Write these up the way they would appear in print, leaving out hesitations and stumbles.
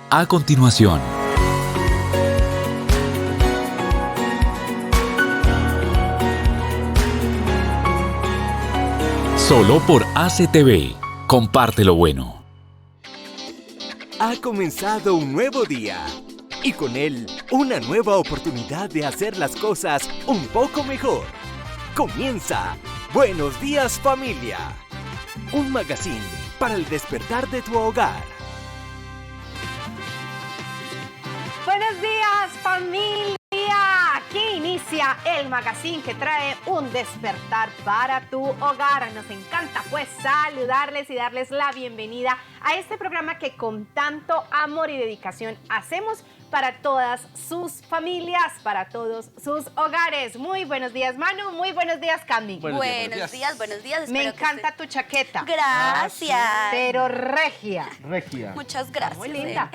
A continuación. Solo por ACTV. Comparte lo bueno. Ha comenzado un nuevo día y con él una nueva oportunidad de hacer las cosas un poco mejor. Comienza Buenos Días Familia, un magazine para el despertar de tu hogar. Buenos días familia, aquí inicia el magazine que trae un despertar para tu hogar. Nos encanta pues saludarles y darles la bienvenida a este programa que con tanto amor y dedicación hacemos para todas sus familias, para todos sus hogares. Muy buenos días, Manu. Muy buenos días, Cami. Buenos días. Me encanta tu chaqueta. Gracias. Pero regia. Muchas gracias. Muy linda.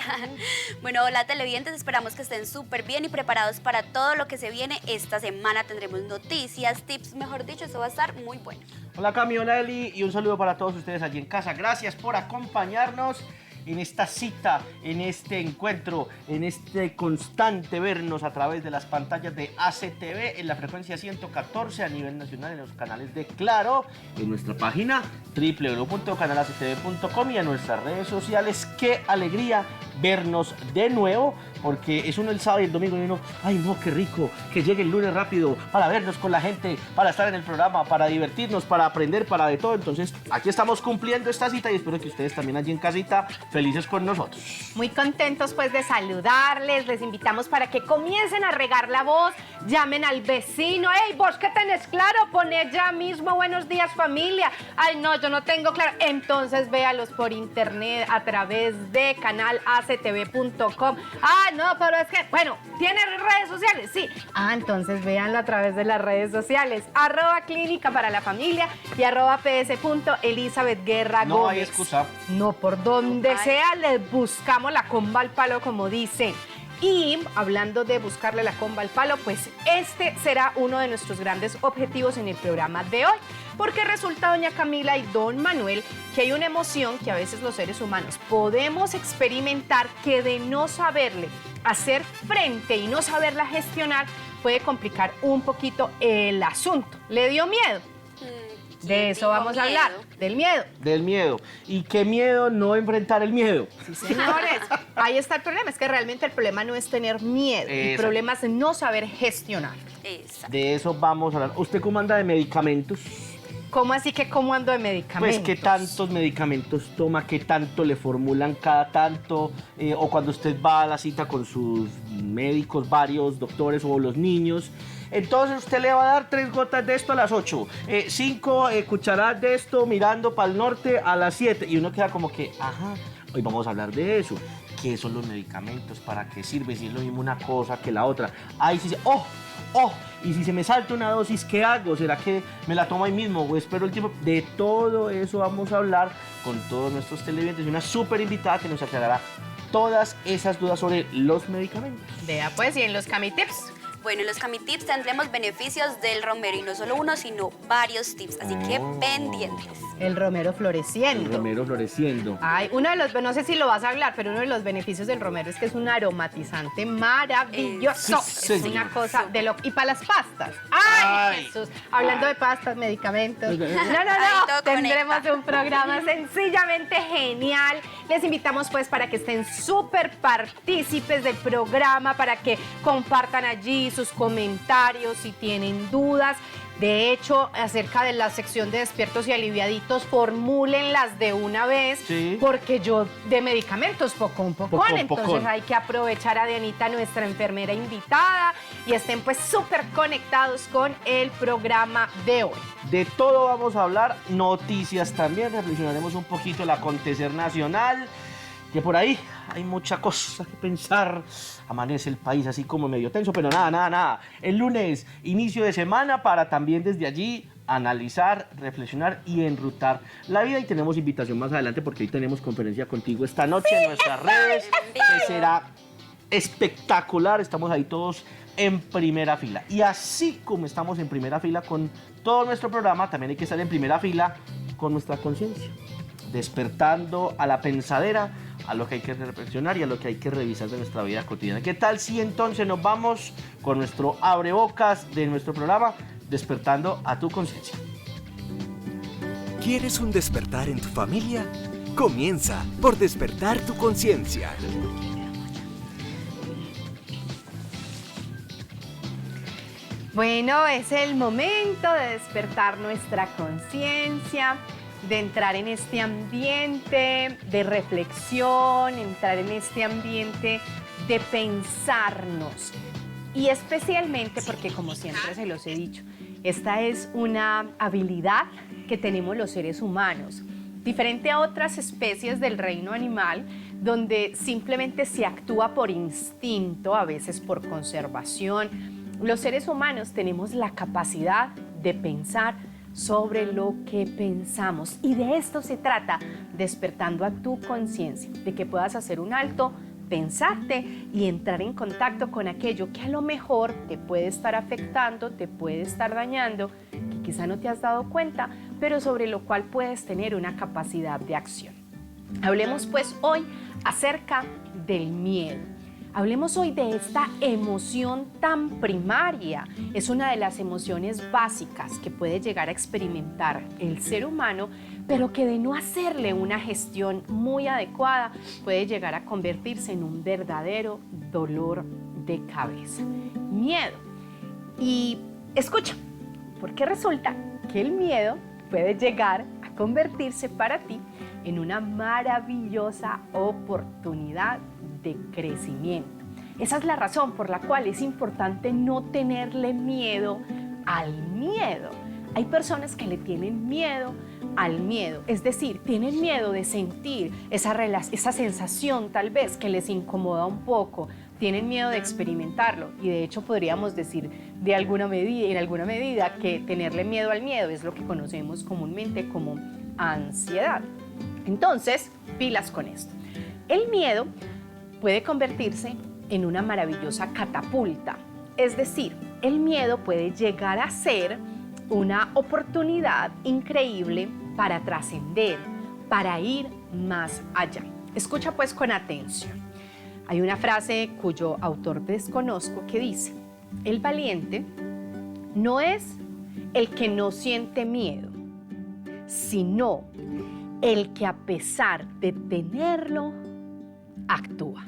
Bueno, hola televidentes, esperamos que estén súper bien y preparados para todo lo que se viene. Esta semana tendremos noticias, tips, mejor dicho, eso va a estar muy bueno. Hola Cami, hola Eli y un saludo para todos ustedes allí en casa. Gracias por acompañarnos en esta cita, en este encuentro, en este constante vernos a través de las pantallas de ACTV en la frecuencia 114 a nivel nacional en los canales de Claro, en nuestra página www.canalactv.com y en nuestras redes sociales. ¡Qué alegría vernos de nuevo! Porque es uno el sábado y el domingo y uno, ¡ay no, qué rico! Que llegue el lunes rápido para vernos con la gente, para estar en el programa, para divertirnos, para aprender, para de todo. Entonces, aquí estamos cumpliendo esta cita y espero que ustedes también allí en casita felices con nosotros. Muy contentos pues de saludarles, les invitamos para que comiencen a regar la voz, llamen al vecino, hey, vos que tenés claro, poné ya mismo buenos días familia, ay no, yo no tengo claro, entonces véalos por internet a través de canalactv.com, no, pero es que, bueno, ¿tiene redes sociales? Sí, entonces véanlo a través de las redes sociales, @clínica para la familia y @ps.elizabethguerra No Gómez. hay excusa. No, por donde sea les buscamos la comba al palo, como dicen. Y hablando de buscarle la comba al palo, pues este será uno de nuestros grandes objetivos en el programa de hoy. Porque resulta, doña Camila y don Manuel, que hay una emoción que a veces los seres humanos podemos experimentar que de no saberle hacer frente y no saberla gestionar puede complicar un poquito el asunto. ¿Le dio miedo? De eso vamos a hablar, del miedo. Del miedo. Y qué miedo no enfrentar el miedo. Sí, señores, ahí está el problema, es que realmente el problema no es tener miedo, el problema es no saber gestionar. Exacto. De eso vamos a hablar. ¿Usted cómo anda de medicamentos? ¿Cómo así que cómo ando de medicamentos? Pues qué tantos medicamentos toma, qué tanto le formulan cada tanto, o cuando usted va a la cita con sus médicos, varios doctores o los niños. Entonces usted le va a dar 3 gotas de esto a las 8, 5 cucharadas de esto mirando para el norte a las 7. Y uno queda como que, ajá, hoy vamos a hablar de eso. ¿Qué son los medicamentos? ¿Para qué sirve? Si es lo mismo una cosa que la otra. Ahí sí, y si se me salta una dosis, ¿qué hago? ¿Será que me la tomo ahí mismo o espero el tiempo? De todo eso vamos a hablar con todos nuestros televidentes y una súper invitada que nos aclarará todas esas dudas sobre los medicamentos. Vea pues, y en los Cami Tips. Bueno, en los Cami Tips tendremos beneficios del romero y no solo uno, sino varios tips, así que pendientes. El romero floreciendo. El romero floreciendo. Ay, uno de los, no sé si lo vas a hablar, pero uno de los beneficios del romero es que es un aromatizante maravilloso. Sí, es una cosa de lo... Y para las pastas. ¡Ay, Jesús! Hablando de pastas, medicamentos. No. Tendremos un programa sencillamente genial. Les invitamos pues para que estén súper partícipes del programa, para que compartan allí sus comentarios si tienen dudas. De hecho, acerca de la sección de despiertos y aliviaditos, formúlenlas de una vez, sí, porque yo de medicamentos pocón. Entonces hay que aprovechar a Dianita, nuestra enfermera invitada, y estén pues súper conectados con el programa de hoy. De todo vamos a hablar, noticias también, reflexionaremos un poquito el acontecer nacional, que por ahí hay mucha cosa que pensar. Amanece el país así como medio tenso, pero nada. El lunes, inicio de semana, para también desde allí analizar, reflexionar y enrutar la vida. Y tenemos invitación más adelante porque hoy tenemos conferencia contigo esta noche en nuestras redes, que será espectacular. Estamos ahí todos en primera fila. Y así como estamos en primera fila con todo nuestro programa, también hay que estar en primera fila con nuestra conciencia. despertando a la pensadera, a lo que hay que reflexionar y a lo que hay que revisar de nuestra vida cotidiana. ¿Qué tal si entonces nos vamos con nuestro abrebocas de nuestro programa, Despertando a tu conciencia? ¿Quieres un despertar en tu familia? Comienza por despertar tu conciencia. Bueno, es el momento de despertar nuestra conciencia, de entrar en este ambiente de reflexión, entrar en este ambiente de pensarnos. Y especialmente porque, como siempre se los he dicho, esta es una habilidad que tenemos los seres humanos, diferente a otras especies del reino animal, donde simplemente se actúa por instinto, a veces por conservación. Los seres humanos tenemos la capacidad de pensar sobre lo que pensamos. Y de esto se trata, despertando a tu conciencia, de que puedas hacer un alto, pensarte y entrar en contacto con aquello que a lo mejor te puede estar afectando, te puede estar dañando, que quizá no te has dado cuenta, pero sobre lo cual puedes tener una capacidad de acción. Hablemos pues hoy acerca del miedo. Hablemos hoy de esta emoción tan primaria. Es una de las emociones básicas que puede llegar a experimentar el ser humano, pero que de no hacerle una gestión muy adecuada puede llegar a convertirse en un verdadero dolor de cabeza. Miedo. Y escucha, porque resulta que el miedo puede llegar a convertirse para ti en una maravillosa oportunidad de crecimiento. Esa es la razón por la cual es importante no tenerle miedo al miedo. Hay personas que le tienen miedo al miedo, es decir, tienen miedo de sentir esa sensación tal vez que les incomoda un poco, tienen miedo de experimentarlo y de hecho podríamos decir en alguna medida que tenerle miedo al miedo es lo que conocemos comúnmente como ansiedad. Entonces, pilas con esto. El miedo puede convertirse en una maravillosa catapulta. Es decir, el miedo puede llegar a ser una oportunidad increíble para trascender, para ir más allá. Escucha pues con atención. Hay una frase cuyo autor desconozco que dice: el valiente no es el que no siente miedo, sino el que a pesar de tenerlo, actúa.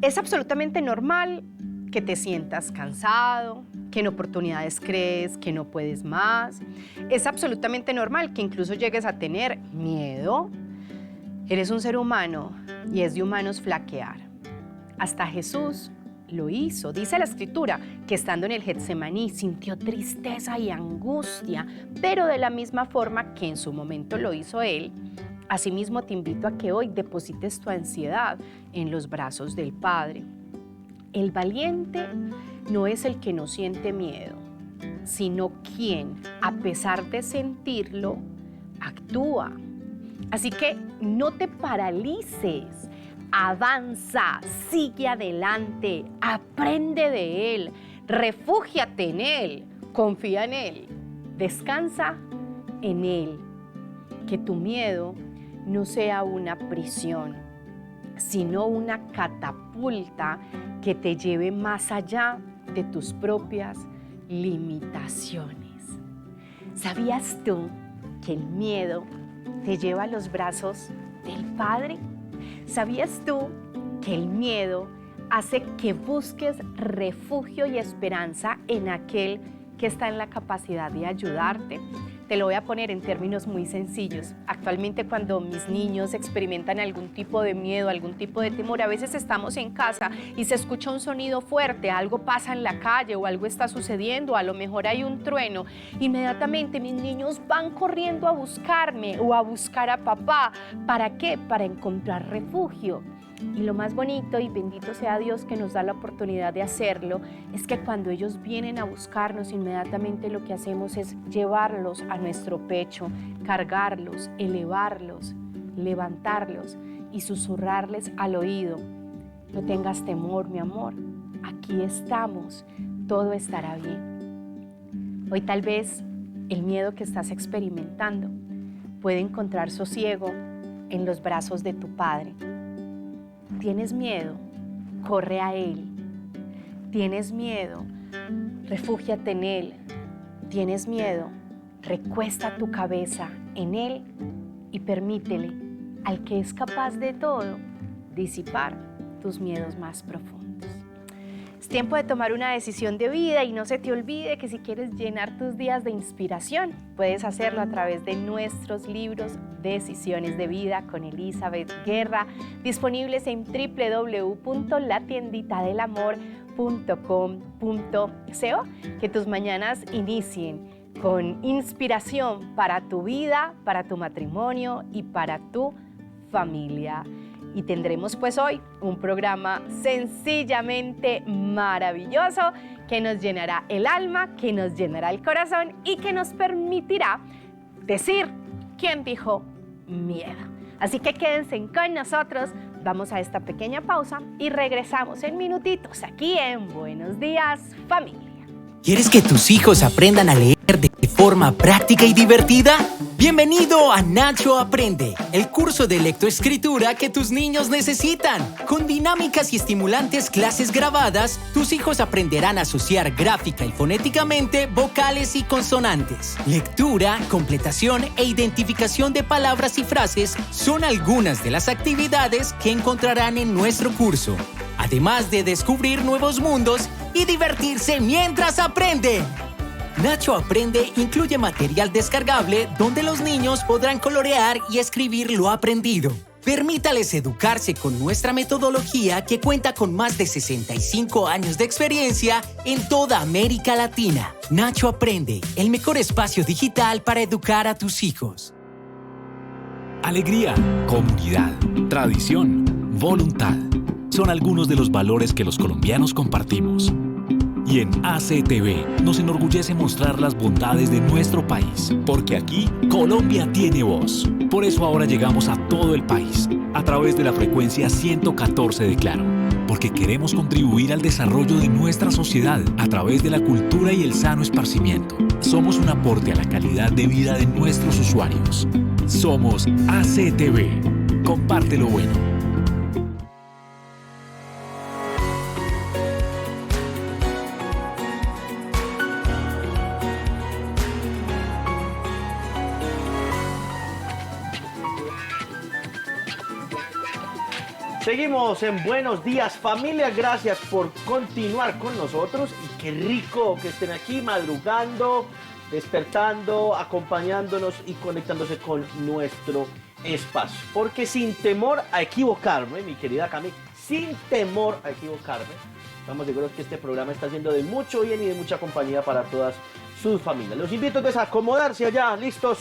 Es absolutamente normal que te sientas cansado, que en oportunidades crees que no puedes más. Es absolutamente normal que incluso llegues a tener miedo. Eres un ser humano y es de humanos flaquear. Hasta Jesús lo hizo. Dice la Escritura que estando en el Getsemaní sintió tristeza y angustia, pero de la misma forma que en su momento lo hizo Él, asimismo te invito a que hoy deposites tu ansiedad en los brazos del Padre. El valiente no es el que no siente miedo, sino quien, a pesar de sentirlo, actúa. Así que no te paralices, avanza, sigue adelante, aprende de él, refúgiate en él, confía en él, descansa en él. Que tu miedo no sea una prisión, sino una catapulta que te lleve más allá de tus propias limitaciones. ¿Sabías tú que el miedo te lleva a los brazos del Padre? ¿Sabías tú que el miedo hace que busques refugio y esperanza en aquel que está en la capacidad de ayudarte? Te lo voy a poner en términos muy sencillos. Actualmente, cuando mis niños experimentan algún tipo de miedo, algún tipo de temor, a veces estamos en casa y se escucha un sonido fuerte, algo pasa en la calle o algo está sucediendo, a lo mejor hay un trueno. Inmediatamente mis niños van corriendo a buscarme o a buscar a papá. ¿Para qué? Para encontrar refugio. Y lo más bonito, y bendito sea Dios que nos da la oportunidad de hacerlo, es que cuando ellos vienen a buscarnos, inmediatamente lo que hacemos es llevarlos a nuestro pecho, cargarlos, elevarlos, levantarlos y susurrarles al oído: no tengas temor, mi amor, aquí estamos, todo estará bien. Hoy tal vez el miedo que estás experimentando puede encontrar sosiego en los brazos de tu Padre. ¿Tienes miedo? Corre a Él. ¿Tienes miedo? Refúgiate en Él. ¿Tienes miedo? Recuesta tu cabeza en Él y permítele al que es capaz de todo disipar tus miedos más profundos. Es tiempo de tomar una decisión de vida y no se te olvide que si quieres llenar tus días de inspiración, puedes hacerlo a través de nuestros libros Decisiones de Vida con Elizabeth Guerra, disponibles en www.latienditadelamor.com.co. Que tus mañanas inicien con inspiración para tu vida, para tu matrimonio y para tu familia. Y tendremos pues hoy un programa sencillamente maravilloso que nos llenará el alma, que nos llenará el corazón y que nos permitirá decir quién dijo miedo. Así que quédense con nosotros, vamos a esta pequeña pausa y regresamos en minutitos aquí en Buenos Días, Familia. ¿Quieres que tus hijos aprendan a leer de forma práctica y divertida? Bienvenido a Nacho Aprende, el curso de lectoescritura que tus niños necesitan. Con dinámicas y estimulantes clases grabadas, tus hijos aprenderán a asociar gráfica y fonéticamente vocales y consonantes. Lectura, completación e identificación de palabras y frases son algunas de las actividades que encontrarán en nuestro curso. Además de descubrir nuevos mundos y divertirse mientras aprenden. Nacho Aprende incluye material descargable donde los niños podrán colorear y escribir lo aprendido. Permítales educarse con nuestra metodología que cuenta con más de 65 años de experiencia en toda América Latina. Nacho Aprende, el mejor espacio digital para educar a tus hijos. Alegría, comunidad, tradición, voluntad. Son algunos de los valores que los colombianos compartimos. Y en ACTV nos enorgullece mostrar las bondades de nuestro país, porque aquí Colombia tiene voz. Por eso ahora llegamos a todo el país, a través de la frecuencia 114 de Claro, porque queremos contribuir al desarrollo de nuestra sociedad a través de la cultura y el sano esparcimiento. Somos un aporte a la calidad de vida de nuestros usuarios. Somos ACTV. Comparte lo bueno. Seguimos en Buenos Días, Familia. Gracias por continuar con nosotros y qué rico que estén aquí madrugando, despertando, acompañándonos y conectándose con nuestro espacio. Porque sin temor a equivocarme, mi querida Cami, sin temor a equivocarme, estamos seguros que este programa está haciendo de mucho bien y de mucha compañía para todas sus familias. Los invito entonces a acomodarse allá, listos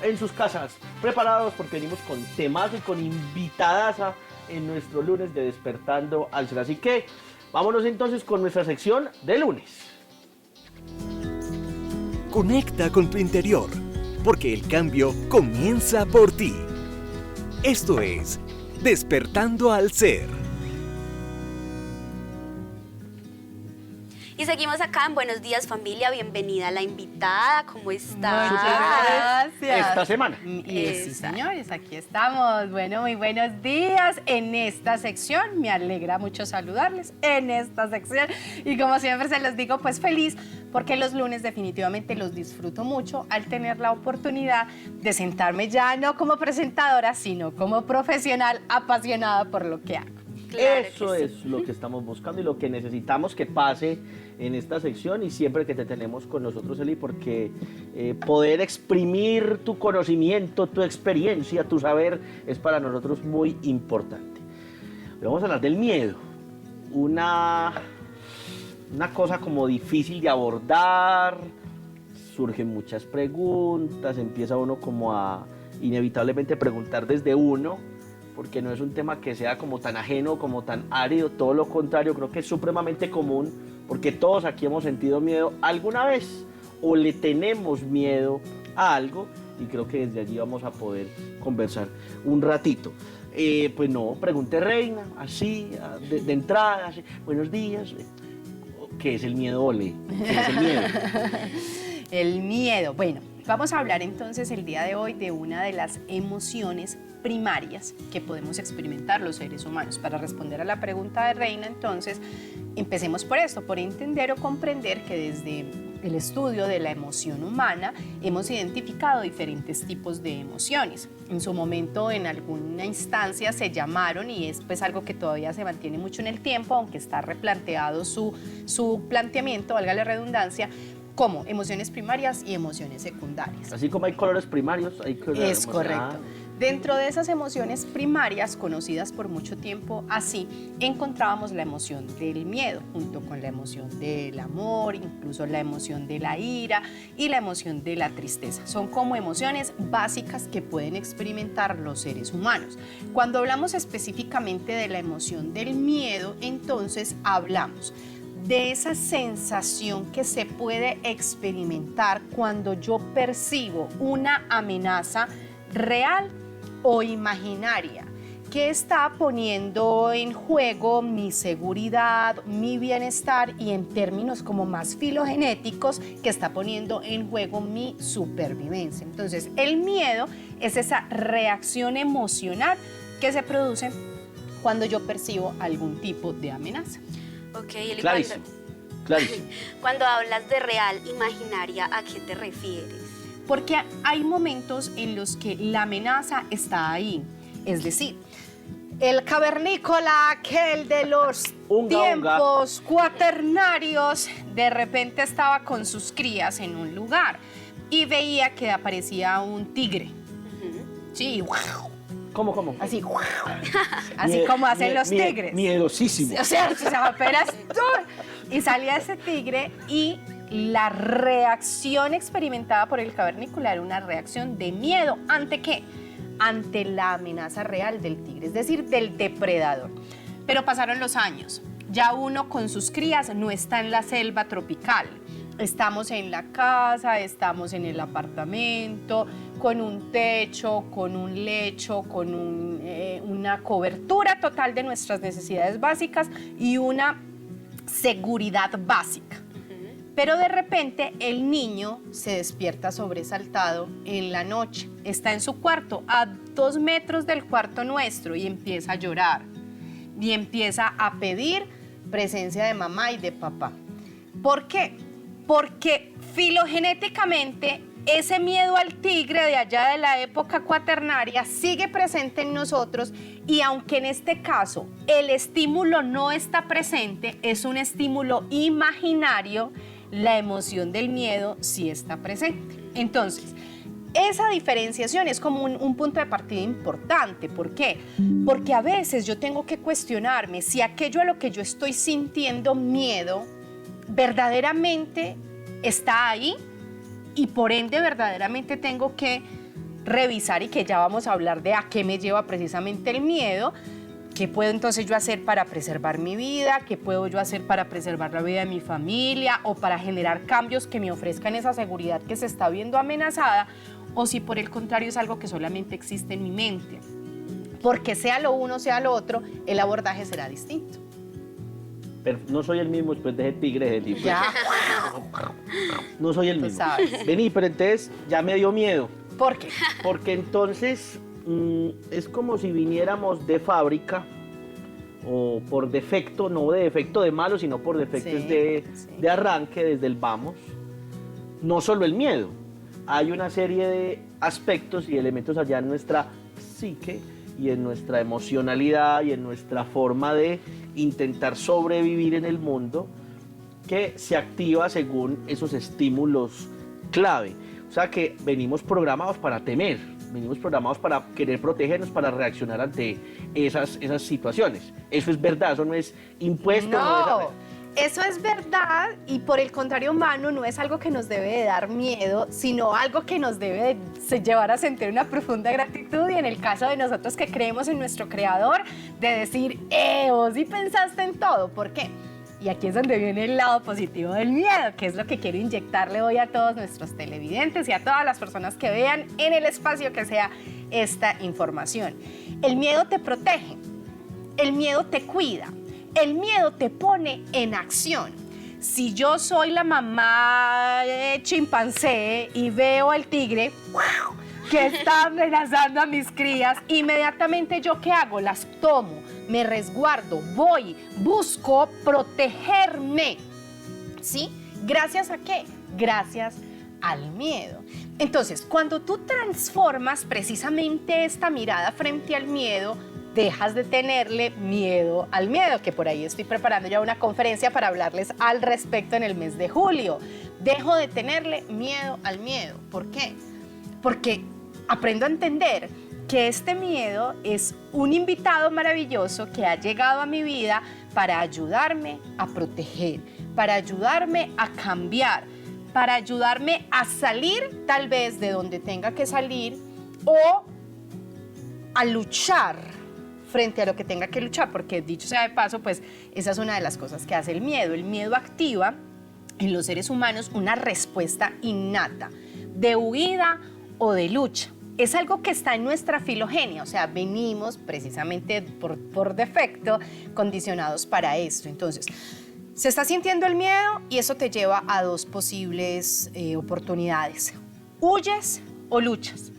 en sus casas, preparados porque venimos con temas y con invitadas en nuestro lunes de Despertando al Ser. Así que vámonos entonces con nuestra sección de lunes. Conecta con tu interior, porque el cambio comienza por ti. Esto es Despertando al Ser. Y seguimos acá en Buenos Días, Familia. Bienvenida a la invitada. ¿Cómo está? Muchas gracias. Esta semana. Sí, señores, aquí estamos. Bueno, muy buenos días en esta sección. Me alegra mucho saludarles en esta sección. Y como siempre se los digo, pues feliz, porque los lunes definitivamente los disfruto mucho al tener la oportunidad de sentarme ya no como presentadora, sino como profesional apasionada por lo que hago. Claro Eso que es lo que estamos buscando y lo que necesitamos que pase en esta sección y siempre que te tenemos con nosotros, Eli, porque poder exprimir tu conocimiento, tu experiencia, tu saber es para nosotros muy importante. Pero vamos a hablar del miedo, una cosa como difícil de abordar, surgen muchas preguntas, empieza uno como a inevitablemente preguntar desde uno, porque no es un tema que sea como tan ajeno, como tan árido, todo lo contrario, creo que es supremamente común, porque todos aquí hemos sentido miedo alguna vez, o le tenemos miedo a algo, y creo que desde allí vamos a poder conversar un ratito. Pues no, pregunte reina, así, de entrada, así, buenos días, ¿qué es el miedo, Ole? ¿Qué es el miedo? El miedo, bueno, Vamos a hablar entonces el día de hoy de una de las emociones primarias que podemos experimentar los seres humanos. Para responder a la pregunta de Reina, entonces, empecemos por esto, por entender o comprender que desde el estudio de la emoción humana hemos identificado diferentes tipos de emociones. En su momento, en alguna instancia, se llamaron, y es pues algo que todavía se mantiene mucho en el tiempo, aunque está replanteado su planteamiento, valga la redundancia, como emociones primarias y emociones secundarias. Así como hay colores primarios, hay colores... Es correcto. Dentro de esas emociones primarias, conocidas por mucho tiempo así, encontrábamos la emoción del miedo, junto con la emoción del amor, incluso la emoción de la ira y la emoción de la tristeza. Son como emociones básicas que pueden experimentar los seres humanos. Cuando hablamos específicamente de la emoción del miedo, entonces hablamos de esa sensación que se puede experimentar cuando yo percibo una amenaza real o imaginaria que está poniendo en juego mi seguridad, mi bienestar, y en términos como más filogenéticos, que está poniendo en juego mi supervivencia. Entonces, el miedo es esa reacción emocional que se produce cuando yo percibo algún tipo de amenaza. Ok, Eli, Clarísimo. Cuando hablas de real, imaginaria, ¿a qué te refieres? Porque hay momentos en los que la amenaza está ahí. Es decir, el cavernícola, aquel de los tiempos cuaternarios, de repente estaba con sus crías en un lugar y veía que aparecía un tigre. Sí, wow. ¿Cómo? Así, wow. Así como hacen los tigres. Miedosísimo. O sea, apenas y salía ese tigre, y la reacción experimentada por el cavernícola era una reacción de miedo. ¿Ante qué? Ante la amenaza real del tigre, es decir, del depredador. Pero pasaron los años. Ya uno con sus crías no está en la selva tropical. Estamos en la casa, estamos en el apartamento, con un techo, con un lecho, con una cobertura total de nuestras necesidades básicas y una seguridad básica. Pero de repente el niño se despierta sobresaltado en la noche. Está en su cuarto, a 2 metros del cuarto nuestro, y empieza a llorar. Y empieza a pedir presencia de mamá y de papá. ¿Por qué? Porque filogenéticamente ese miedo al tigre de allá de la época cuaternaria sigue presente en nosotros, y aunque en este caso el estímulo no está presente, es un estímulo imaginario, la emoción del miedo sí está presente. Entonces, esa diferenciación es como un punto de partida importante. ¿Por qué? Porque a veces yo tengo que cuestionarme si aquello a lo que yo estoy sintiendo miedo verdaderamente está ahí, y por ende verdaderamente tengo que revisar, y que ya vamos a hablar de a qué me lleva precisamente el miedo. ¿Qué puedo entonces yo hacer para preservar mi vida? ¿Qué puedo yo hacer para preservar la vida de mi familia? ¿O para generar cambios que me ofrezcan esa seguridad que se está viendo amenazada? O si por el contrario es algo que solamente existe en mi mente. Porque sea lo uno, sea lo otro, el abordaje será distinto. Pero no soy el mismo después de ese tigre de tipo. Ya. No soy el Tú mismo. sabes. Vení, pero entonces ya me dio miedo. ¿Por qué? Porque entonces es como si viniéramos de fábrica, o por defecto, no de defecto de malo, sino por defectos de arranque desde el vamos. No solo el miedo, hay una serie de aspectos y elementos allá en nuestra psique y en nuestra emocionalidad y en nuestra forma de intentar sobrevivir en el mundo, que se activa según esos estímulos clave. O sea que venimos programados para temer, venimos programados para querer protegernos, para reaccionar ante esas situaciones. Eso es verdad, eso no es impuesto. No, eso es verdad, y por el contrario, Manu, no es algo que nos debe de dar miedo, sino algo que nos debe de llevar a sentir una profunda gratitud, y en el caso de nosotros que creemos en nuestro creador, de decir, vos sí pensaste en todo. ¿Por qué? Y aquí es donde viene el lado positivo del miedo, que es lo que quiero inyectarle hoy a todos nuestros televidentes y a todas las personas que vean en el espacio que sea esta información. El miedo te protege, el miedo te cuida, el miedo te pone en acción. si yo soy la mamá chimpancé y veo al tigre que está amenazando a mis crías, inmediatamente yo ¿qué hago? Las tomo, me resguardo, voy, busco protegerme. ¿Sí? ¿Gracias a qué? Gracias al miedo. Entonces, cuando tú transformas precisamente esta mirada frente al miedo, dejas de tenerle miedo al miedo, que por ahí estoy preparando ya una conferencia para hablarles al respecto en el mes de julio. Dejo de tenerle miedo al miedo. ¿Por qué? Porque aprendo a entender que este miedo es un invitado maravilloso que ha llegado a mi vida para ayudarme a proteger, para ayudarme a cambiar, para ayudarme a salir tal vez de donde tenga que salir o a luchar frente a lo que tenga que luchar, porque dicho sea de paso, pues esa es una de las cosas que hace el miedo. El miedo activa en los seres humanos una respuesta innata de huida o de lucha. Es algo que está en nuestra filogenia, o sea, venimos precisamente por defecto condicionados para esto. Entonces, se está sintiendo el miedo y eso te lleva a dos posibles oportunidades. ¿Huyes o luchas?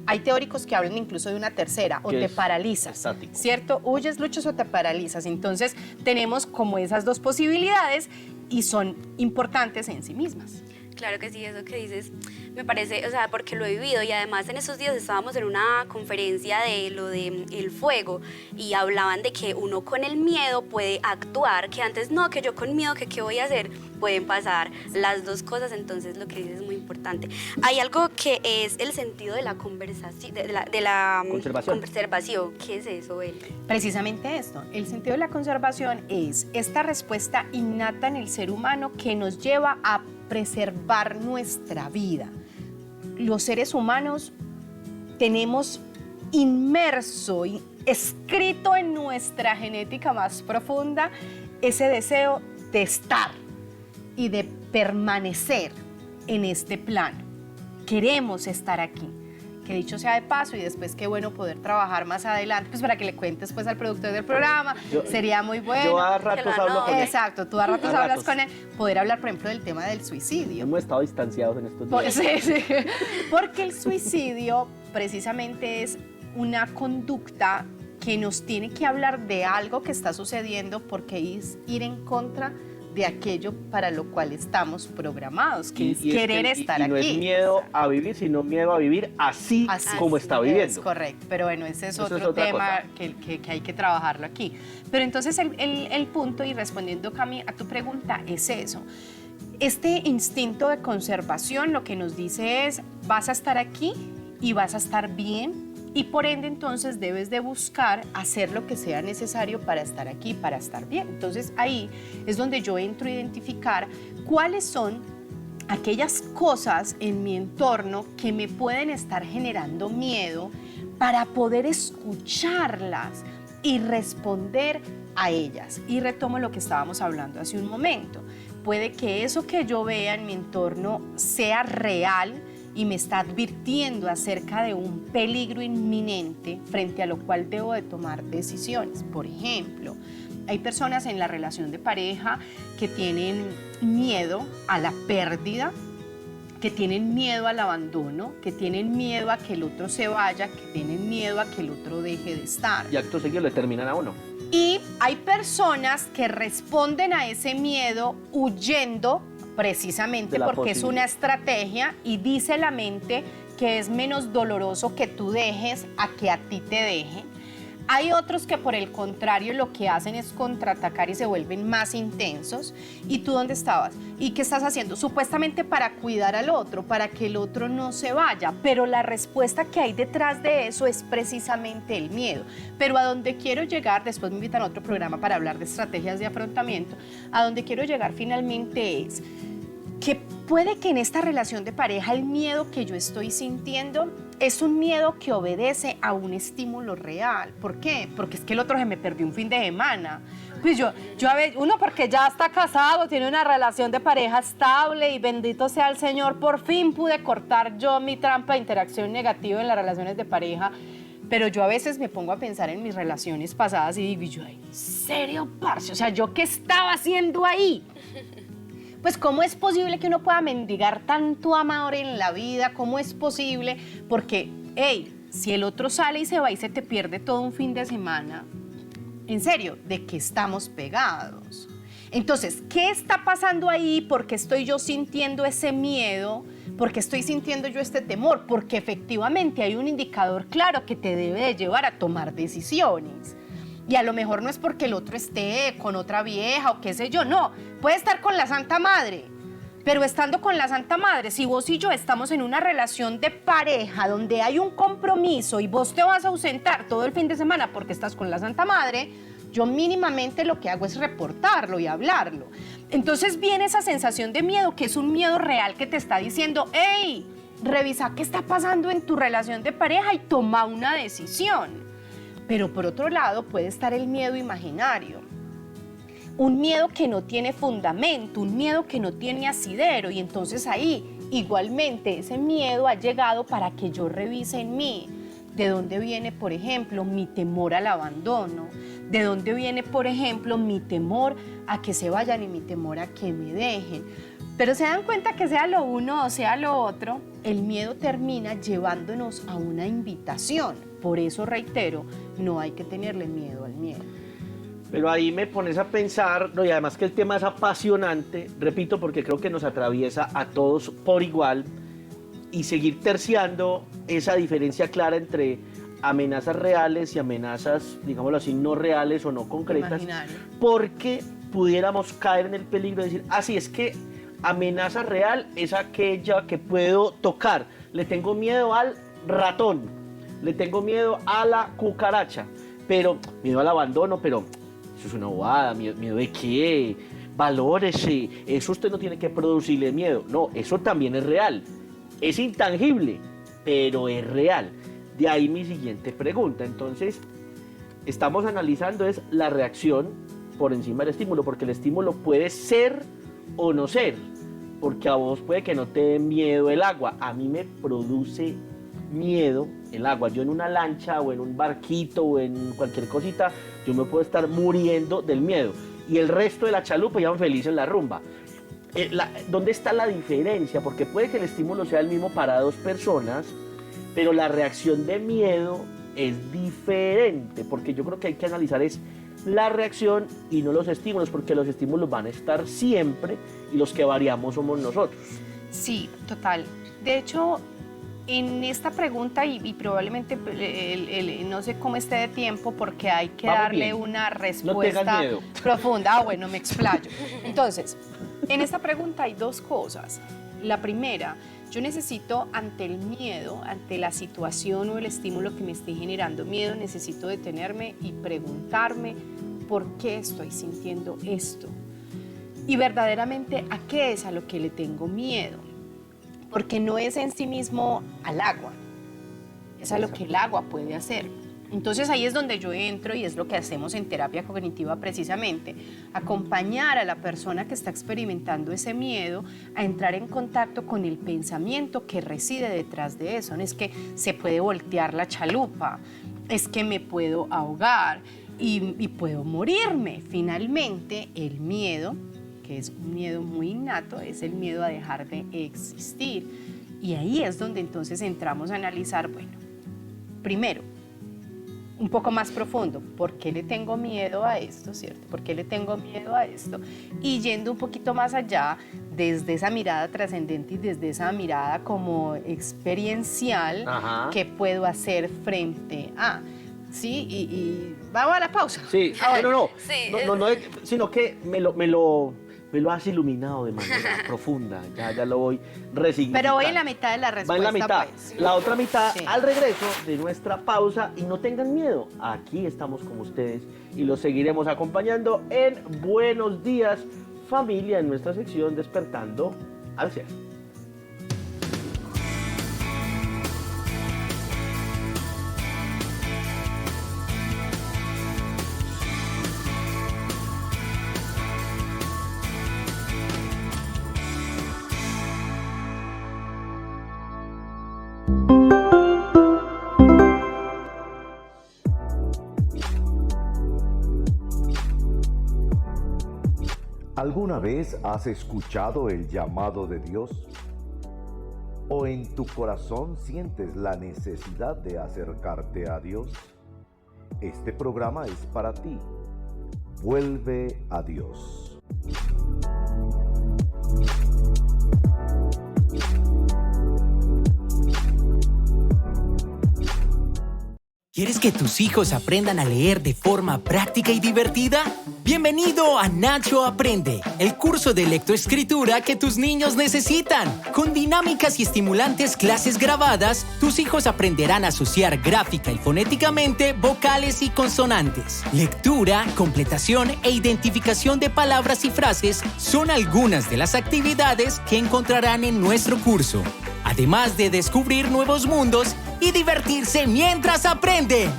Hay teóricos que hablan incluso de una tercera, o te paralizas, estático, ¿cierto? Huyes, luchas o te paralizas. Entonces, tenemos como esas dos posibilidades y son importantes en sí mismas. Claro que sí, eso que dices me parece, o sea, porque lo he vivido y además en esos días estábamos en una conferencia de lo del fuego y hablaban de que uno con el miedo puede actuar, que antes no, que yo con miedo, que qué voy a hacer, pueden pasar las dos cosas, entonces lo que dices es muy importante. Hay algo que es el sentido de la conversación, de la conservación. ¿Qué es eso, Eli? Precisamente esto, el sentido de la conservación es esta respuesta innata en el ser humano que nos lleva a preservar nuestra vida. Los seres humanos tenemos inmerso y escrito en nuestra genética más profunda ese deseo de estar y de permanecer en este plano. Queremos estar aquí. Que dicho sea de paso, y después qué bueno poder trabajar más adelante, pues para que le cuentes pues al productor del programa, sería muy bueno. Yo a ratos hablo con él. Exacto, tú a ratos hablas con él. Poder hablar, por ejemplo, del tema del suicidio. Hemos estado distanciados en estos días. Sí. Porque el suicidio precisamente es una conducta que nos tiene que hablar de algo que está sucediendo, porque es ir en contra de aquello para lo cual estamos programados, que es querer estar aquí. No es miedo a vivir, sino miedo a vivir así como está viviendo. Es correcto, pero bueno, ese es otro tema que hay que trabajarlo aquí. Pero entonces el punto, y respondiendo, Cami, a tu pregunta, es eso. Este instinto de conservación lo que nos dice es, vas a estar aquí y vas a estar bien, y por ende entonces debes de buscar hacer lo que sea necesario para estar aquí, para estar bien. Entonces ahí es donde yo entro a identificar cuáles son aquellas cosas en mi entorno que me pueden estar generando miedo, para poder escucharlas y responder a ellas. Y retomo lo que estábamos hablando hace un momento. Puede que eso que yo vea en mi entorno sea real y me está advirtiendo acerca de un peligro inminente frente a lo cual debo de tomar decisiones. Por ejemplo, hay personas en la relación de pareja que tienen miedo a la pérdida, que tienen miedo al abandono, que tienen miedo a que el otro se vaya, que tienen miedo a que el otro deje de estar. Y acto seguido le terminan a uno. Y hay personas que responden a ese miedo huyendo, precisamente porque es una estrategia, y dice la mente que es menos doloroso que tú dejes a que a ti te dejen. Hay otros que por el contrario lo que hacen es contraatacar y se vuelven más intensos. ¿Y tú dónde estabas? ¿Y qué estás haciendo? Supuestamente para cuidar al otro, para que el otro no se vaya, pero la respuesta que hay detrás de eso es precisamente el miedo. Pero a donde quiero llegar, después me invitan a otro programa para hablar de estrategias de afrontamiento, a donde quiero llegar finalmente es que puede que en esta relación de pareja el miedo que yo estoy sintiendo es un miedo que obedece a un estímulo real. ¿Por qué? Porque es que el otro se me perdió un fin de semana. Pues yo a ver, uno porque ya está casado, tiene una relación de pareja estable y bendito sea el Señor, por fin pude cortar yo mi trampa de interacción negativa en las relaciones de pareja. Pero yo a veces me pongo a pensar en mis relaciones pasadas y digo, yo, ¿en serio, parce? O sea, ¿yo qué estaba haciendo ahí? pues ¿cómo es posible que uno pueda mendigar tanto amor en la vida? ¿Cómo es posible? Porque, hey, si el otro sale y se va y se te pierde todo un fin de semana, en serio, ¿de qué estamos pegados? Entonces, ¿qué está pasando ahí? ¿Por qué estoy yo sintiendo ese miedo? ¿Por qué estoy sintiendo yo este temor? Porque efectivamente hay un indicador claro que te debe de llevar a tomar decisiones. Y a lo mejor no es porque el otro esté con otra vieja o qué sé yo, no. Puede estar con la Santa Madre, pero estando con la Santa Madre, si vos y yo estamos en una relación de pareja donde hay un compromiso y vos te vas a ausentar todo el fin de semana porque estás con la Santa Madre, yo mínimamente lo que hago es reportarlo y hablarlo. Entonces viene esa sensación de miedo, que es un miedo real que te está diciendo, hey, revisa qué está pasando en tu relación de pareja y toma una decisión. Pero por otro lado puede estar el miedo imaginario. Un miedo que no tiene fundamento, un miedo que no tiene asidero. Y entonces ahí, igualmente, ese miedo ha llegado para que yo revise en mí. ¿De dónde viene, por ejemplo, mi temor al abandono? ¿De dónde viene, por ejemplo, mi temor a que se vayan y mi temor a que me dejen? Pero se dan cuenta que sea lo uno o sea lo otro, el miedo termina llevándonos a una invitación. Por eso reitero, no hay que tenerle miedo al miedo. Pero ahí me pones a pensar, no, y además que el tema es apasionante, repito, porque creo que nos atraviesa a todos por igual, y seguir terciando esa diferencia clara entre amenazas reales y amenazas, digámoslo así, no reales o no concretas, porque pudiéramos caer en el peligro de decir, así es que amenaza real es aquella que puedo tocar, le tengo miedo al ratón, le tengo miedo a la cucaracha, pero miedo al abandono, pero eso es una bobada, miedo de qué, valórese, eso usted no tiene que producirle miedo, no, eso también es real. Es intangible, pero es real. De ahí mi siguiente pregunta. Entonces, estamos analizando es la reacción por encima del estímulo, porque el estímulo puede ser o no ser, porque a vos puede que no te dé miedo el agua. A mí me produce miedo el agua. Yo en una lancha o en un barquito o en cualquier cosita, yo me puedo estar muriendo del miedo. Y el resto de la chalupa ya van felices en la rumba. ¿Dónde está la diferencia? Porque puede que el estímulo sea el mismo para dos personas, pero la reacción de miedo es diferente, porque yo creo que hay que analizar es la reacción y no los estímulos, porque los estímulos van a estar siempre y los que variamos somos nosotros. Sí, total. De hecho, en esta pregunta, y probablemente no sé cómo esté de tiempo, porque hay que darle una respuesta profunda. Bueno, me explayo. Entonces, en esta pregunta hay dos cosas. La primera, yo necesito ante el miedo, ante la situación o el estímulo que me esté generando miedo, necesito detenerme y preguntarme por qué estoy sintiendo esto. Y verdaderamente, ¿a qué es a lo que le tengo miedo? Porque no es en sí mismo al agua, es a lo que el agua puede hacer. Entonces ahí es donde yo entro y es lo que hacemos en terapia cognitiva precisamente, acompañar a la persona que está experimentando ese miedo a entrar en contacto con el pensamiento que reside detrás de eso. No es que se puede voltear la chalupa, es que me puedo ahogar y puedo morirme. Finalmente el miedo, que es un miedo muy innato, es el miedo a dejar de existir. Y ahí es donde entonces entramos a analizar, bueno, primero, un poco más profundo, ¿por qué le tengo miedo a esto, cierto? ¿Por qué le tengo miedo a esto? Y yendo un poquito más allá, desde esa mirada trascendente y desde esa mirada como experiencial, ¿qué puedo hacer frente a? Sí, y vamos a la pausa. Sí, no, sino que me lo has iluminado de manera profunda, ya lo voy resignificando. Pero voy en la mitad de la respuesta. Va en la mitad, pues. La otra mitad al regreso de nuestra pausa, y no tengan miedo, aquí estamos con ustedes y los seguiremos acompañando en Buenos Días Familia, en nuestra sección Despertando al Ser. ¿Alguna vez has escuchado el llamado de Dios? ¿O en tu corazón sientes la necesidad de acercarte a Dios? Este programa es para ti. Vuelve a Dios. ¿Quieres que tus hijos aprendan a leer de forma práctica y divertida? Bienvenido a Nacho Aprende, el curso de lectoescritura que tus niños necesitan. Con dinámicas y estimulantes clases grabadas, tus hijos aprenderán a asociar gráfica y fonéticamente vocales y consonantes. Lectura, completación e identificación de palabras y frases son algunas de las actividades que encontrarán en nuestro curso. Además de descubrir nuevos mundos y divertirse mientras aprenden.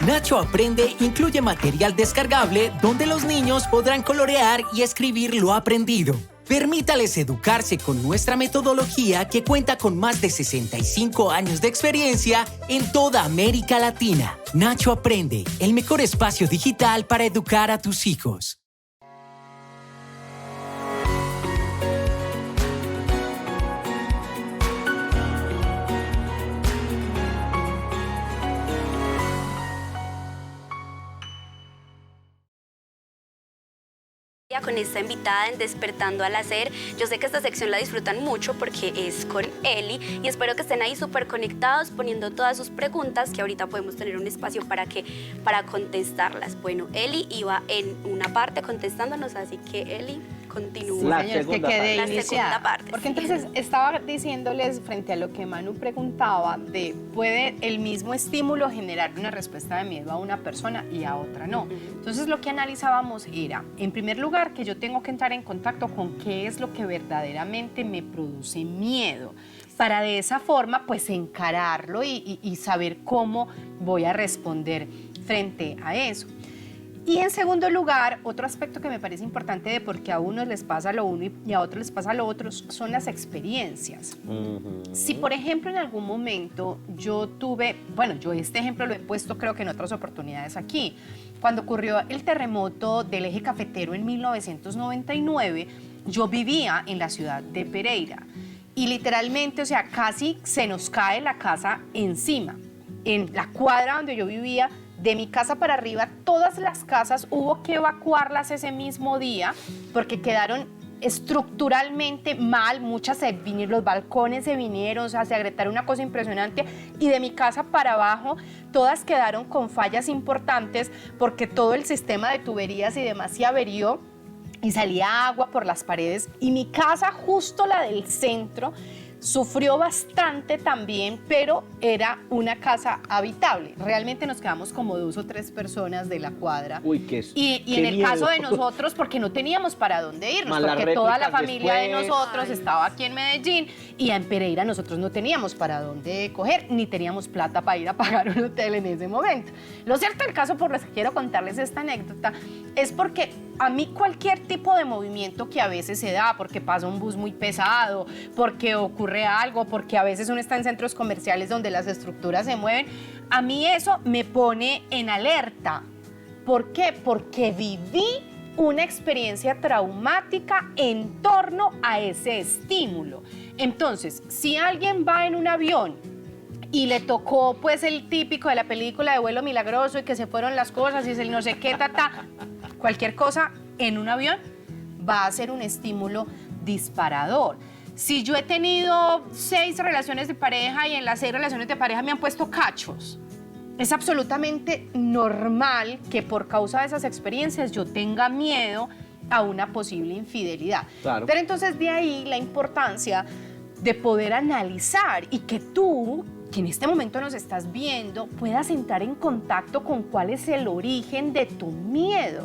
Nacho Aprende incluye material descargable donde los niños podrán colorear y escribir lo aprendido. Permítales educarse con nuestra metodología que cuenta con más de 65 años de experiencia en toda América Latina. Nacho Aprende, el mejor espacio digital para educar a tus hijos. Con esta invitada en Despertando al Hacer. Yo sé que esta sección la disfrutan mucho porque es con Eli y espero que estén ahí súper conectados poniendo todas sus preguntas que ahorita podemos tener un espacio para contestarlas. Bueno, Eli iba en una parte contestándonos, así que Eli, continúa. La segunda parte. Porque sí. entonces estaba diciéndoles frente a lo que Manu preguntaba de ¿puede el mismo estímulo generar una respuesta de miedo a una persona y a otra no? Entonces lo que analizábamos era, en primer lugar, que yo tengo que entrar en contacto con qué es lo que verdaderamente me produce miedo, para de esa forma pues encararlo y saber cómo voy a responder frente a eso. Y en segundo lugar, otro aspecto que me parece importante de por qué a unos les pasa lo uno y a otros les pasa lo otro son las experiencias. Si por ejemplo en algún momento yo tuve, bueno, yo este ejemplo lo he puesto creo que en otras oportunidades aquí, cuando ocurrió el terremoto del eje cafetero en 1999, yo vivía en la ciudad de Pereira y literalmente, o sea, casi se nos cae la casa encima. En la cuadra donde yo vivía, de mi casa para arriba, todas las casas hubo que evacuarlas ese mismo día porque quedaron estructuralmente mal, muchas se vinieron, los balcones se vinieron, o sea, se agrietaron una cosa impresionante y de mi casa para abajo todas quedaron con fallas importantes porque todo el sistema de tuberías y demás se averió y salía agua por las paredes y mi casa, justo la del centro, sufrió bastante también, pero era una casa habitable. Realmente nos quedamos como 2 o 3 personas de la cuadra. Uy, y en el caso de nosotros, porque no teníamos para dónde irnos, porque toda la familia de nosotros estaba aquí en Medellín y en Pereira nosotros no teníamos para dónde coger, ni teníamos plata para ir a pagar un hotel en ese momento. Lo cierto del caso, por lo que quiero contarles esta anécdota, es porque a mí cualquier tipo de movimiento que a veces se da, porque pasa un bus muy pesado, porque ocurre algo, porque a veces uno está en centros comerciales donde las estructuras se mueven, a mí eso me pone en alerta. ¿Por qué? Porque viví una experiencia traumática en torno a ese estímulo. Entonces, si alguien va en un avión y le tocó pues el típico de la película de Vuelo Milagroso y que se fueron las cosas y el no sé qué, cualquier cosa en un avión va a ser un estímulo disparador. Si yo he tenido 6 relaciones de pareja y en las 6 relaciones de pareja me han puesto cachos, es absolutamente normal que por causa de esas experiencias yo tenga miedo a una posible infidelidad. Claro. Pero entonces de ahí la importancia de poder analizar y que tú, que en este momento nos estás viendo, puedas entrar en contacto con cuál es el origen de tu miedo.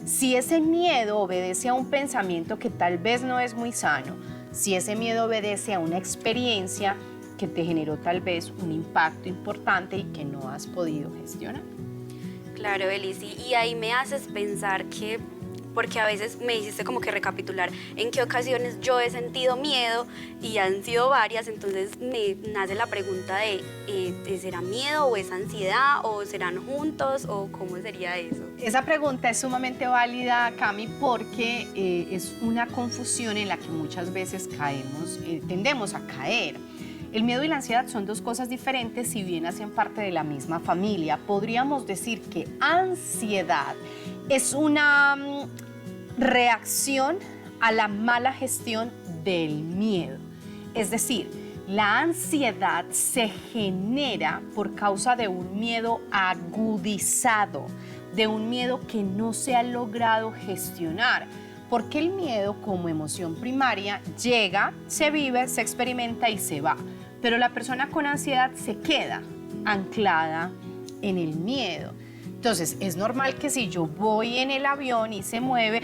Si ese miedo obedece a un pensamiento que tal vez no es muy sano, si ese miedo obedece a una experiencia que te generó tal vez un impacto importante y que no has podido gestionar. Claro, Eli, sí, y ahí me haces pensar que porque a veces me hiciste como que recapitular en qué ocasiones yo he sentido miedo y han sido varias, entonces me nace la pregunta de ¿será miedo o es ansiedad o serán juntos o cómo sería eso? Esa pregunta es sumamente válida, Cami, porque es una confusión en la que muchas veces tendemos a caer. El miedo y la ansiedad son dos cosas diferentes, si bien hacen parte de la misma familia. Podríamos decir que ansiedad es una reacción a la mala gestión del miedo. Es decir, la ansiedad se genera por causa de un miedo agudizado, de un miedo que no se ha logrado gestionar. Porque el miedo, como emoción primaria, llega, se vive, se experimenta y se va. Pero la persona con ansiedad se queda anclada en el miedo. Entonces, es normal que si yo voy en el avión y se mueve,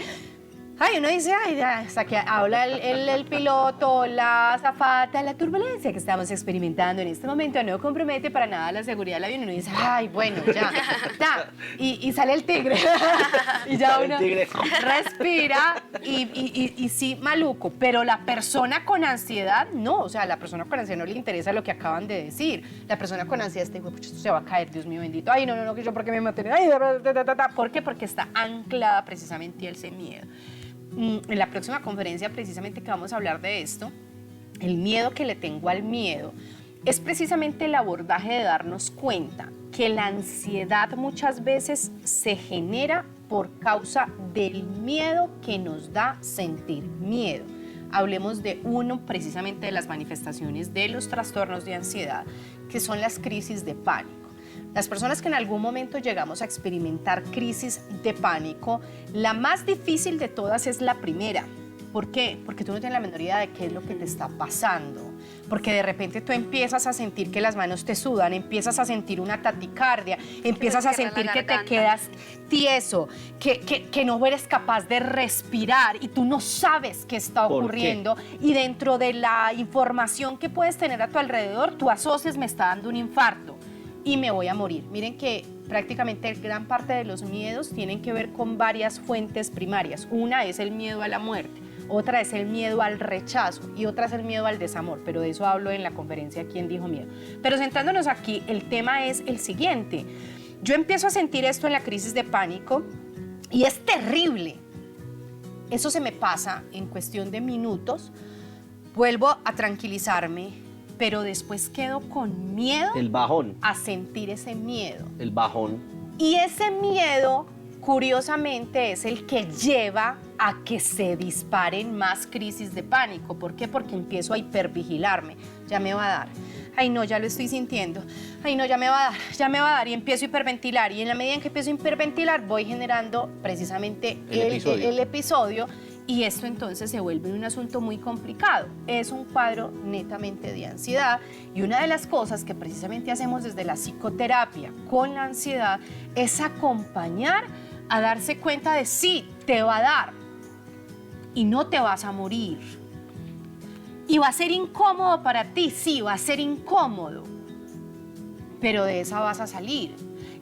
uno dice, hasta que habla el piloto, la azafata, la turbulencia que estamos experimentando en este momento no compromete para nada la seguridad del avión. Uno dice, bueno, ya. Y sale el tigre. Y ya uno respira y sí, maluco. Pero la persona con ansiedad, no. O sea, a la persona con ansiedad no le interesa lo que acaban de decir. La persona con ansiedad está, esto se va a caer, Dios mío bendito. No, que yo, ¿por qué me maté? ¿Por qué? Porque está anclada precisamente ese miedo. En la próxima conferencia precisamente que vamos a hablar de esto, el miedo que le tengo al miedo, es precisamente el abordaje de darnos cuenta que la ansiedad muchas veces se genera por causa del miedo que nos da sentir miedo. Hablemos de precisamente de las manifestaciones de los trastornos de ansiedad, que son las crisis de pánico. Las personas que en algún momento llegamos a experimentar crisis de pánico, la más difícil de todas es la primera. ¿Por qué? Porque tú no tienes la menor idea de qué es lo que te está pasando. Porque de repente tú empiezas a sentir que las manos te sudan, empiezas a sentir una taquicardia, empiezas a sentir que te quedas tieso, que no eres capaz de respirar y tú no sabes qué está ocurriendo. Y dentro de la información que puedes tener a tu alrededor, tú asocias, me está dando un infarto y me voy a morir. Miren que prácticamente gran parte de los miedos tienen que ver con varias fuentes primarias. Una es el miedo a la muerte, otra es el miedo al rechazo y otra es el miedo al desamor, pero de eso hablo en la conferencia ¿Quién dijo miedo? Pero centrándonos aquí, el tema es el siguiente. Yo empiezo a sentir esto en la crisis de pánico y es terrible. Eso se me pasa en cuestión de minutos, vuelvo a tranquilizarme, pero después quedo con miedo. El bajón. A sentir ese miedo. El bajón. Y ese miedo, curiosamente, es el que lleva a que se disparen más crisis de pánico. ¿Por qué? Porque empiezo a hipervigilarme. Ya me va a dar. Ay, no, ya lo estoy sintiendo. Ay, no, ya me va a dar. Y empiezo a hiperventilar. Y en la medida en que empiezo a hiperventilar, voy generando precisamente el episodio. Y esto entonces se vuelve un asunto muy complicado. Es un cuadro netamente de ansiedad y una de las cosas que precisamente hacemos desde la psicoterapia con la ansiedad es acompañar a darse cuenta de sí, te va a dar y no te vas a morir. Y va a ser incómodo para ti, sí, va a ser incómodo, pero de esa vas a salir.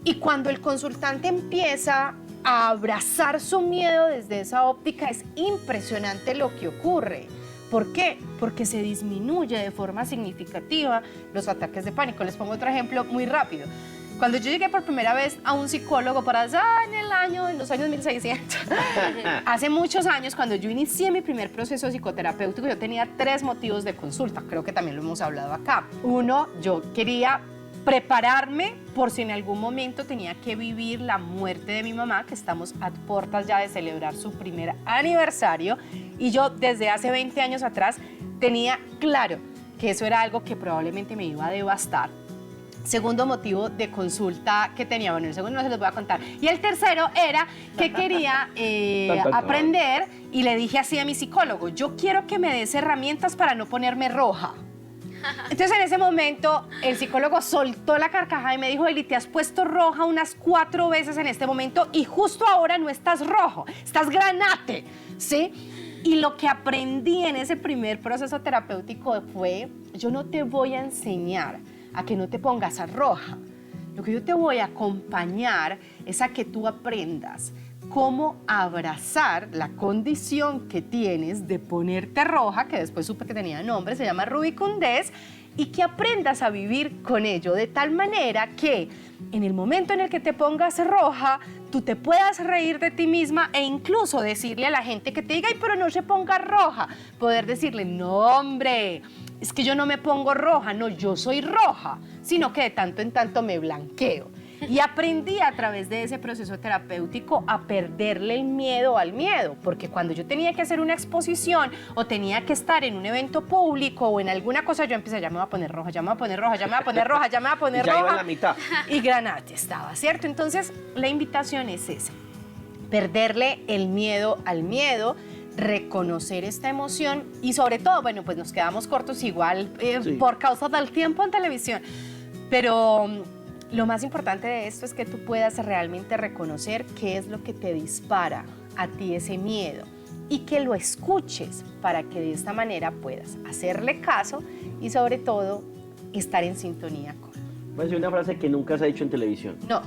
Y cuando el consultante empieza a abrazar su miedo desde esa óptica, es impresionante lo que ocurre. ¿Por qué? Porque se disminuye de forma significativa los ataques de pánico. Les pongo otro ejemplo muy rápido. Cuando yo llegué por primera vez a un psicólogo para allá en los años 1600, hace muchos años, cuando yo inicié mi primer proceso psicoterapéutico, yo tenía 3 motivos de consulta. Creo que también lo hemos hablado acá. Uno, yo quería prepararme por si en algún momento tenía que vivir la muerte de mi mamá, que estamos a puertas ya de celebrar su primer aniversario, y yo desde hace 20 años atrás tenía claro que eso era algo que probablemente me iba a devastar. Segundo motivo de consulta que tenía, bueno, el segundo no se los voy a contar, y el tercero era que quería aprender, y le dije así a mi psicólogo: yo quiero que me des herramientas para no ponerme roja. Entonces en ese momento el psicólogo soltó la carcajada y me dijo: Eli, te has puesto roja unas 4 veces en este momento y justo ahora no estás rojo, estás granate, ¿sí? Y lo que aprendí en ese primer proceso terapéutico fue: yo no te voy a enseñar a que no te pongas a roja, lo que yo te voy a acompañar es a que tú aprendas cómo abrazar la condición que tienes de ponerte roja, que después supe que tenía nombre, se llama rubicundez, y que aprendas a vivir con ello de tal manera que en el momento en el que te pongas roja, tú te puedas reír de ti misma e incluso decirle a la gente que te diga, ay, pero no se ponga roja, poder decirle, no, hombre, es que yo no me pongo roja, no, yo soy roja, sino que de tanto en tanto me blanqueo. Y aprendí a través de ese proceso terapéutico a perderle el miedo al miedo, porque cuando yo tenía que hacer una exposición o tenía que estar en un evento público o en alguna cosa, yo empecé, ya me voy a poner roja, ya me voy a poner roja, ya me voy a poner roja, ya me voy a poner roja. Ya iba en la mitad. Y granate estaba, ¿cierto? Entonces, la invitación es esa, perderle el miedo al miedo, reconocer esta emoción y sobre todo, bueno, pues nos quedamos cortos igual Sí. por causa del tiempo en televisión, pero lo más importante de esto es que tú puedas realmente reconocer qué es lo que te dispara a ti ese miedo y que lo escuches para que de esta manera puedas hacerle caso y sobre todo estar en sintonía con. Voy a decir una frase que nunca se ha dicho en televisión. No.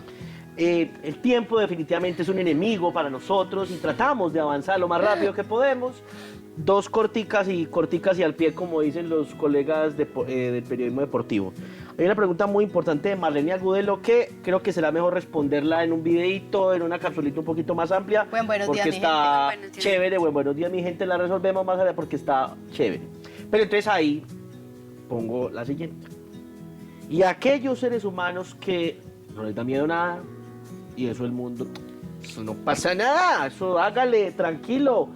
El tiempo definitivamente es un enemigo para nosotros y tratamos de avanzar lo más rápido que podemos. Dos corticas y al pie, como dicen los colegas del periodismo deportivo. Hay una pregunta muy importante de Marlene Agudelo que creo que será mejor responderla en un videito, en una capsulita un poquito más amplia. Buenos porque días, mi está gente. Buenos días. chévere. Buenos días, mi gente. La resolvemos más allá porque está chévere. Pero entonces ahí pongo la siguiente. Y aquellos seres humanos que no les da miedo nada, y eso el mundo, eso no pasa nada, eso hágale, tranquilo.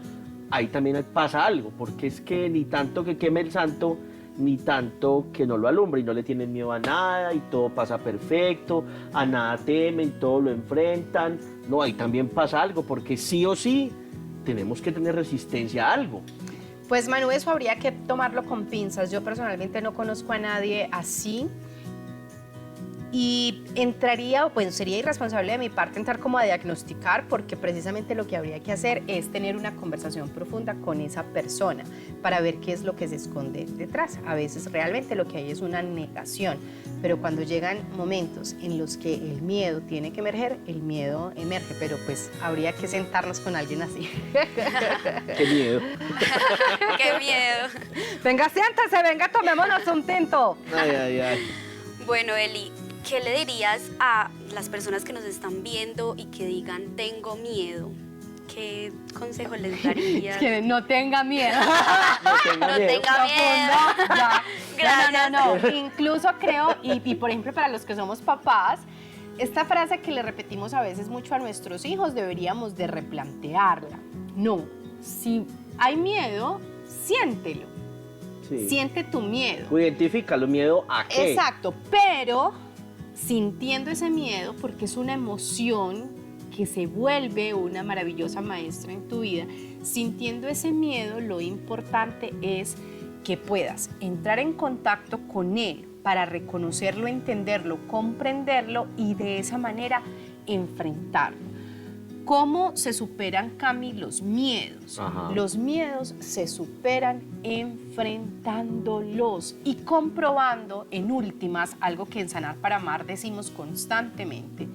Ahí también pasa algo, porque es que ni tanto que queme el santo, ni tanto que no lo alumbre, y no le tienen miedo a nada, y todo pasa perfecto, a nada temen, todo lo enfrentan. No, ahí también pasa algo, porque sí o sí tenemos que tener resistencia a algo. Pues Manu, eso habría que tomarlo con pinzas. Yo personalmente no conozco a nadie así. Y entraría, bueno, sería irresponsable de mi parte entrar como a diagnosticar, porque precisamente lo que habría que hacer es tener una conversación profunda con esa persona para ver qué es lo que se esconde detrás. A veces realmente lo que hay es una negación, pero cuando llegan momentos en los que el miedo tiene que emerger, el miedo emerge, pero pues habría que sentarnos con alguien así. Qué miedo. ¡Qué miedo! Venga, siéntese, venga, tomémonos un tinto. Ay, ay, ay. Bueno, Eli, ¿qué le dirías a las personas que nos están viendo y que digan, tengo miedo? ¿Qué consejo les darías? Que no tenga miedo. No tenga No miedo. tenga miedo. Ya. Gracias. No. Incluso creo, y por ejemplo para los que somos papás, esta frase que le repetimos a veces mucho a nuestros hijos deberíamos de replantearla. No, si hay miedo, siéntelo. Sí. Siente tu miedo. Identifícalo, miedo a qué. Exacto, pero sintiendo ese miedo, porque es una emoción que se vuelve una maravillosa maestra en tu vida, sintiendo ese miedo, lo importante es que puedas entrar en contacto con él para reconocerlo, entenderlo, comprenderlo y de esa manera enfrentarlo. ¿Cómo se superan, Cami, los miedos? Ajá. Los miedos se superan enfrentándolos y comprobando, en últimas, algo que en Sanar para Amar decimos constantemente.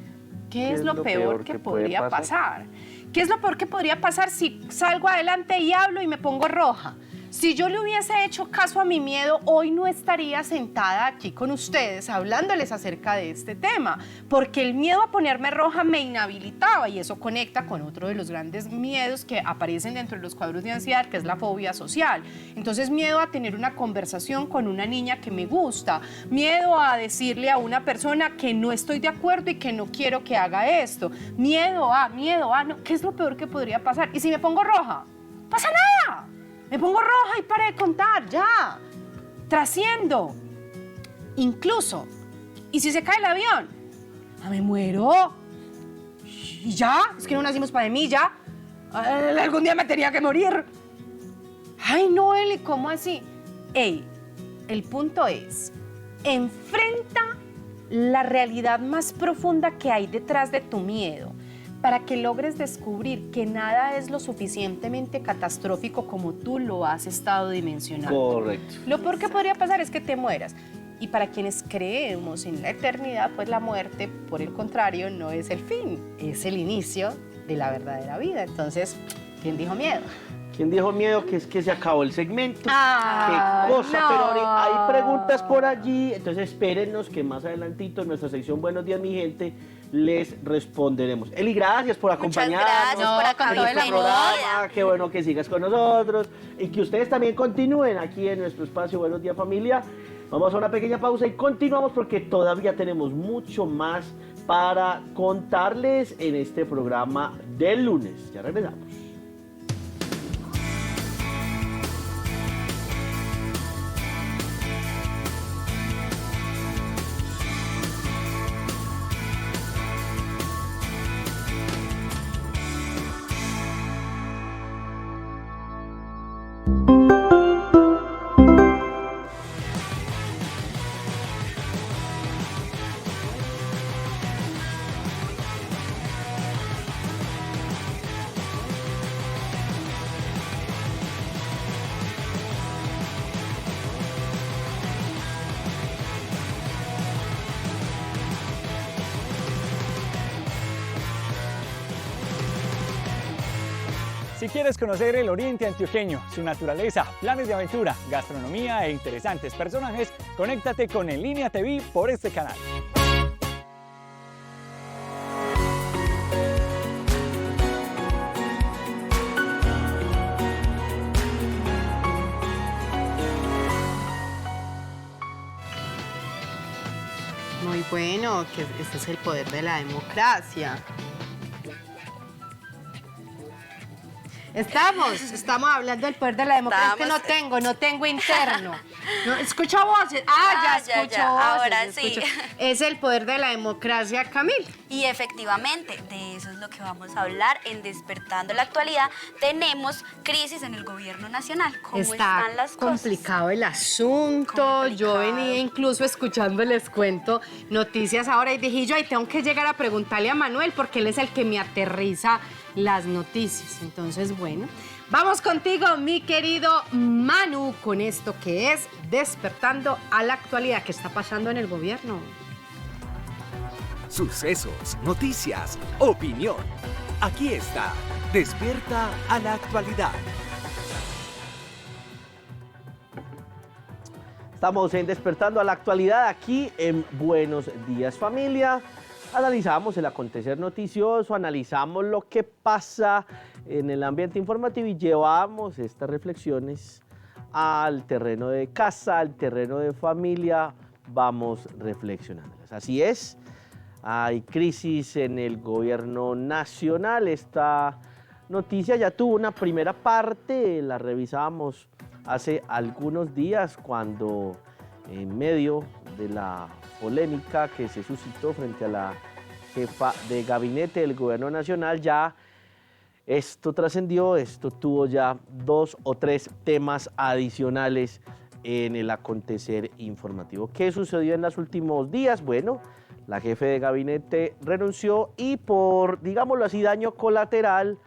¿Qué es lo peor que podría pasar? ¿Qué es lo peor que podría pasar si salgo adelante y hablo y me pongo roja? Si yo le hubiese hecho caso a mi miedo, hoy no estaría sentada aquí con ustedes hablándoles acerca de este tema, porque el miedo a ponerme roja me inhabilitaba y eso conecta con otro de los grandes miedos que aparecen dentro de los cuadros de ansiedad, que es la fobia social. Entonces, miedo a tener una conversación con una niña que me gusta, miedo a decirle a una persona que no estoy de acuerdo y que no quiero que haga esto, miedo a, no, ¿qué es lo peor que podría pasar? Y si me pongo roja, pasa nada. Me pongo roja y pare de contar, ya. Trasciendo. Incluso, ¿y si se cae el avión? Me muero. ¿Y ya? Es que no nacimos para mí, ya. Algún día me tenía que morir. Ay, no, Eli, ¿cómo así? Ey, el punto es, enfrenta la realidad más profunda que hay detrás de tu miedo, para que logres descubrir que nada es lo suficientemente catastrófico como tú lo has estado dimensionando. Correcto. Lo peor que podría pasar es que te mueras. Y para quienes creemos en la eternidad, pues la muerte, por el contrario, no es el fin, es el inicio de la verdadera vida. Entonces, ¿quién dijo miedo? ¿Quién dijo miedo? Que es que se acabó el segmento. Ah, ¡Qué cosa! no. Pero hay preguntas por allí, entonces espérennos que más adelantito en nuestra sección Buenos Días, mi gente, les responderemos. Eli, gracias por acompañarnos. Muchas gracias por con todo el en este amor. programa. Qué bueno que sigas con nosotros y que ustedes también continúen aquí en nuestro espacio Buenos Días, familia. Vamos a una pequeña pausa y continuamos porque todavía tenemos mucho más para contarles en este programa del lunes. Ya regresamos. Si quieres conocer el oriente antioqueño, su naturaleza, planes de aventura, gastronomía e interesantes personajes, conéctate con En Línea TV por este canal. Muy bueno, que este es el poder de la democracia. Estamos hablando del poder de la democracia. Es que no tengo interno. No, escucho voces. Ya escucho voces. Ahora escucho. sí. Es el poder de la democracia, Camil. Y efectivamente, de eso es lo que vamos a hablar en Despertando la Actualidad. Tenemos crisis en el gobierno nacional. ¿Cómo están las cosas? Complicado el asunto. Yo venía incluso escuchando, les cuento, noticias ahora y dije yo, tengo que llegar a preguntarle a Manuel porque él es el que me aterriza las noticias. Entonces, bueno, vamos contigo, mi querido Manu, con esto que es Despertando a la Actualidad. ¿Qué está pasando en el gobierno? Sucesos, noticias, opinión. Aquí está, Despierta a la Actualidad. Estamos en Despertando a la Actualidad aquí en Buenos Días, familia. Analizamos el acontecer noticioso, analizamos lo que pasa en el ambiente informativo y llevamos estas reflexiones al terreno de casa, al terreno de familia. Vamos reflexionándolas. Así es, hay crisis en el gobierno nacional. Esta noticia ya tuvo una primera parte, la revisamos hace algunos días cuando en medio de la polémica que se suscitó frente a la jefa de gabinete del gobierno nacional, ya esto trascendió, esto tuvo ya 2 o 3 temas adicionales en el acontecer informativo. ¿Qué sucedió en los últimos días? Bueno, la jefe de gabinete renunció y por, digámoslo así, daño colateral,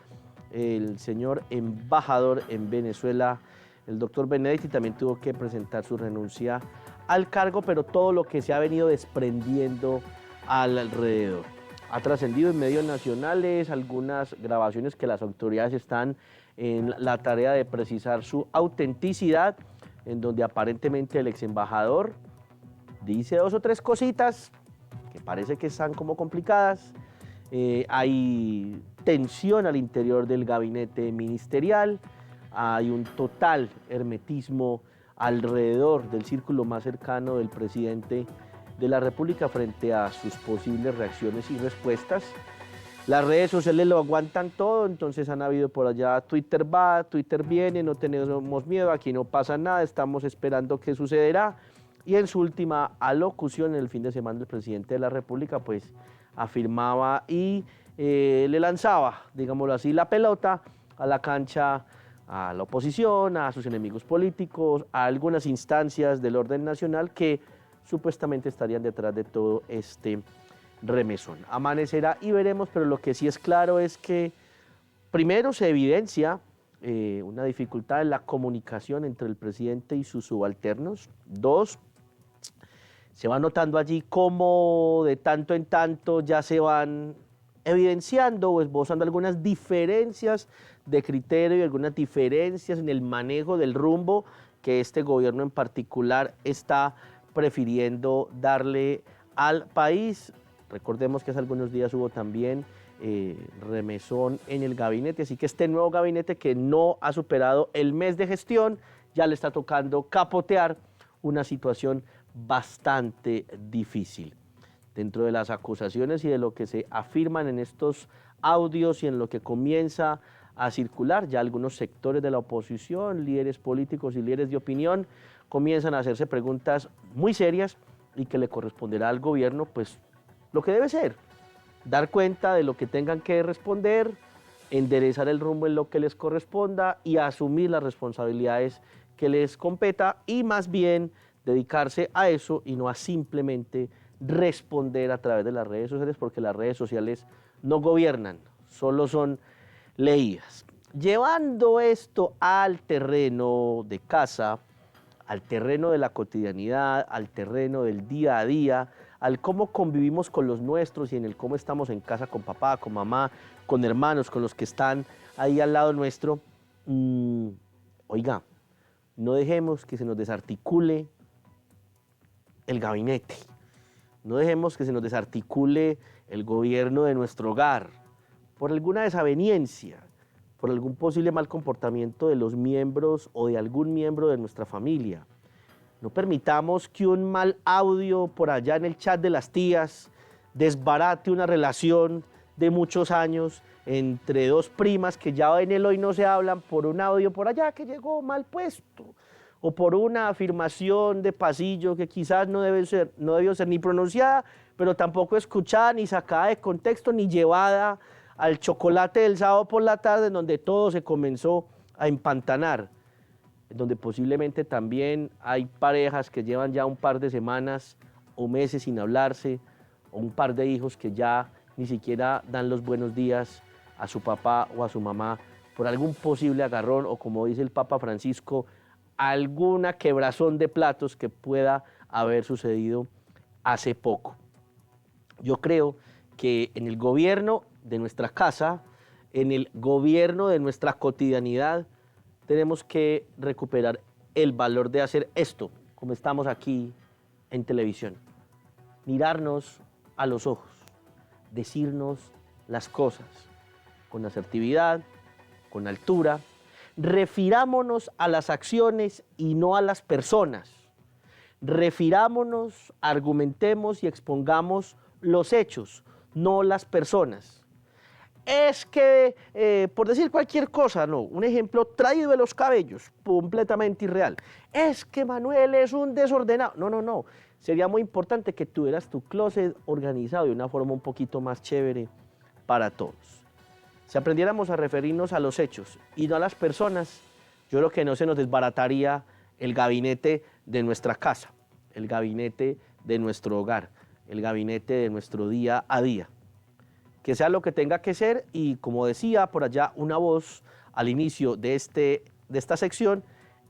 el señor embajador en Venezuela, el doctor Benedetti, también tuvo que presentar su renuncia al cargo, pero todo lo que se ha venido desprendiendo alrededor. Ha trascendido en medios nacionales algunas grabaciones que las autoridades están en la tarea de precisar su autenticidad, en donde aparentemente el ex embajador dice 2 o 3 cositas que parece que están como complicadas. Hay tensión al interior del gabinete ministerial, hay un total hermetismo alrededor del círculo más cercano del presidente de la República frente a sus posibles reacciones y respuestas. Las redes sociales lo aguantan todo, entonces han habido por allá Twitter va, Twitter viene, no tenemos miedo, aquí no pasa nada, estamos esperando qué sucederá. Y en su última alocución el fin de semana el presidente de la República pues afirmaba y le lanzaba, digámoslo así, la pelota a la cancha a la oposición, a sus enemigos políticos, a algunas instancias del orden nacional que supuestamente estarían detrás de todo este remesón. Amanecerá y veremos, pero lo que sí es claro es que primero se evidencia una dificultad en la comunicación entre el presidente y sus subalternos. 2, se va notando allí cómo de tanto en tanto ya se van evidenciando o esbozando algunas diferencias de criterio y algunas diferencias en el manejo del rumbo que este gobierno en particular está prefiriendo darle al país. Recordemos que hace algunos días hubo también remesón en el gabinete, así que este nuevo gabinete que no ha superado el mes de gestión, ya le está tocando capotear una situación bastante difícil. Dentro de las acusaciones y de lo que se afirman en estos audios y en lo que comienza a circular, ya algunos sectores de la oposición, líderes políticos y líderes de opinión, comienzan a hacerse preguntas muy serias y que le corresponderá al gobierno, pues, lo que debe ser, dar cuenta de lo que tengan que responder, enderezar el rumbo en lo que les corresponda y asumir las responsabilidades que les competa y más bien dedicarse a eso y no a simplemente responder a través de las redes sociales, porque las redes sociales no gobiernan, solo son leídas. Llevando esto al terreno de casa, al terreno de la cotidianidad, al terreno del día a día, al cómo convivimos con los nuestros y en el cómo estamos en casa con papá, con mamá, con hermanos, con los que están ahí al lado nuestro. Oiga, no dejemos que se nos desarticule el gabinete, no dejemos que se nos desarticule el gobierno de nuestro hogar por alguna desaveniencia, por algún posible mal comportamiento de los miembros o de algún miembro de nuestra familia. No permitamos que un mal audio por allá en el chat de las tías desbarate una relación de muchos años entre dos primas que ya en el hoy no se hablan por un audio por allá que llegó mal puesto o por una afirmación de pasillo que quizás no debió ser ni pronunciada, pero tampoco escuchada, ni sacada de contexto, ni llevada al chocolate del sábado por la tarde, en donde todo se comenzó a empantanar, en donde posiblemente también hay parejas que llevan ya un par de semanas o meses sin hablarse, o un par de hijos que ya ni siquiera dan los buenos días a su papá o a su mamá por algún posible agarrón, o como dice el Papa Francisco, alguna quebrazón de platos que pueda haber sucedido hace poco. Yo creo que en el gobierno de nuestra casa, en el gobierno de nuestra cotidianidad, tenemos que recuperar el valor de hacer esto, como estamos aquí en televisión. Mirarnos a los ojos, decirnos las cosas con asertividad, con altura. Refirámonos a las acciones y no a las personas. Refirámonos, argumentemos y expongamos los hechos, no las personas. Es que, por decir cualquier cosa, no, un ejemplo traído de los cabellos, completamente irreal. Es que Manuel es un desordenado. No. Sería muy importante que tuvieras tu closet organizado de una forma un poquito más chévere para todos. Si aprendiéramos a referirnos a los hechos y no a las personas, yo creo que no se nos desbarataría el gabinete de nuestra casa, el gabinete de nuestro hogar, el gabinete de nuestro día a día. Que sea lo que tenga que ser, y como decía por allá una voz al inicio de esta sección,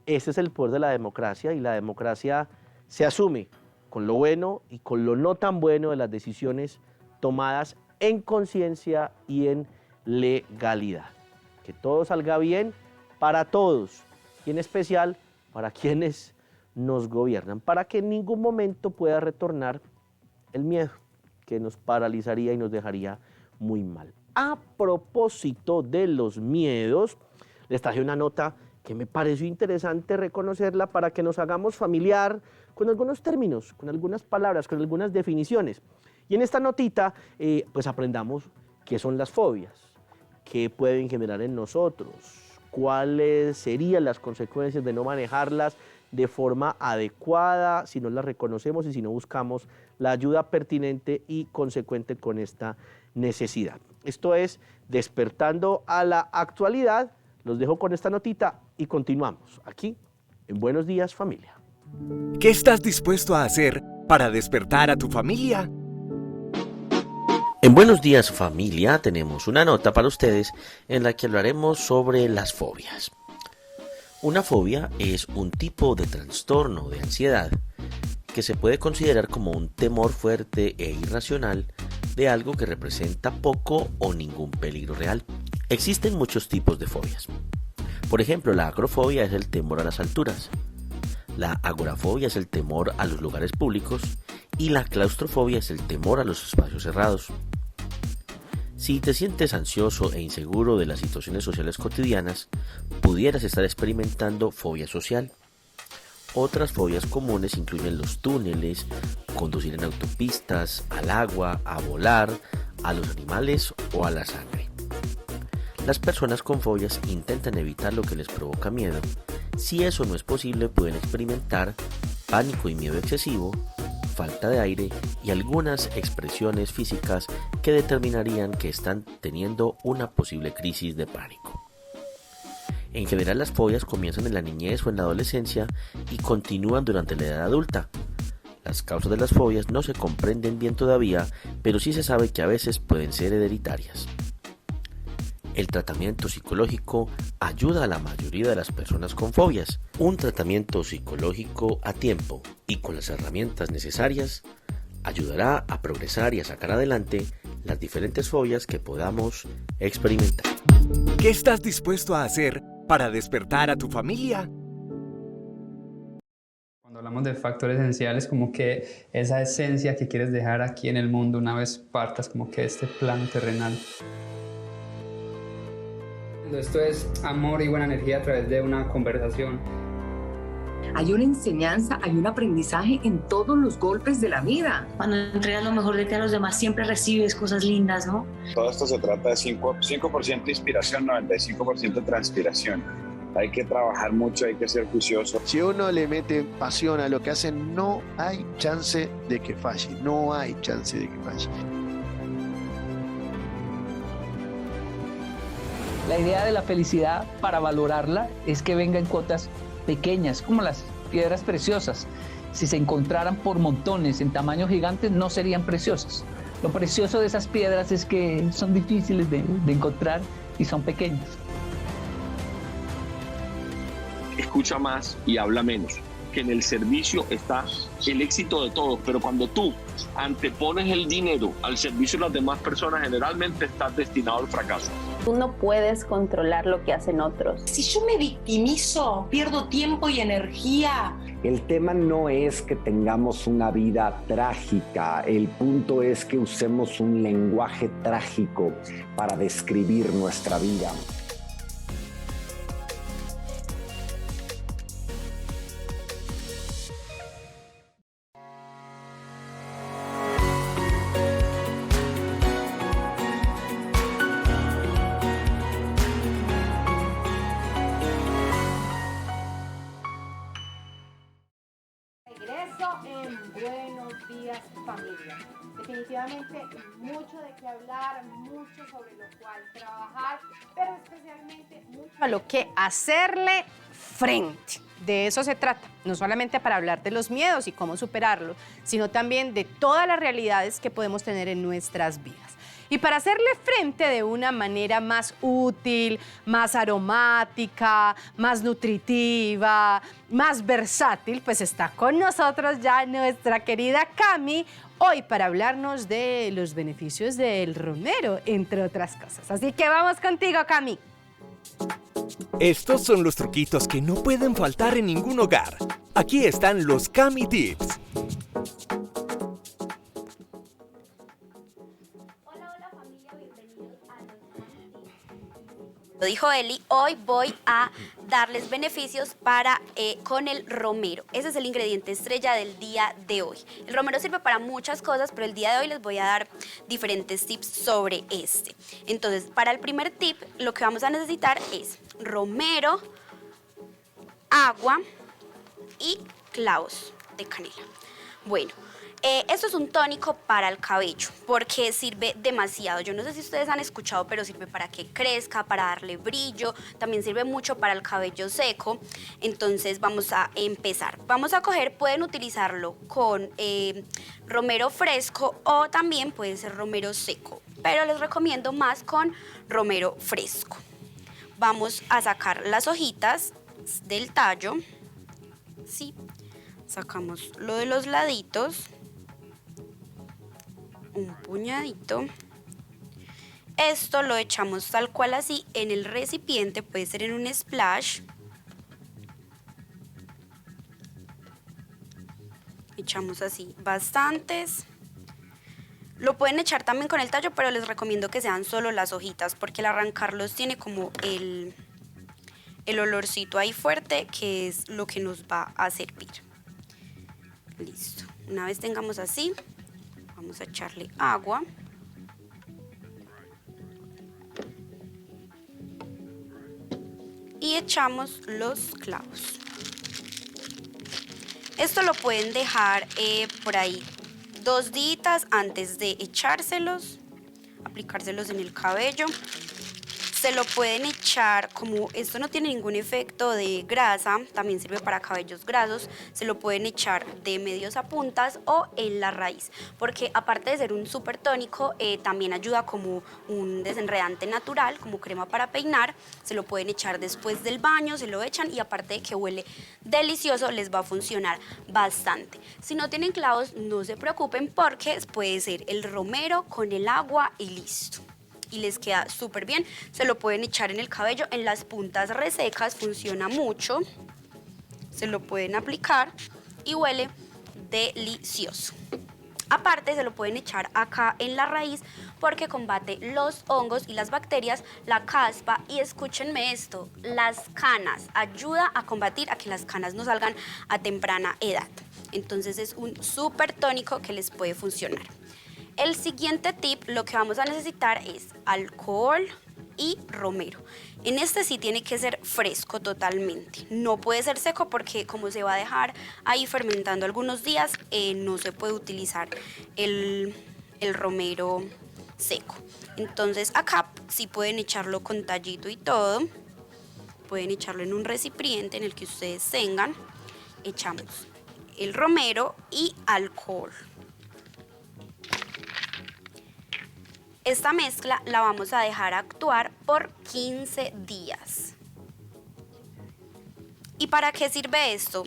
ese es el poder de la democracia, y la democracia se asume con lo bueno y con lo no tan bueno de las decisiones tomadas en conciencia y en legalidad. Que todo salga bien para todos, y en especial para quienes nos gobiernan, para que en ningún momento pueda retornar el miedo, que nos paralizaría y nos dejaría muy mal. A propósito de los miedos, les traje una nota que me pareció interesante reconocerla para que nos hagamos familiar con algunos términos, con algunas palabras, con algunas definiciones. Y en esta notita, pues aprendamos qué son las fobias, qué pueden generar en nosotros, cuáles serían las consecuencias de no manejarlas de forma adecuada si no las reconocemos y si no buscamos la ayuda pertinente y consecuente con esta necesidad. Esto es Despertando a la Actualidad. Los dejo con esta notita y continuamos aquí en Buenos Días, Familia. ¿Qué estás dispuesto a hacer para despertar a tu familia? En Buenos Días, Familia tenemos una nota para ustedes en la que hablaremos sobre las fobias. Una fobia es un tipo de trastorno de ansiedad que se puede considerar como un temor fuerte e irracional de algo que representa poco o ningún peligro real. Existen muchos tipos de fobias. Por ejemplo, la acrofobia es el temor a las alturas, la agorafobia es el temor a los lugares públicos y la claustrofobia es el temor a los espacios cerrados. Si te sientes ansioso e inseguro de las situaciones sociales cotidianas, pudieras estar experimentando fobia social. Otras fobias comunes incluyen los túneles, conducir en autopistas, al agua, a volar, a los animales o a la sangre. Las personas con fobias intentan evitar lo que les provoca miedo. Si eso no es posible, pueden experimentar pánico y miedo excesivo, falta de aire y algunas expresiones físicas que determinarían que están teniendo una posible crisis de pánico. En general, las fobias comienzan en la niñez o en la adolescencia y continúan durante la edad adulta. Las causas de las fobias no se comprenden bien todavía, pero sí se sabe que a veces pueden ser hereditarias. El tratamiento psicológico ayuda a la mayoría de las personas con fobias. Un tratamiento psicológico a tiempo y con las herramientas necesarias ayudará a progresar y a sacar adelante las diferentes fobias que podamos experimentar. ¿Qué estás dispuesto a hacer para despertar a tu familia? Cuando hablamos de factores esenciales, como que esa esencia que quieres dejar aquí en el mundo una vez partas como que de este plano terrenal. Esto es amor y buena energía a través de una conversación. Hay una enseñanza, hay un aprendizaje en todos los golpes de la vida. Cuando entregas lo mejor de ti a los demás, siempre recibes cosas lindas, ¿no? Todo esto se trata de 5% inspiración, 95% transpiración. Hay que trabajar mucho, hay que ser juicioso. Si uno le mete pasión a lo que hace, no hay chance de que falle, no hay chance de que falle. La idea de la felicidad, para valorarla, es que venga en cuotas pequeñas, como las piedras preciosas. Si se encontraran por montones en tamaños gigantes, no serían preciosas. Lo precioso de esas piedras es que son difíciles de encontrar y son pequeñas. Escucha más y habla menos, que en el servicio está el éxito de todos, pero cuando tú antepones el dinero al servicio de las demás personas, generalmente estás destinado al fracaso. Tú no puedes controlar lo que hacen otros. Si yo me victimizo, pierdo tiempo y energía. El tema no es que tengamos una vida trágica, el punto es que usemos un lenguaje trágico para describir nuestra vida. Buenos días, familia. Definitivamente mucho de qué hablar, mucho sobre lo cual trabajar, pero especialmente mucho a lo que hacerle frente. De eso se trata, no solamente para hablar de los miedos y cómo superarlos, sino también de todas las realidades que podemos tener en nuestras vidas. Y para hacerle frente de una manera más útil, más aromática, más nutritiva, más versátil, pues está con nosotros ya nuestra querida Cami, hoy para hablarnos de los beneficios del romero, entre otras cosas. Así que vamos contigo, Cami. Estos son los truquitos que no pueden faltar en ningún hogar. Aquí están los Cami Tips. Lo dijo Eli, hoy voy a darles beneficios con el romero. Ese es el ingrediente estrella del día de hoy. El romero sirve para muchas cosas, pero el día de hoy les voy a dar diferentes tips sobre este. Entonces, para el primer tip, lo que vamos a necesitar es romero, agua y clavos de canela. Bueno, esto es un tónico para el cabello porque sirve demasiado. Yo no sé si ustedes han escuchado, pero sirve para que crezca, para darle brillo. También sirve mucho para el cabello seco. Entonces vamos a empezar. Vamos a coger, pueden utilizarlo con romero fresco o también puede ser romero seco. Pero les recomiendo más con romero fresco. Vamos a sacar las hojitas del tallo. Sí. Sacamos lo de los laditos. un puñadito. Esto lo echamos tal cual así en el recipiente, puede ser en un splash. Echamos así bastantes. Lo pueden echar también con el tallo, pero les recomiendo que sean solo las hojitas, porque al arrancarlos tiene como el olorcito ahí fuerte, que es lo que nos va a servir. Listo. Una vez tengamos así, vamos a echarle agua. Y echamos los clavos. Esto lo pueden dejar por ahí 2 días antes de echárselos, aplicárselos en el cabello. Se lo pueden echar, como esto no tiene ningún efecto de grasa, también sirve para cabellos grasos, se lo pueden echar de medios a puntas o en la raíz, porque aparte de ser un súper tónico, también ayuda como un desenredante natural, como crema para peinar. Se lo pueden echar después del baño, se lo echan y aparte de que huele delicioso, les va a funcionar bastante. Si no tienen clavos, no se preocupen, porque puede ser el romero con el agua y listo. Y les queda súper bien. Se lo pueden echar en el cabello, en las puntas resecas, funciona mucho. Se lo pueden aplicar y huele delicioso. Aparte se lo pueden echar acá en la raíz porque combate los hongos y las bacterias, la caspa y escúchenme esto, las canas. Ayuda a combatir a que las canas no salgan a temprana edad. Entonces es un súper tónico que les puede funcionar. El siguiente tip, lo que vamos a necesitar es alcohol y romero. En este sí tiene que ser fresco totalmente. No puede ser seco porque como se va a dejar ahí fermentando algunos días, no se puede utilizar el romero seco. Entonces acá sí pueden echarlo con tallito y todo. Pueden echarlo en un recipiente en el que ustedes tengan. Echamos el romero y alcohol. Esta mezcla la vamos a dejar actuar por 15 días. ¿Y para qué sirve esto?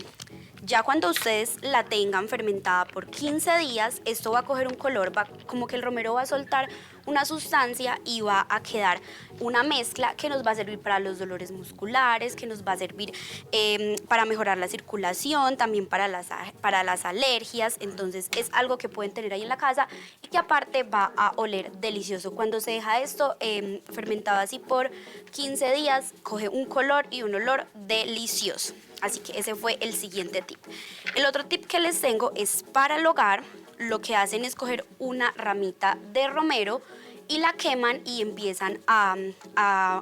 Ya cuando ustedes la tengan fermentada por 15 días, esto va a coger un color, como que el romero va a soltar una sustancia y va a quedar una mezcla que nos va a servir para los dolores musculares, que nos va a servir para mejorar la circulación, también para las alergias. Entonces es algo que pueden tener ahí en la casa y que aparte va a oler delicioso. Cuando se deja esto fermentado así por 15 días, coge un color y un olor delicioso. Así que ese fue el siguiente tip. El otro tip que les tengo es para el hogar. Lo que hacen es coger una ramita de romero y la queman y empiezan a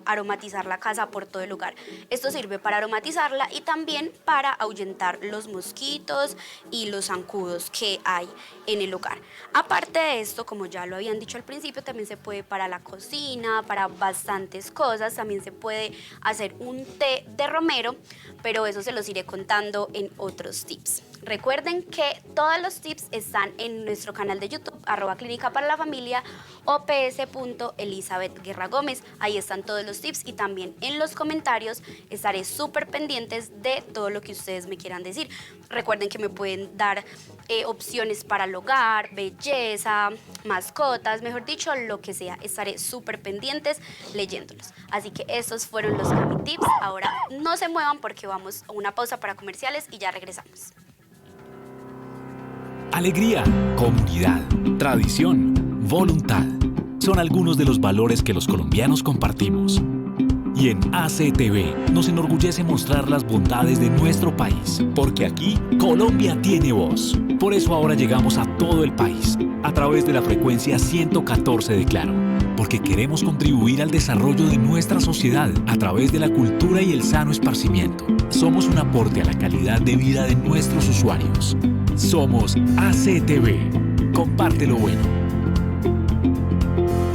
aromatizar la casa por todo el lugar. Esto sirve para aromatizarla y también para ahuyentar los mosquitos y los zancudos que hay en el hogar. Aparte de esto, como ya lo habían dicho al principio, también se puede para la cocina, para bastantes cosas. También se puede hacer un té de romero, pero eso se los iré contando en otros tips. Recuerden que todos los tips están en nuestro canal de YouTube, @Clínica para la Familia, OPS.Elizabeth Guerra Gómez. Ahí están todos los tips y también en los comentarios estaré súper pendientes de todo lo que ustedes me quieran decir. Recuerden que me pueden dar opciones para el hogar, belleza, mascotas, mejor dicho, lo que sea. Estaré súper pendientes leyéndolos. Así que estos fueron los Cami Tips. Ahora no se muevan porque vamos a una pausa para comerciales y ya regresamos. Alegría, comunidad, tradición, voluntad. Son algunos de los valores que los colombianos compartimos. Y en ACTV nos enorgullece mostrar las bondades de nuestro país, porque aquí Colombia tiene voz. Por eso ahora llegamos a todo el país, a través de la frecuencia 114 de Claro, porque queremos contribuir al desarrollo de nuestra sociedad a través de la cultura y el sano esparcimiento. Somos un aporte a la calidad de vida de nuestros usuarios. Somos ACTV. Comparte lo bueno.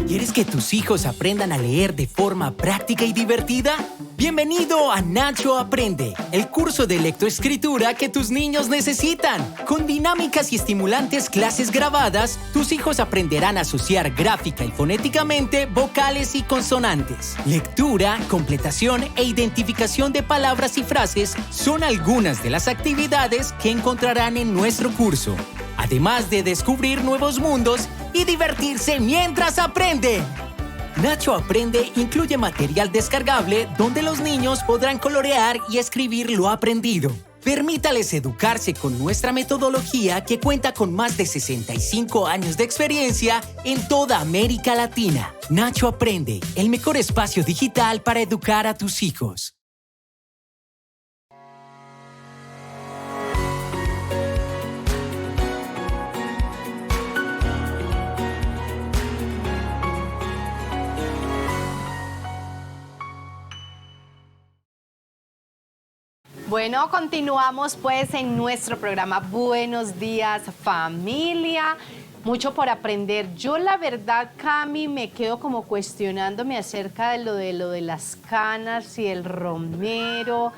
¿Quieres que tus hijos aprendan a leer de forma práctica y divertida? Bienvenido a Nacho Aprende, el curso de lectoescritura que tus niños necesitan. Con dinámicas y estimulantes clases grabadas, tus hijos aprenderán a asociar gráfica y fonéticamente vocales y consonantes. Lectura, completación e identificación de palabras y frases son algunas de las actividades que encontrarán en nuestro curso. además de descubrir nuevos mundos y divertirse mientras aprende. Nacho Aprende incluye material descargable donde los niños podrán colorear y escribir lo aprendido. Permítales educarse con nuestra metodología que cuenta con más de 65 años de experiencia en toda América Latina. Nacho Aprende, el mejor espacio digital para educar a tus hijos. Bueno, continuamos pues en nuestro programa Buenos Días Familia. Mucho por aprender. Yo la verdad, Cami, me quedo como cuestionándome acerca de lo de las canas y el romero.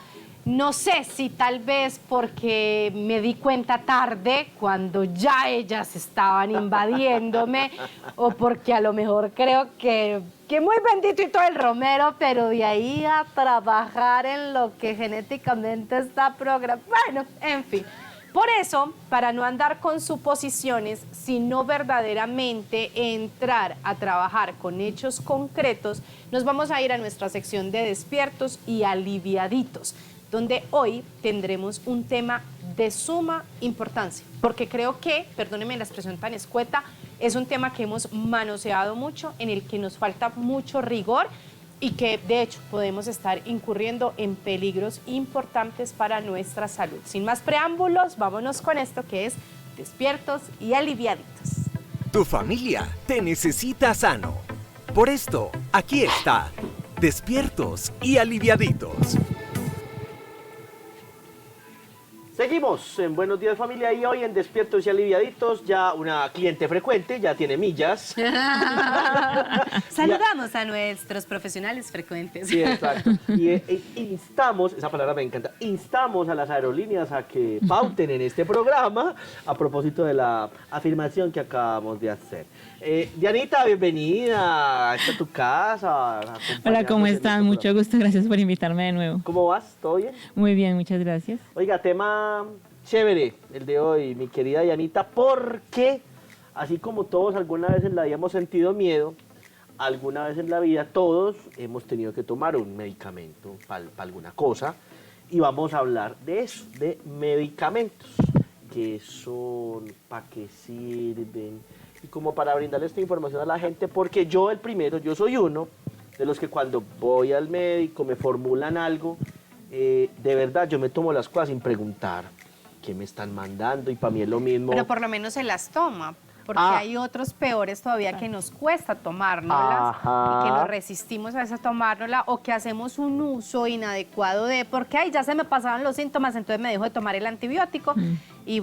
No sé si tal vez porque me di cuenta tarde, cuando ya ellas estaban invadiéndome, o porque a lo mejor creo que muy bendito y todo el romero, pero de ahí a trabajar en lo que genéticamente está programado. Bueno, en fin. Por eso, para no andar con suposiciones, sino verdaderamente entrar a trabajar con hechos concretos, nos vamos a ir a nuestra sección de despiertos y aliviaditos, donde hoy tendremos un tema de suma importancia, porque creo que, perdónenme la expresión tan escueta, es un tema que hemos manoseado mucho, en el que nos falta mucho rigor y que de hecho podemos estar incurriendo en peligros importantes para nuestra salud. Sin más preámbulos, vámonos con esto que es Despiertos y Aliviaditos. Tu familia te necesita sano. Por esto, aquí está Despiertos y Aliviaditos. Seguimos en Buenos Días Familia y hoy en Despiertos y Aliviaditos ya una cliente frecuente, ya tiene millas. Saludamos a nuestros profesionales frecuentes. Sí, exacto. Y instamos, esa palabra me encanta, instamos a las aerolíneas a que pauten en este programa a propósito de la afirmación que acabamos de hacer. Dianita, bienvenida, esta es tu casa. Hola, ¿cómo están? Mucho gusto, gracias por invitarme de nuevo. ¿Cómo vas? ¿Todo bien? Muy bien, muchas gracias. Oiga, tema chévere el de hoy, mi querida Dianita, porque así como todos alguna vez en la vida hemos sentido miedo, alguna vez en la vida todos hemos tenido que tomar un medicamento para alguna cosa y vamos a hablar de eso, de medicamentos, qué son, para qué sirven y como para brindarle esta información a la gente, porque yo yo soy uno de los que cuando voy al médico me formulan algo, de verdad yo me tomo las cosas sin preguntar qué me están mandando y para mí es lo mismo. Pero por lo menos se las toma, porque hay otros peores todavía que nos cuesta tomárnoslas y que nos resistimos a veces a tomárnosla o que hacemos un uso inadecuado porque ya se me pasaban los síntomas, entonces me dejo de tomar el antibiótico y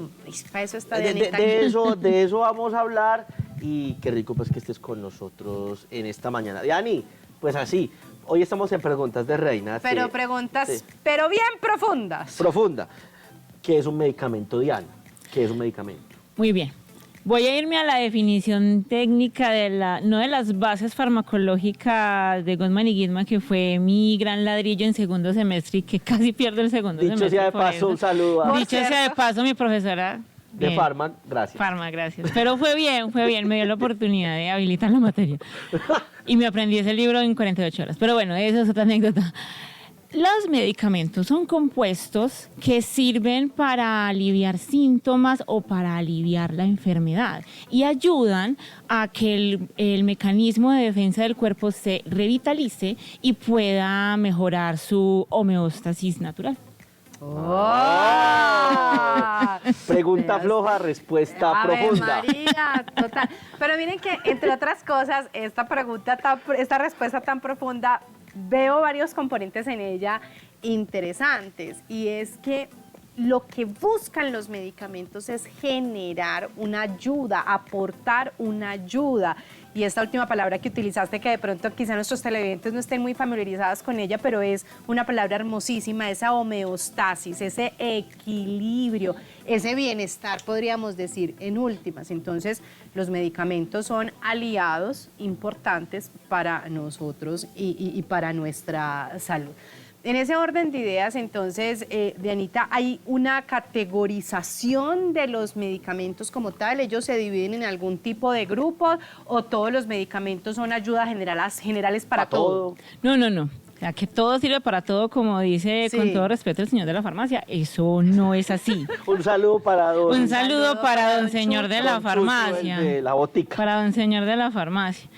para eso está Dianita. De eso vamos a hablar y qué rico pues que estés con nosotros en esta mañana. Diani, pues así, hoy estamos en Preguntas de Reina. Pero preguntas, pero bien profundas. Profunda. ¿Qué es un medicamento, Diana? ¿Qué es un medicamento? Muy bien. Voy a irme a la definición técnica no de las bases farmacológicas de Gottman y Gitman, que fue mi gran ladrillo en segundo semestre y que casi pierdo el segundo semestre. Dicho sea de paso, un saludo. Dicho sea de paso, mi profesora. De Pharma, gracias. Pharma, gracias. Pero fue bien, me dio la oportunidad de habilitar la materia. Y me aprendí ese libro en 48 horas. Pero bueno, esa es otra anécdota. Los medicamentos son compuestos que sirven para aliviar síntomas o para aliviar la enfermedad y ayudan a que el mecanismo de defensa del cuerpo se revitalice y pueda mejorar su homeostasis natural. Pregunta floja, respuesta profunda. María, total. Pero miren que, entre otras cosas, esta respuesta tan profunda, veo varios componentes en ella interesantes, y es que lo que buscan los medicamentos es generar una ayuda, aportar una ayuda. Y esta última palabra que utilizaste, que de pronto quizá nuestros televidentes no estén muy familiarizados con ella, pero es una palabra hermosísima, esa homeostasis, ese equilibrio, ese bienestar, podríamos decir, en últimas. Entonces, los medicamentos son aliados importantes para nosotros y para nuestra salud. En ese orden de ideas, entonces, Dianita, ¿hay una categorización de los medicamentos como tal? ¿Ellos se dividen en algún tipo de grupo o todos los medicamentos son ayudas generales para todo? No. O sea, que todo sirve para todo, como dice con todo respeto el señor de la farmacia. Eso no es así. Un saludo para don... Un saludo para don señor de la farmacia. De la botica. Para don señor de la farmacia.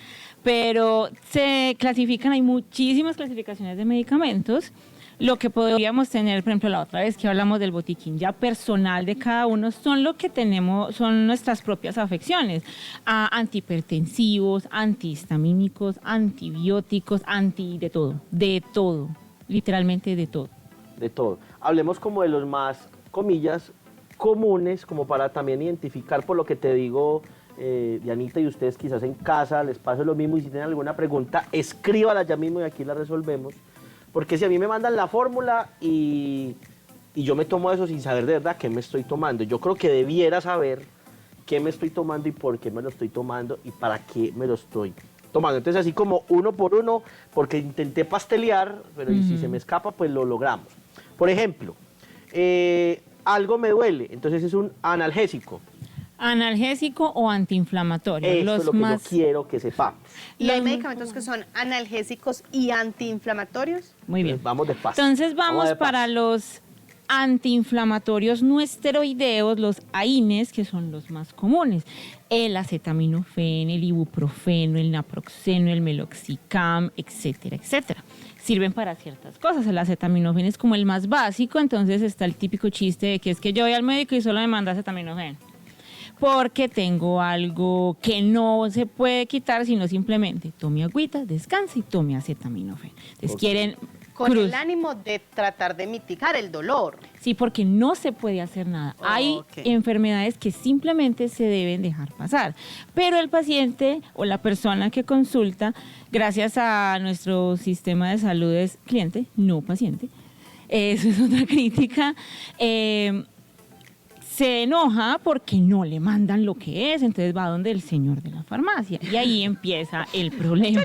Pero se clasifican, hay muchísimas clasificaciones de medicamentos. Lo que podríamos tener, por ejemplo, la otra vez que hablamos del botiquín ya personal de cada uno, son lo que tenemos, son nuestras propias afecciones. Antihipertensivos, antihistamínicos, antibióticos, de todo, literalmente de todo. De todo. Hablemos como de los más, comillas, comunes, como para también identificar por lo que te digo, Dianita, y ustedes quizás en casa les pase lo mismo, y si tienen alguna pregunta, escríbala ya mismo y aquí la resolvemos. Porque si a mí me mandan la fórmula y yo me tomo eso sin saber de verdad qué me estoy tomando, yo creo que debiera saber qué me estoy tomando y por qué me lo estoy tomando y para qué me lo estoy tomando. Entonces, así como uno por uno, porque intenté pastelear, pero si se me escapa, pues lo logramos. Por ejemplo, algo me duele, entonces es un analgésico. Analgésico o antiinflamatorio. Eso es lo que yo quiero que sepamos. ¿Y hay medicamentos que son analgésicos y antiinflamatorios? Muy bien. Vamos despacio. Entonces vamos para los antiinflamatorios no esteroideos, los AINES, que son los más comunes. El acetaminofén, el ibuprofeno, el naproxeno, el meloxicam, etcétera, etcétera. Sirven para ciertas cosas. El acetaminofén es como el más básico, entonces está el típico chiste de que es que yo voy al médico y solo me manda acetaminofén, porque tengo algo que no se puede quitar, sino simplemente tome agüita, descanse y tome acetaminofén. Entonces quieren... Con el ánimo de tratar de mitigar el dolor. Sí, porque no se puede hacer nada. Hay enfermedades que simplemente se deben dejar pasar. Pero el paciente o la persona que consulta, gracias a nuestro sistema de salud es cliente, no paciente, eso es otra crítica, se enoja porque no le mandan lo que es, entonces va donde el señor de la farmacia y ahí empieza el problema.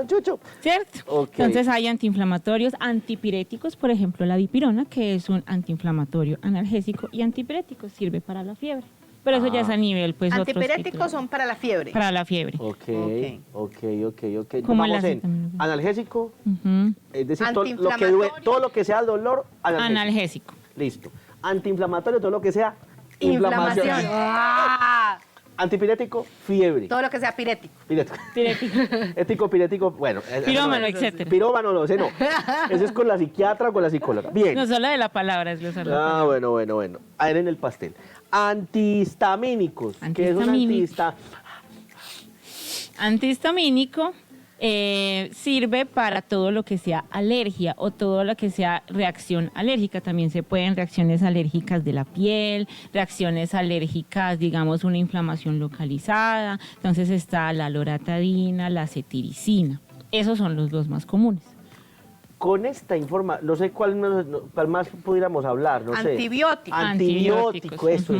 Chucho. ¿Cierto? Okay. Entonces hay antiinflamatorios, antipiréticos, por ejemplo la dipirona, que es un antiinflamatorio analgésico y antipirético, sirve para la fiebre. Pero eso ya es a nivel, pues, antipiréticos son para la fiebre. Para la fiebre. Ok. Como vamos en analgésico, es decir, todo lo que sea dolor, analgésico. Listo. Antiinflamatorio, todo lo que sea inflamación. Antipirético, fiebre. Todo lo que sea pirético. Ético, pirético, bueno. Pirómano, etcétera. Pirómano, no sé, no. Ese es con la psiquiatra o con la psicóloga. Bien. No solo de la palabra, es lo solo. Bueno. A ver en el pastel. Antihistamínicos. ¿Qué es un antihistamínico? Sirve para todo lo que sea alergia o todo lo que sea reacción alérgica. También se pueden reacciones alérgicas de la piel, reacciones alérgicas, digamos, una inflamación localizada. Entonces está la loratadina, la cetiricina. Esos son los dos más comunes. Con esta información, no sé cuál más pudiéramos hablar, no sé. Antibiótico, eso.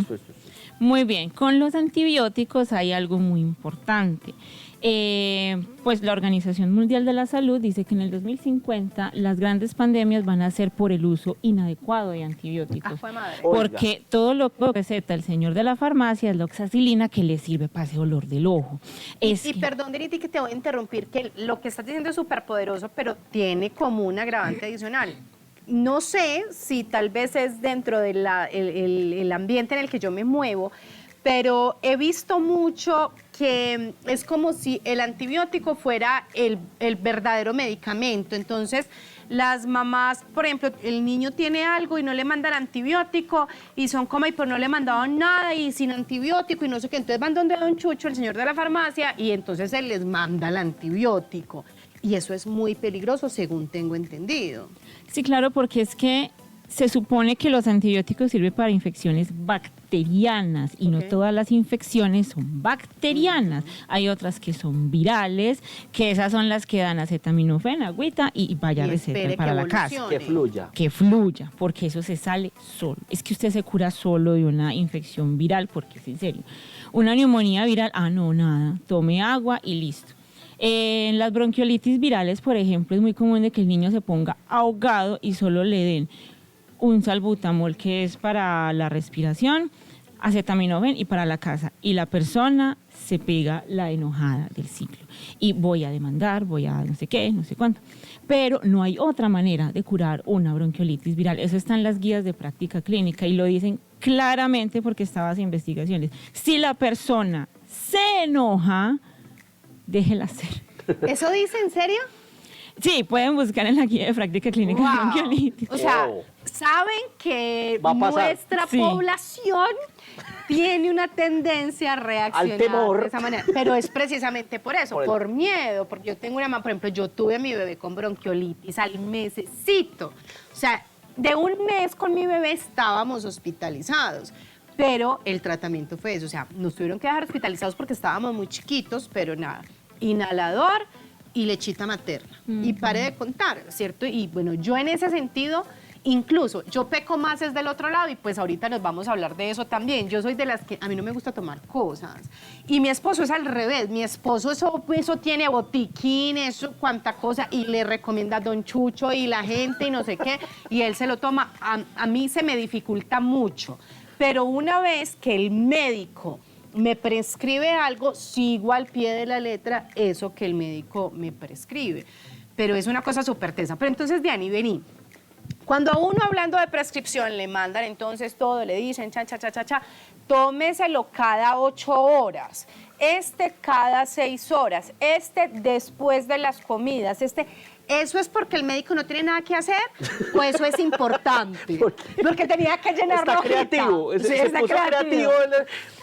Muy bien, con los antibióticos hay algo muy importante. Pues la Organización Mundial de la Salud dice que en el 2050 las grandes pandemias van a ser por el uso inadecuado de antibióticos. Porque todo lo que receta el señor de la farmacia es la oxacilina que le sirve para ese dolor del ojo. Perdón, Denity, que te voy a interrumpir, que lo que estás diciendo es súper poderoso, pero tiene como un agravante adicional. No sé si tal vez es dentro del el ambiente en el que yo me muevo, pero he visto mucho que es como si el antibiótico fuera el verdadero medicamento. Entonces, las mamás, por ejemplo, el niño tiene algo y no le mandan antibiótico y son como, y pues no le mandaban nada y sin antibiótico y no sé qué. Entonces van donde don Chucho, el señor de la farmacia, y entonces él les manda el antibiótico. Y eso es muy peligroso, según tengo entendido. Sí, claro, porque es que se supone que los antibióticos sirven para infecciones bacterianas y no todas las infecciones son bacterianas. Hay otras que son virales, que esas son las que dan acetaminofén, agüita y vaya receta para la casa. Que fluya, porque eso se sale solo. Es que usted se cura solo de una infección viral, porque es en serio. Una neumonía viral, no, nada, tome agua y listo. En las bronquiolitis virales, por ejemplo, es muy común de que el niño se ponga ahogado y solo le den un salbutamol, que es para la respiración, acetaminofén y para la casa. Y la persona se pega la enojada del ciclo. Y voy a demandar, voy a no sé qué, no sé cuánto. Pero no hay otra manera de curar una bronquiolitis viral. Eso está en las guías de práctica clínica y lo dicen claramente porque estaban las investigaciones. Si la persona se enoja, déjela hacer. ¿Eso dice en serio? Sí, pueden buscar en la guía de práctica clínica de bronquiolitis. O sea, saben que nuestra población tiene una tendencia a reaccionar al temor de esa manera. Pero es precisamente por eso, por miedo. Porque yo tengo una mamá, por ejemplo, yo tuve a mi bebé con bronquiolitis al mesecito. O sea, de un mes con mi bebé estábamos hospitalizados. Pero el tratamiento fue eso. O sea, nos tuvieron que dejar hospitalizados porque estábamos muy chiquitos, pero nada. Inhalador y lechita materna. Y pare de contar, ¿cierto? Y bueno, yo en ese sentido, incluso yo peco más es del otro lado y pues ahorita nos vamos a hablar de eso también. Yo soy de las que a mí no me gusta tomar cosas. Y mi esposo es al revés. Mi esposo eso tiene botiquín, eso cuánta cosa, y le recomienda a Don Chucho y la gente y no sé qué, y él se lo toma. A mí se me dificulta mucho. Pero una vez que el médico me prescribe algo, sigo al pie de la letra eso que el médico me prescribe. Pero es una cosa súper tesa. Pero entonces, Diani, vení. Cuando a uno hablando de prescripción le mandan entonces todo, le dicen, tómeselo cada 8 horas, cada 6 horas, después de las comidas, ¿eso es porque el médico no tiene nada que hacer o eso es importante? Porque tenía que llenar la hojita. Creativo, está creativo.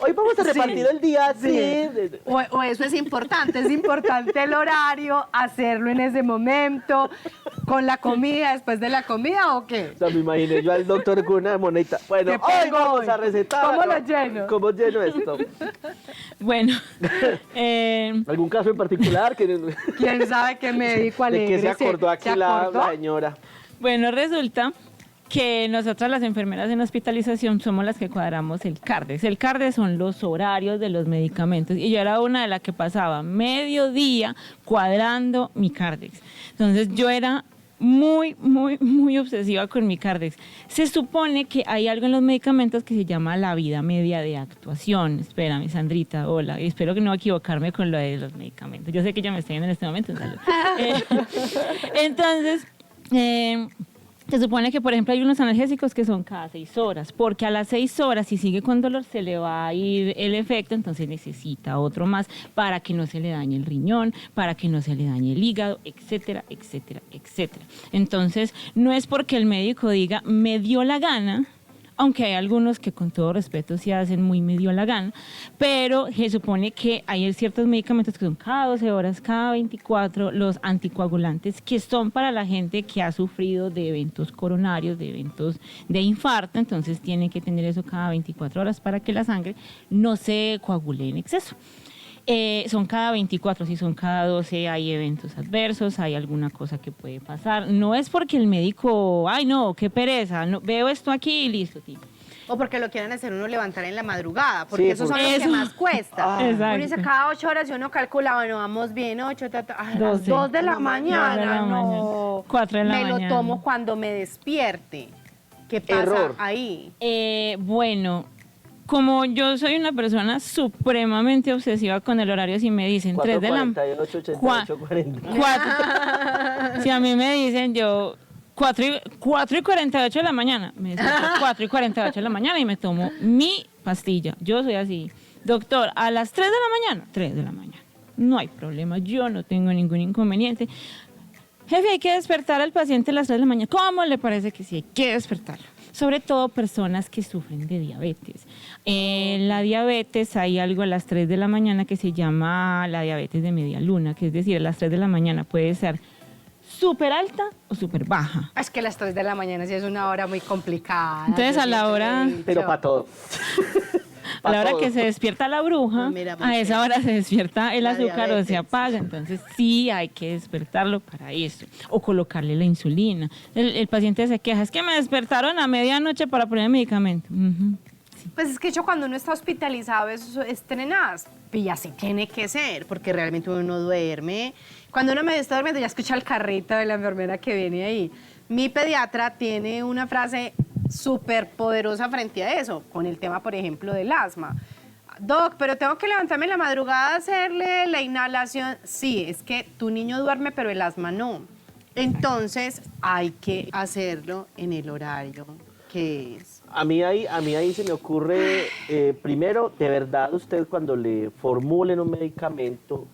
Hoy vamos a repartir el día así. O eso es importante el horario, hacerlo en ese momento, con la comida, después de la comida, ¿o qué? O sea, me imaginé yo al doctor con una monedita. Bueno, hoy vamos a recetar. ¿Cómo lo lleno? ¿Cómo lleno esto? Bueno. ¿Algún caso en particular? ¿Quién sabe qué médico alegre? ¿De qué se acordó aquí la señora? Bueno, resulta que nosotras las enfermeras en hospitalización somos las que cuadramos el CARDEX. El CARDEX son los horarios de los medicamentos y yo era una de las que pasaba mediodía cuadrando mi CARDEX. Entonces yo era muy obsesiva con mi CARDEX. Se supone que hay algo en los medicamentos que se llama la vida media de actuación. Espérame, Sandrita, hola. Espero que no equivocarme con lo de los medicamentos. Yo sé que ya me estoy viendo en este momento. Entonces, se supone que, por ejemplo, hay unos analgésicos que son cada 6 horas, porque a las 6 horas, si sigue con dolor, se le va a ir el efecto, entonces necesita otro más para que no se le dañe el riñón, para que no se le dañe el hígado, etcétera, etcétera, etcétera. Entonces, no es porque el médico diga, me dio la gana, aunque hay algunos que con todo respeto se hacen muy medio la gana, pero se supone que hay ciertos medicamentos que son cada 12 horas, cada 24, los anticoagulantes, que son para la gente que ha sufrido de eventos coronarios, de eventos de infarto, entonces tienen que tener eso cada 24 horas para que la sangre no se coagule en exceso. Son cada 24, si son cada 12 hay eventos adversos, hay alguna cosa que puede pasar. No es porque el médico, ay no, qué pereza, no, veo esto aquí y listo, tío. O porque lo quieran hacer uno levantar en la madrugada, porque esos son los que más cuesta. Uno dice cada 8 horas y uno calcula, bueno, vamos bien, 8, a las 2 de la mañana, no. 4 de la mañana. Me lo tomo cuando me despierte. ¿Qué pasa ahí? Bueno, como yo soy una persona supremamente obsesiva con el horario, si me dicen 3 de la mañana. 48, 40. Si a mí me dicen yo 4 y 48 de la mañana, me dicen 4 y 48 de la mañana y me tomo mi pastilla. Yo soy así. Doctor, a las 3 de la mañana, 3 de la mañana. No hay problema, yo no tengo ningún inconveniente. Jefe, hay que despertar al paciente a las 3 de la mañana. ¿Cómo le parece que sí? Hay que despertarlo. Sobre todo personas que sufren de diabetes. La diabetes, hay algo a las 3 de la mañana que se llama la diabetes de media luna, que es decir, a las 3 de la mañana puede ser súper alta o súper baja. Es que las 3 de la mañana sí es una hora muy complicada. Entonces a la hora... Pero para todo. A la hora que se despierta la bruja, a esa hora se despierta el azúcar o se apaga, entonces sí hay que despertarlo para eso, o colocarle la insulina. El paciente se queja, es que me despertaron a medianoche para poner el medicamento. Pues es que cuando uno está hospitalizado eso es tenaz, y así tiene que ser, porque realmente uno no duerme. Cuando uno me está durmiendo ya escucha el carrito de la enfermera que viene ahí. Mi pediatra tiene una frase súper poderosa frente a eso, con el tema, por ejemplo, del asma. Doc, pero tengo que levantarme en la madrugada a hacerle la inhalación. Sí, es que tu niño duerme, pero el asma no. Entonces hay que hacerlo en el horario que es. A mí ahí se me ocurre, primero, de verdad, usted cuando le formulen un medicamento,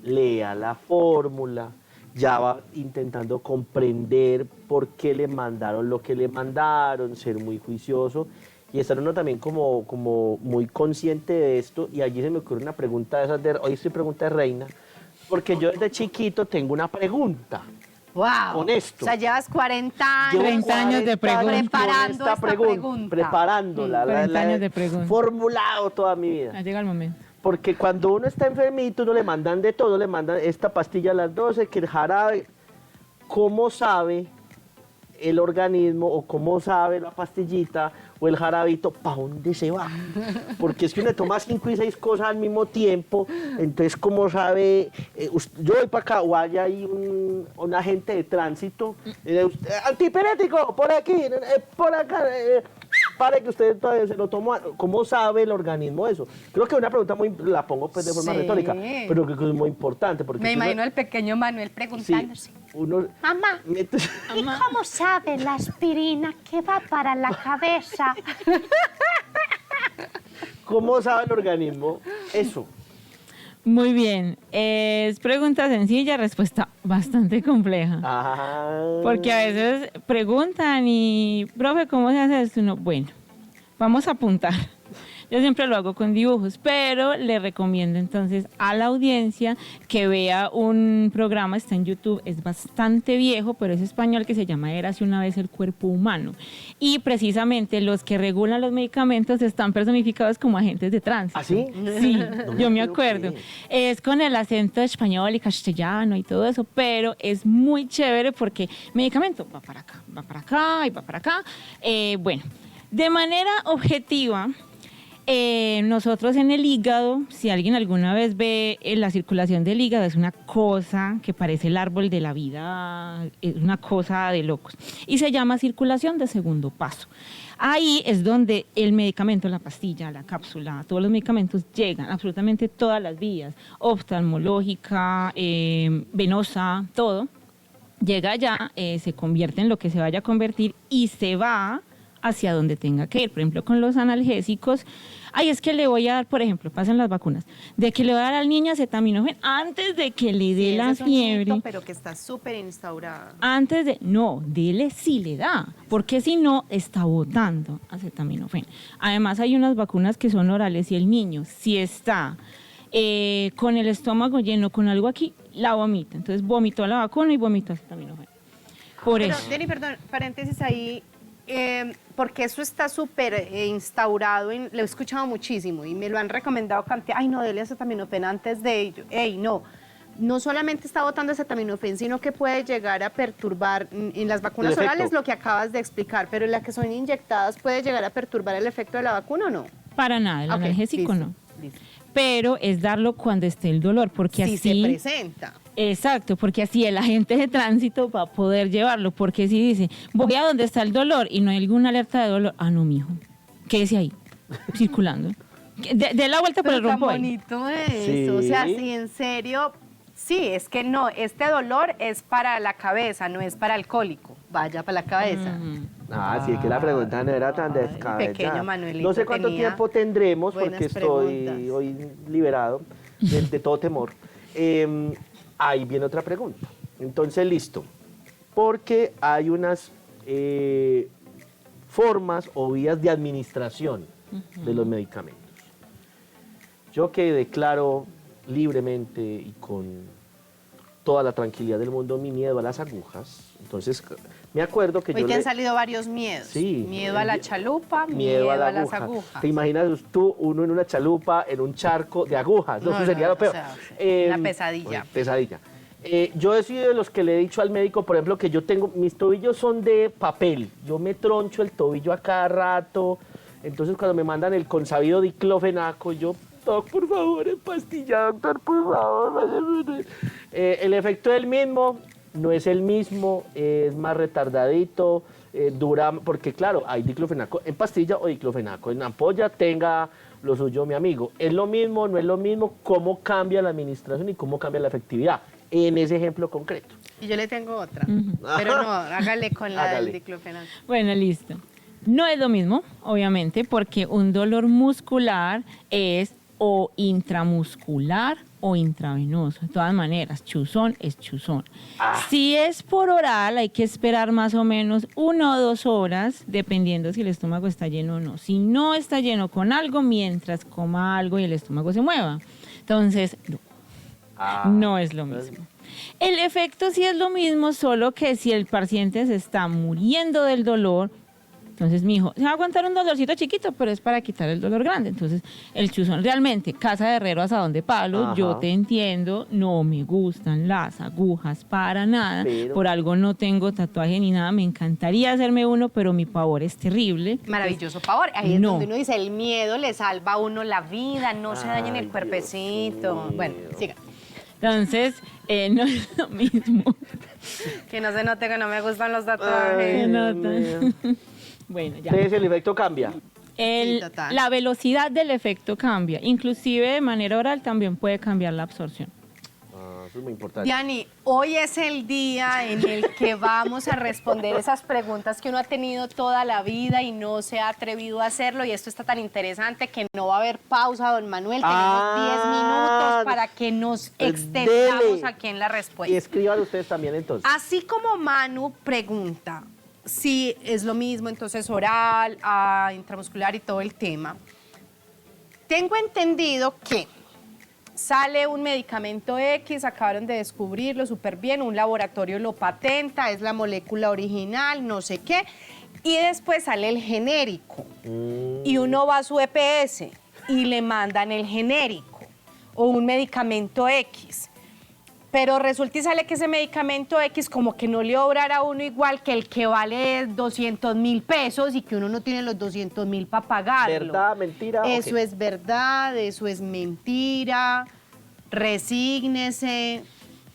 lea la fórmula, ya va intentando comprender por qué le mandaron lo que le mandaron, ser muy juicioso y estar uno también como muy consciente de esto. Y allí se me ocurre una pregunta de esas hoy estoy pregunta de reina, porque yo desde chiquito tengo una pregunta. ¡Wow! Con esto. O sea, llevas 40 años. 30 años de pregunta. Preparando esta pregunta. Preparándola. 40 años de pregunta. Formulado toda mi vida. Llega el momento. Porque cuando uno está enfermito, uno le mandan de todo, le mandan esta pastilla a las 12, que el jarabe. ¿Cómo sabe el organismo o cómo sabe la pastillita o el jarabito para dónde se va? Porque es que uno toma 5 y 6 cosas al mismo tiempo, entonces ¿cómo sabe? Yo voy para acá o hay ahí un agente de tránsito, antipirético, por aquí, por acá, para que usted todavía se lo toma. ¿Cómo sabe el organismo eso? Creo que una pregunta la pongo pues de forma retórica, pero creo que es muy importante. Porque me imagino al pequeño Manuel preguntándose. Sí, mamá, ¿y cómo sabe la aspirina que va para la cabeza? ¿Cómo sabe el organismo eso? Muy bien, es pregunta sencilla, respuesta bastante compleja. Porque a veces preguntan y, profe, ¿cómo se hace esto? No, bueno, vamos a apuntar. Yo siempre lo hago con dibujos, pero le recomiendo entonces a la audiencia que vea un programa, está en YouTube, es bastante viejo, pero es español, que se llama Érase una vez el cuerpo humano. Y precisamente los que regulan los medicamentos están personificados como agentes de tránsito. ¿Ah, sí? Sí, yo me acuerdo. Es con el acento español y castellano y todo eso, pero es muy chévere porque medicamento va para acá y va para acá. Bueno, de manera objetiva, nosotros en el hígado, si alguien alguna vez ve la circulación del hígado, es una cosa que parece el árbol de la vida, es una cosa de locos. Y se llama circulación de segundo paso. Ahí es donde el medicamento, la pastilla, la cápsula, todos los medicamentos llegan, absolutamente todas las vías, oftalmológica, venosa, todo. Llega allá, se convierte en lo que se vaya a convertir y se va hacia donde tenga que ir. Por ejemplo, con los analgésicos, es que le voy a dar, por ejemplo, pasan las vacunas, de que le voy a dar al niño acetaminofén antes de que le dé la fiebre. Mito, pero que está súper instaurada. Dele si le da, porque si no, está botando acetaminofén. Además, hay unas vacunas que son orales y el niño, si está con el estómago lleno, con algo aquí, la vomita. Entonces, vomitó la vacuna y vomitó acetaminofén. Pero, Jenny, perdón, paréntesis ahí. Porque eso está súper instaurado, lo he escuchado muchísimo y me lo han recomendado cantidad. Ay, no, dele acetaminofén antes de ello. No solamente está botando acetaminofén, sino que puede llegar a perturbar en las vacunas orales lo que acabas de explicar, pero en las que son inyectadas puede llegar a perturbar el efecto de la vacuna, ¿o no? Para nada, el analgésico no. Listo. Pero es darlo cuando esté el dolor, porque así se presenta. Exacto, porque así el agente de tránsito va a poder llevarlo, porque si dice, voy a donde está el dolor y no hay alguna alerta de dolor, no, mijo, quédese ahí, circulando. De la vuelta por el rompoy. Bonito eso, sí. O sea, sí, en serio, sí, es que no, este dolor es para la cabeza, no es para el cólico, vaya para la cabeza. Sí, es que la pregunta no era tan descabellada. Pequeño Manuelito, no sé cuánto tiempo tendremos, porque estoy hoy liberado de todo temor. Ahí viene otra pregunta. Entonces, listo. Porque hay unas formas o vías de administración de los medicamentos. Yo que declaro libremente y con toda la tranquilidad del mundo mi miedo a las agujas. Entonces, me acuerdo que hoy te han salido varios miedos. Sí. Miedo a la chalupa, miedo a las agujas. ¿Te imaginas uno en una chalupa, en un charco de agujas? Eso sería lo peor. Una pesadilla. Pesadilla. Yo he sido de los que le he dicho al médico, por ejemplo, que mis tobillos son de papel. Yo me troncho el tobillo a cada rato. Entonces cuando me mandan el consabido diclofenaco, yo, doc, por favor, en pastilla, doctor, por favor. El efecto es el mismo, no es el mismo, es más retardadito, dura, porque claro, hay diclofenaco en pastilla o diclofenaco en ampolla, tenga lo suyo, mi amigo. ¿Es lo mismo, no es lo mismo? ¿Cómo cambia la administración y cómo cambia la efectividad en ese ejemplo concreto? Y yo le tengo otra, pero no, hágale con la del diclofenaco. Bueno, listo. No es lo mismo, obviamente, porque un dolor muscular es o intramuscular o intravenoso. De todas maneras, chuzón es chuzón. Si es por oral, hay que esperar más o menos 1 o 2 horas, dependiendo si el estómago está lleno o no. Si no está lleno con algo, mientras coma algo y el estómago se mueva. Entonces, no es lo mismo. El efecto sí es lo mismo, solo que si el paciente se está muriendo del dolor, entonces mi hijo se va a aguantar un dolorcito chiquito, pero es para quitar el dolor grande. Entonces el chuzón realmente, casa de herrero, asadón de palo, yo te entiendo, no me gustan las agujas para nada, por algo no tengo tatuaje ni nada, me encantaría hacerme uno, pero mi pavor es terrible. Maravilloso pavor, ahí es donde uno dice, el miedo le salva a uno la vida, no se dañen el cuerpecito. Bueno, siga. Entonces, no es lo mismo. Que no se note que no me gustan los tatuajes. Se nota. Bueno, ya. Entonces el efecto cambia. La velocidad del efecto cambia. Inclusive de manera oral también puede cambiar la absorción. Eso es muy importante. Diani, hoy es el día en el que vamos a responder esas preguntas que uno ha tenido toda la vida y no se ha atrevido a hacerlo. Y esto está tan interesante que no va a haber pausa, don Manuel. Tenemos 10 minutos para que nos extendamos aquí en la respuesta. Y escriban ustedes también entonces. Así como Manu pregunta si es lo mismo, entonces oral, intramuscular y todo el tema. Tengo entendido que sale un medicamento X, acabaron de descubrirlo súper bien, un laboratorio lo patenta, es la molécula original, no sé qué, y después sale el genérico. Y uno va a su EPS y le mandan el genérico o un medicamento X. Pero resulta y sale que ese medicamento X como que no le obrará a uno igual que el que vale 200.000 pesos y que uno no tiene los 200.000 para pagarlo. ¿Verdad? ¿Mentira? Eso es verdad, eso es mentira. Resígnese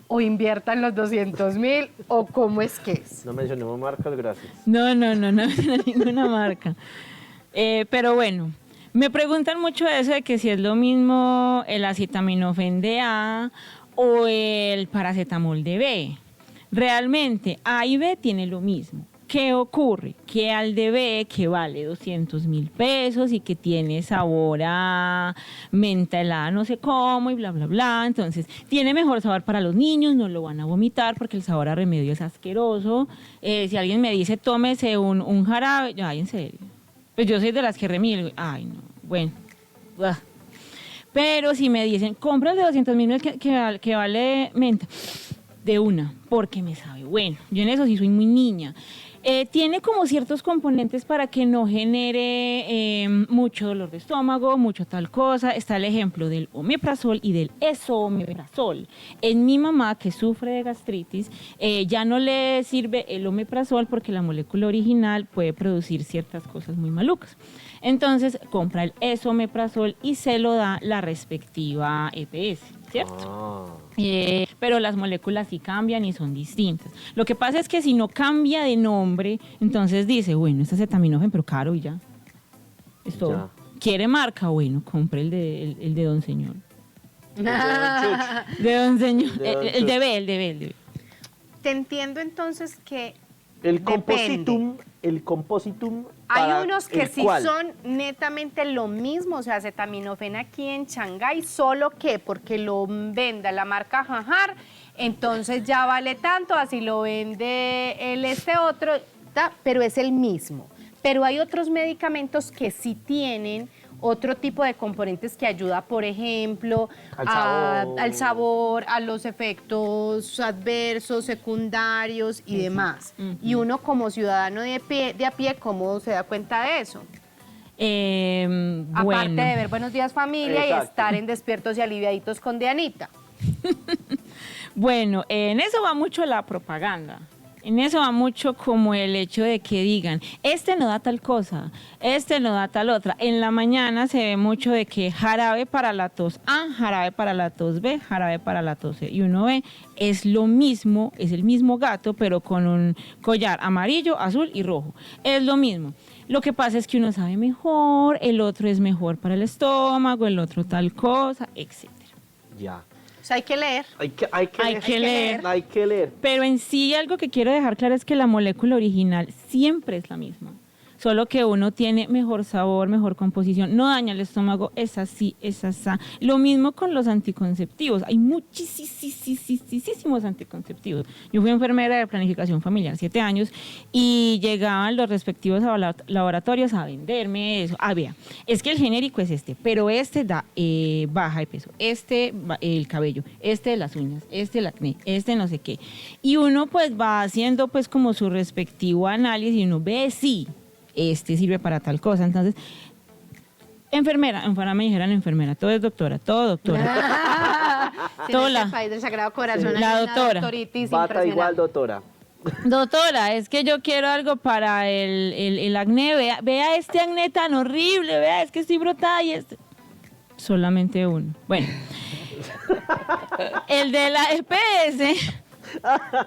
o inviertan los 200.000 o cómo es que es. No mencionemos marcas, gracias. No ninguna marca. Pero bueno, me preguntan mucho eso de que si es lo mismo el acetaminofén de A o el paracetamol de B. Realmente A y B tiene lo mismo. ¿Qué ocurre? Que al de B, que vale 200.000 pesos y que tiene sabor a menta helada, no sé cómo y bla, bla, bla. Entonces, tiene mejor sabor para los niños, no lo van a vomitar porque el sabor a remedio es asqueroso. Si alguien me dice, tómese un jarabe, ay, en serio. Pues yo soy de las que remilgo. Ay, no, bueno. Pero si me dicen, compra el de 200.000 que vale menta, de una, porque me sabe bueno. Yo en eso sí soy muy niña. Tiene como ciertos componentes para que no genere mucho dolor de estómago, mucho tal cosa. Está el ejemplo del omeprazol y del esomeprazol. En mi mamá, que sufre de gastritis, ya no le sirve el omeprazol porque la molécula original puede producir ciertas cosas muy malucas. Entonces, compra el esomeprazol y se lo da la respectiva EPS, ¿cierto? Pero las moléculas sí cambian y son distintas. Lo que pasa es que si no cambia de nombre, entonces dice, bueno, este es acetaminofén, pero caro y ya. Es todo. Ya. ¿Quiere marca? Bueno, compre el de Don Señor. De Don Señor. El de B. Te entiendo entonces que el compositum hay unos que sí son netamente lo mismo, o sea, acetaminofén aquí en Shanghái, solo que porque lo venda la marca Jajar, entonces ya vale tanto, así lo vende otro, pero es el mismo. Pero hay otros medicamentos que sí tienen otro tipo de componentes que ayuda, por ejemplo, al sabor, a los efectos adversos, secundarios y demás. Y uno como ciudadano de a pie, ¿cómo se da cuenta de eso? Aparte de ver Buenos Días Familia. Exacto. Y estar en Despiertos y Aliviaditos con Dianita. Bueno, en eso va mucho la propaganda. En eso va mucho como el hecho de que digan, este no da tal cosa, este no da tal otra. En la mañana se ve mucho de que jarabe para la tos A, jarabe para la tos B, jarabe para la tos C. Y uno ve, es lo mismo, es el mismo gato, pero con un collar amarillo, azul y rojo. Es lo mismo. Lo que pasa es que uno sabe mejor, el otro es mejor para el estómago, el otro tal cosa, etc. Ya. O sea, hay que leer. Hay que leer. Pero en sí algo que quiero dejar claro es que la molécula original siempre es la misma. Solo que uno tiene mejor sabor, mejor composición, no daña el estómago, es así, es así. Lo mismo con los anticonceptivos, hay muchísimos anticonceptivos. Yo fui enfermera de planificación familiar 7 años y llegaban los respectivos laboratorios a venderme eso. Vea, es que el genérico es este, pero este da baja de peso, este el cabello, este las uñas, este el acné, este no sé qué. Y uno pues va haciendo pues como su respectivo análisis y uno ve, sí, este sirve para tal cosa. Entonces, enfermera, me dijeron enfermera, todo es doctora, todo doctora. Sí, en este país del Sagrado Corazón la hay doctora. una doctoritis Bata impresionante. igual doctora. Doctora, es que yo quiero algo para el acné, vea este acné tan horrible, vea, es que estoy brotada y solamente uno. Bueno, el de la EPS...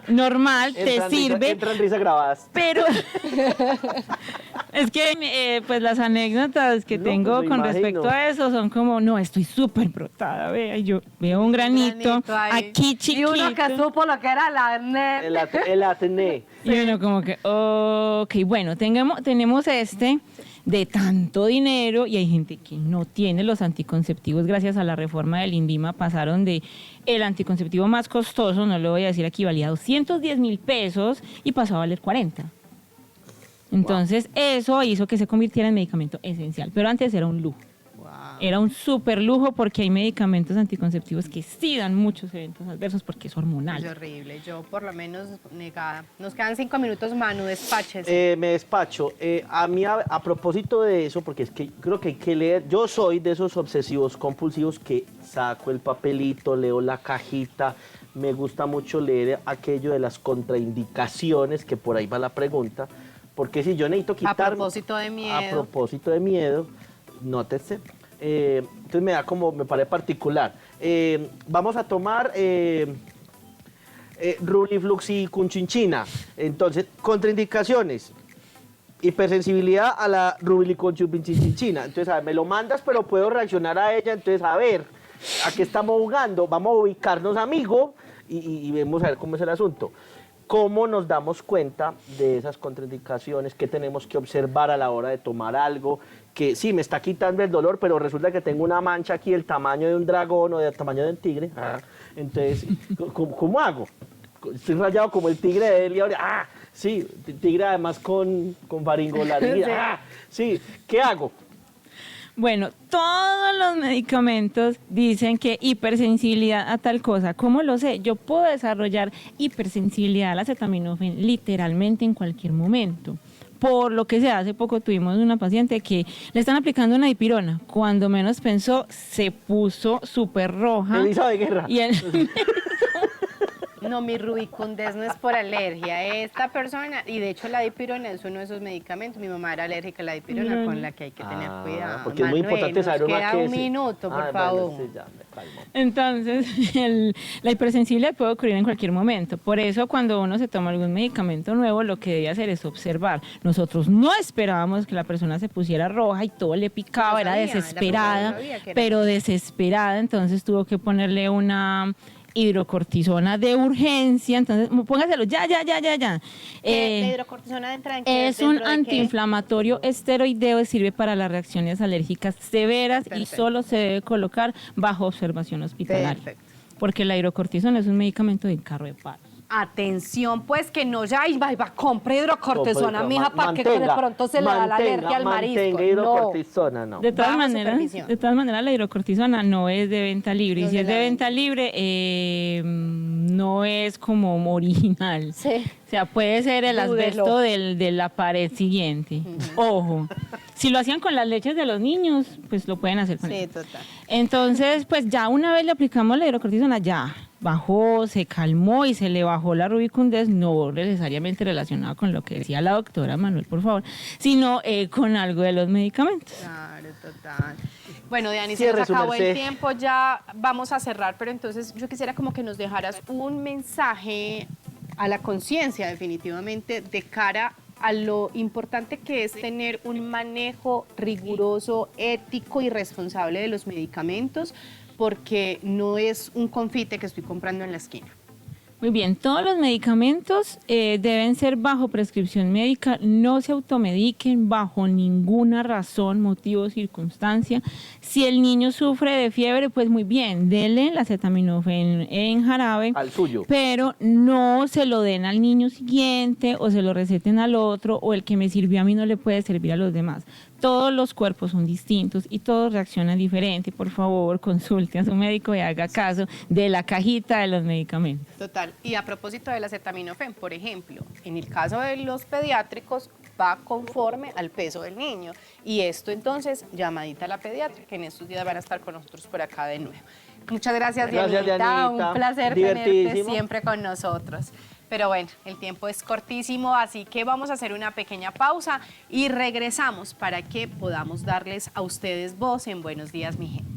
normal, te sirve. Entran risas grabadas. Pero es que pues las anécdotas que tengo pues, con respecto a eso son como, no, estoy súper brotada, vea, yo veo un granito aquí chiquito. Y uno que supo lo que era el acné. El acné. Y uno como que, ok, bueno, tenemos este de tanto dinero y hay gente que no tiene los anticonceptivos. Gracias a la reforma del INVIMA pasaron de el anticonceptivo más costoso, no lo voy a decir aquí, valía 210,000 pesos y pasó a valer 40. Entonces eso hizo que se convirtiera en medicamento esencial, pero antes era un lujo. Era un súper lujo porque hay medicamentos anticonceptivos que sí dan muchos eventos adversos porque es hormonal. Es horrible, yo por lo menos negada. Nos quedan 5 minutos, Manu, despáchese. Me despacho. A mí, a propósito de eso, porque es que creo que hay que leer, yo soy de esos obsesivos compulsivos que saco el papelito, leo la cajita, me gusta mucho leer aquello de las contraindicaciones, que por ahí va la pregunta, porque si yo necesito quitar... A propósito de miedo, nótese. Entonces me parece particular. Vamos a tomar Ruliflux y Cunchinchina. Entonces, contraindicaciones. Hipersensibilidad a la Ruliflux-Cunchinchina. Entonces, a ver, me lo mandas, pero puedo reaccionar a ella. Entonces, a ver, ¿a qué estamos jugando? Vamos a ubicarnos, amigo, y vemos a ver cómo es el asunto. ¿Cómo nos damos cuenta de esas contraindicaciones? ¿Qué tenemos que observar a la hora de tomar algo? Que sí, me está quitando el dolor, pero resulta que tengo una mancha aquí del tamaño de un dragón o del tamaño de un tigre. Entonces, ¿cómo hago? Estoy rayado como el tigre de Elia. Sí, tigre además con faringolaridad. Sí, ¿qué hago? Bueno, todos los medicamentos dicen que hipersensibilidad a tal cosa. ¿Cómo lo sé? Yo puedo desarrollar hipersensibilidad al acetaminofén literalmente en cualquier momento. Por lo que sea, hace poco tuvimos una paciente que le están aplicando una dipirona. Cuando menos pensó, se puso súper roja. Elisa de Guerra. Y él... No, mi Rubicundez no es por alergia. Esta persona, y de hecho la dipirona es uno de esos medicamentos. Mi mamá era alérgica a la dipirona, con la que hay que tener cuidado. Porque Manuel, es muy importante saber una queda un minuto, por favor. Bueno, sí, ya me calmo. Entonces, la hipersensibilidad puede ocurrir en cualquier momento. Por eso, cuando uno se toma algún medicamento nuevo, lo que debe hacer es observar. Nosotros no esperábamos que la persona se pusiera roja y todo le picaba, era desesperada, pero desesperada. Entonces, tuvo que ponerle una hidrocortisona de urgencia, entonces póngaselo ya. ¿La hidrocortisona entra en qué? Es un antiinflamatorio esteroideo, sirve para las reacciones alérgicas severas. Perfecto. Y solo se debe colocar bajo observación hospitalaria. Perfecto. Porque la hidrocortisona es un medicamento de carro de paro. Atención, pues que no ya compre hidrocortisona, mija, para que de pronto se le da la alergia al marisco. Mantenga hidrocortisona, no. De todas maneras, la hidrocortisona no es de venta libre. Y si es de venta libre, no es como original. Sí. O sea, puede ser el asbesto de la pared siguiente. Ojo. Si lo hacían con las leches de los niños, pues lo pueden hacer con eso. Sí, total. Entonces, pues ya una vez le aplicamos la hidrocortisona, ya bajó, se calmó y se le bajó la rubicundez, no necesariamente relacionada con lo que decía la doctora Manuel, por favor, sino con algo de los medicamentos. Claro, total. Bueno, Diani, se nos acabó el tiempo, ya vamos a cerrar, pero entonces yo quisiera como que nos dejaras un mensaje a la conciencia, definitivamente, de cara a lo importante que es tener un manejo riguroso, ético y responsable de los medicamentos, porque no es un confite que estoy comprando en la esquina. Muy bien, todos los medicamentos deben ser bajo prescripción médica, no se automediquen bajo ninguna razón, motivo o circunstancia. Si el niño sufre de fiebre, pues muy bien, denle el acetaminofén en jarabe, al suyo, pero no se lo den al niño siguiente o se lo receten al otro, o el que me sirvió a mí no le puede servir a los demás. Todos los cuerpos son distintos y todos reaccionan diferente. Por favor, consulte a su médico y haga caso de la cajita de los medicamentos. Total. Y a propósito del acetaminofén, por ejemplo, en el caso de los pediátricos va conforme al peso del niño. Y esto entonces, llamadita a la pediatra, que en estos días van a estar con nosotros por acá de nuevo. Muchas gracias, Dianita. Un placer tenerte siempre con nosotros. Pero bueno, el tiempo es cortísimo, así que vamos a hacer una pequeña pausa y regresamos para que podamos darles a ustedes voz en Buenos Días, mi gente.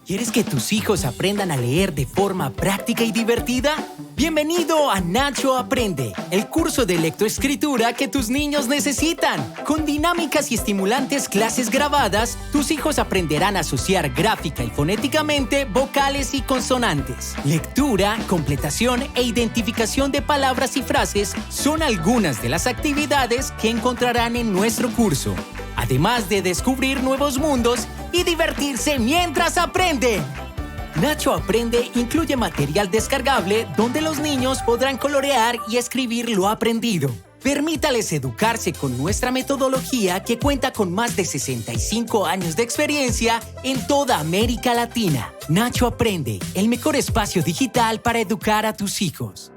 ¿Quieres que tus hijos aprendan a leer de forma práctica y divertida? Bienvenido a Nacho Aprende, el curso de lectoescritura que tus niños necesitan. Con dinámicas y estimulantes clases grabadas, tus hijos aprenderán a asociar gráfica y fonéticamente vocales y consonantes. Lectura, completación e identificación de palabras y frases son algunas de las actividades que encontrarán en nuestro curso. Además de descubrir nuevos mundos y divertirse mientras aprenden. Nacho Aprende incluye material descargable donde los niños podrán colorear y escribir lo aprendido. Permítales educarse con nuestra metodología que cuenta con más de 65 años de experiencia en toda América Latina. Nacho Aprende, el mejor espacio digital para educar a tus hijos.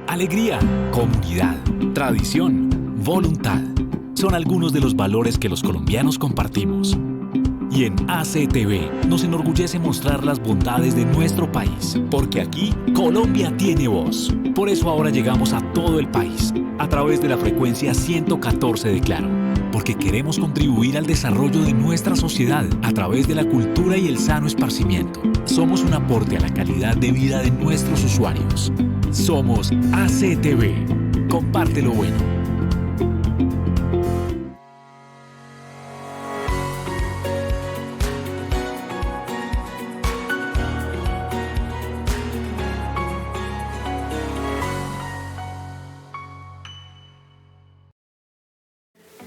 Alegría, comunidad, tradición, voluntad. Son algunos de los valores que los colombianos compartimos. Y en ACTV nos enorgullece mostrar las bondades de nuestro país, porque aquí Colombia tiene voz. Por eso ahora llegamos a todo el país, a través de la frecuencia 114 de Claro, porque queremos contribuir al desarrollo de nuestra sociedad a través de la cultura y el sano esparcimiento. Somos un aporte a la calidad de vida de nuestros usuarios. Somos ACTV. Comparte lo bueno.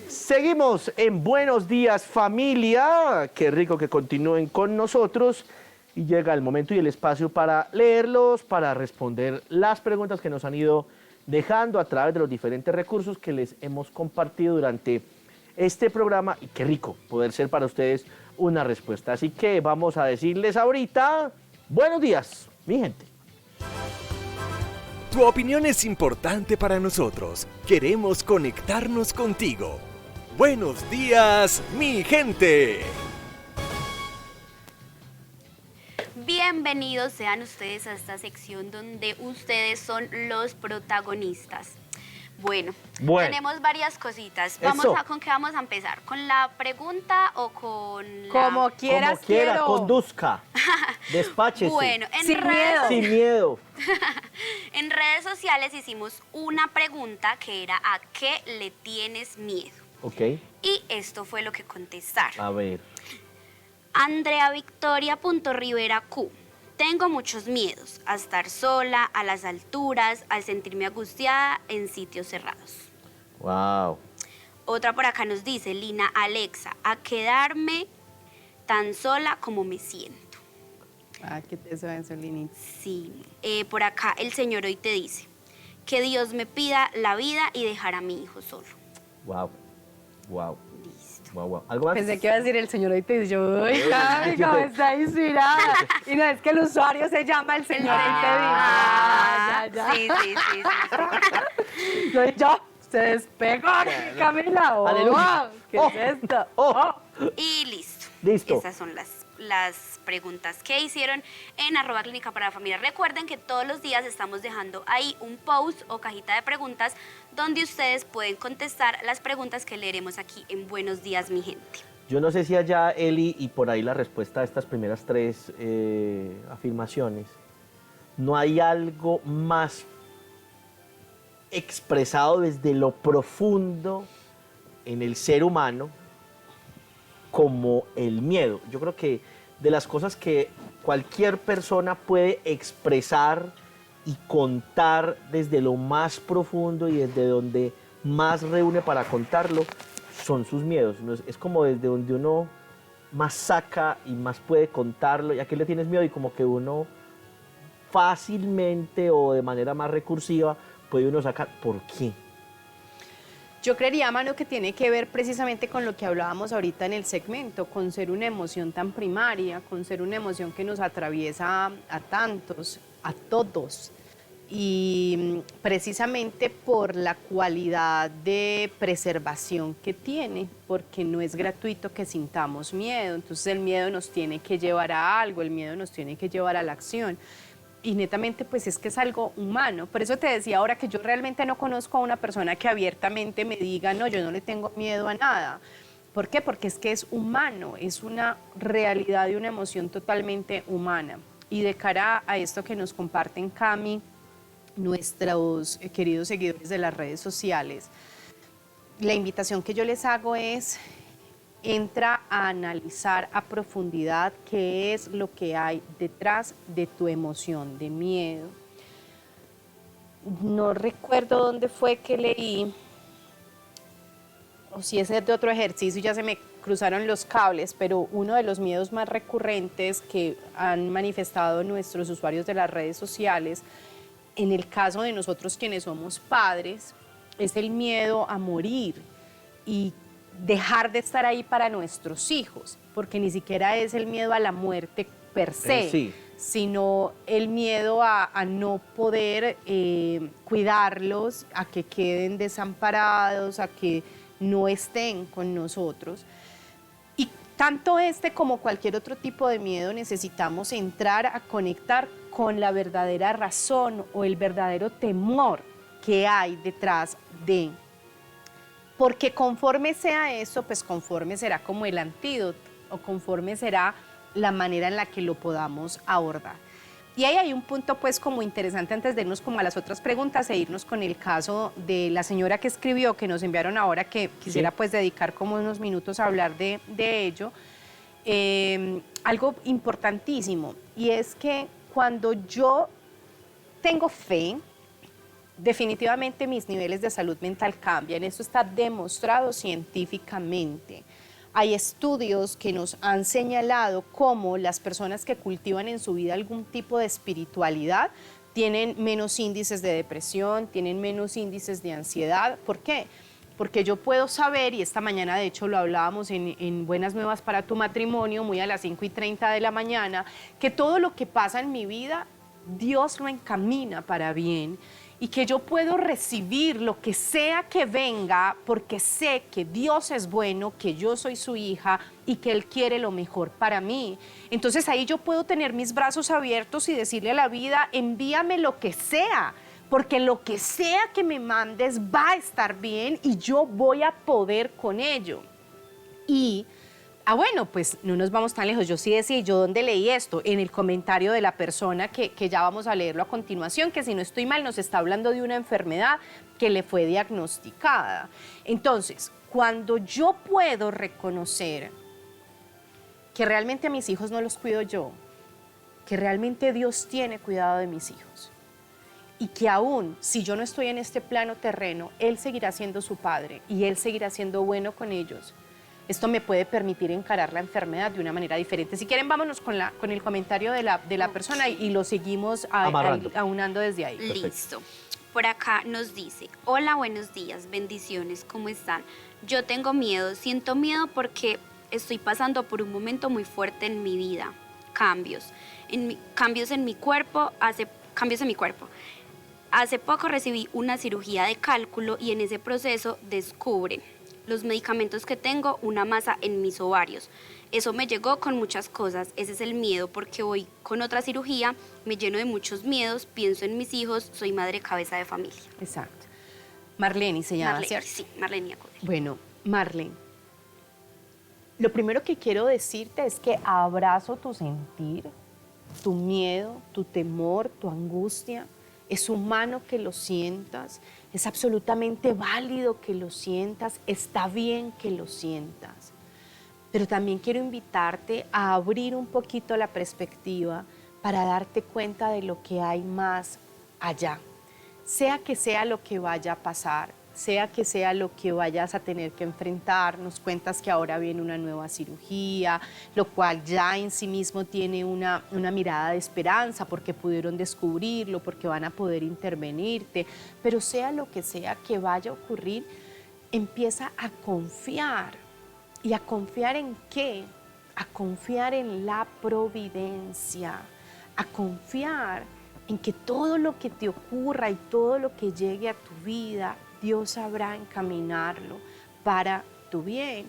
Seguimos en Buenos Días, familia. Qué rico que continúen con nosotros. Y llega el momento y el espacio para leerlos, para responder las preguntas que nos han ido dejando a través de los diferentes recursos que les hemos compartido durante este programa. Y qué rico poder ser para ustedes una respuesta. Así que vamos a decirles ahorita, buenos días, mi gente. Tu opinión es importante para nosotros. Queremos conectarnos contigo. Buenos días, mi gente. Bienvenidos sean ustedes a esta sección donde ustedes son los protagonistas. Bueno, tenemos varias cositas. ¿Con qué vamos a empezar? ¿Con la pregunta o con la...? Como quieras, como quiera, conduzca. Despáchese. Bueno, sin miedo. En redes sociales hicimos una pregunta que era ¿a qué le tienes miedo? Ok. Y esto fue lo que contestaron. A ver. Andrea Victoria.Rivera Q. Tengo muchos miedos, a estar sola, a las alturas, al sentirme angustiada en sitios cerrados. Wow. Otra por acá nos dice, Lina Alexa, a quedarme tan sola como me siento. Ah, qué te suena eso, Linita. Sí. Por acá el Señor hoy te dice, que Dios me pida la vida y dejar a mi hijo solo. Wow. Wow. Listo. Wow, wow. ¿Algo más? Pensé que iba a decir el Señor hoy te dice, uy, cómo está inspirada. Y no, es que el usuario se llama el Señor hoy te dice. Sí. Yo, se despegó, Camila. Aleluya. ¿Qué es esto? Y listo. Listo. Esas son las las preguntas que hicieron en @clínica para la familia. Recuerden que todos los días estamos dejando ahí un post o cajita de preguntas donde ustedes pueden contestar las preguntas que leeremos aquí en Buenos Días, mi gente. Yo no sé si allá, Eli, y por ahí la respuesta a estas primeras 3 afirmaciones, no hay algo más expresado desde lo profundo en el ser humano como el miedo. Yo creo que de las cosas que cualquier persona puede expresar y contar desde lo más profundo y desde donde más reúne para contarlo, son sus miedos. Es como desde donde uno más saca y más puede contarlo. ¿Y a qué le tienes miedo? Y como que uno fácilmente o de manera más recursiva puede uno sacar ¿por qué? Yo creería, Manu, que tiene que ver precisamente con lo que hablábamos ahorita en el segmento, con ser una emoción tan primaria, con ser una emoción que nos atraviesa a tantos, a todos. Y precisamente por la cualidad de preservación que tiene, porque no es gratuito que sintamos miedo. Entonces el miedo nos tiene que llevar a algo, el miedo nos tiene que llevar a la acción. Y netamente pues es que es algo humano. Por eso te decía ahora que yo realmente no conozco a una persona que abiertamente me diga, no, yo no le tengo miedo a nada. ¿Por qué? Porque es que es humano, es una realidad y una emoción totalmente humana. Y de cara a esto que nos comparten Cami, nuestros queridos seguidores de las redes sociales, la invitación que yo les hago es: entra a analizar a profundidad qué es lo que hay detrás de tu emoción de miedo. No recuerdo dónde fue que leí, o si es de otro ejercicio, ya se me cruzaron los cables, pero uno de los miedos más recurrentes que han manifestado nuestros usuarios de las redes sociales, en el caso de nosotros quienes somos padres, es el miedo a morir y dejar de estar ahí para nuestros hijos, porque ni siquiera es el miedo a la muerte per se, Sí. sino el miedo a no poder cuidarlos, a que queden desamparados, a que no estén con nosotros. Y tanto este como cualquier otro tipo de miedo necesitamos entrar a conectar con la verdadera razón o el verdadero temor que hay detrás de. Porque conforme sea eso, pues conforme será como el antídoto o conforme será la manera en la que lo podamos abordar. Y ahí hay un punto pues como interesante antes de irnos como a las otras preguntas e irnos con el caso de la señora que escribió, que nos enviaron ahora, que quisiera pues dedicar como unos minutos a hablar de ello. Algo importantísimo, y es que cuando yo tengo fe, definitivamente mis niveles de salud mental cambian. Eso está demostrado científicamente. Hay estudios que nos han señalado cómo las personas que cultivan en su vida algún tipo de espiritualidad tienen menos índices de depresión, tienen menos índices de ansiedad. ¿Por qué? Porque yo puedo saber, y esta mañana de hecho lo hablábamos en Buenas Nuevas para tu Matrimonio, muy a las 5:30 de la mañana, que todo lo que pasa en mi vida, Dios lo encamina para bien, y que yo puedo recibir lo que sea que venga porque sé que Dios es bueno, que yo soy su hija y que Él quiere lo mejor para mí. Entonces ahí yo puedo tener mis brazos abiertos y decirle a la vida, envíame lo que sea, porque lo que sea que me mandes va a estar bien y yo voy a poder con ello. Y bueno, pues no nos vamos tan lejos. Yo sí decía, ¿yo dónde leí esto? En el comentario de la persona que ya vamos a leerlo a continuación, que si no estoy mal nos está hablando de una enfermedad que le fue diagnosticada. Entonces, cuando yo puedo reconocer que realmente a mis hijos no los cuido yo, que realmente Dios tiene cuidado de mis hijos, y que aún si yo no estoy en este plano terreno, Él seguirá siendo su padre y Él seguirá siendo bueno con ellos, esto me puede permitir encarar la enfermedad de una manera diferente. Si quieren, vámonos con el comentario de la persona y lo seguimos aunando desde ahí. Listo. Por acá nos dice, hola, buenos días, bendiciones, ¿cómo están? Yo tengo miedo, siento miedo porque estoy pasando por un momento muy fuerte en mi vida. Cambios en mi cuerpo. Hace poco recibí una cirugía de cálculo y en ese proceso descubren los medicamentos que tengo, una masa en mis ovarios. Eso me llegó con muchas cosas, ese es el miedo, porque voy con otra cirugía, me lleno de muchos miedos, pienso en mis hijos, soy madre cabeza de familia. Exacto. Marlene se llama, Marlene, ¿cierto? sí, Marlene Acude. Bueno, Marlene, lo primero que quiero decirte es que abrazo tu sentir, tu miedo, tu temor, tu angustia. Es humano que lo sientas, es absolutamente válido que lo sientas, está bien que lo sientas. Pero también quiero invitarte a abrir un poquito la perspectiva para darte cuenta de lo que hay más allá. Sea que sea lo que vaya a pasar, sea que sea lo que vayas a tener que enfrentar, nos cuentas que ahora viene una nueva cirugía, lo cual ya en sí mismo tiene una mirada de esperanza porque pudieron descubrirlo, porque van a poder intervenirte, pero sea lo que sea que vaya a ocurrir, empieza a confiar. ¿Y a confiar en qué? A confiar en la providencia, a confiar en que todo lo que te ocurra y todo lo que llegue a tu vida, Dios sabrá encaminarlo para tu bien.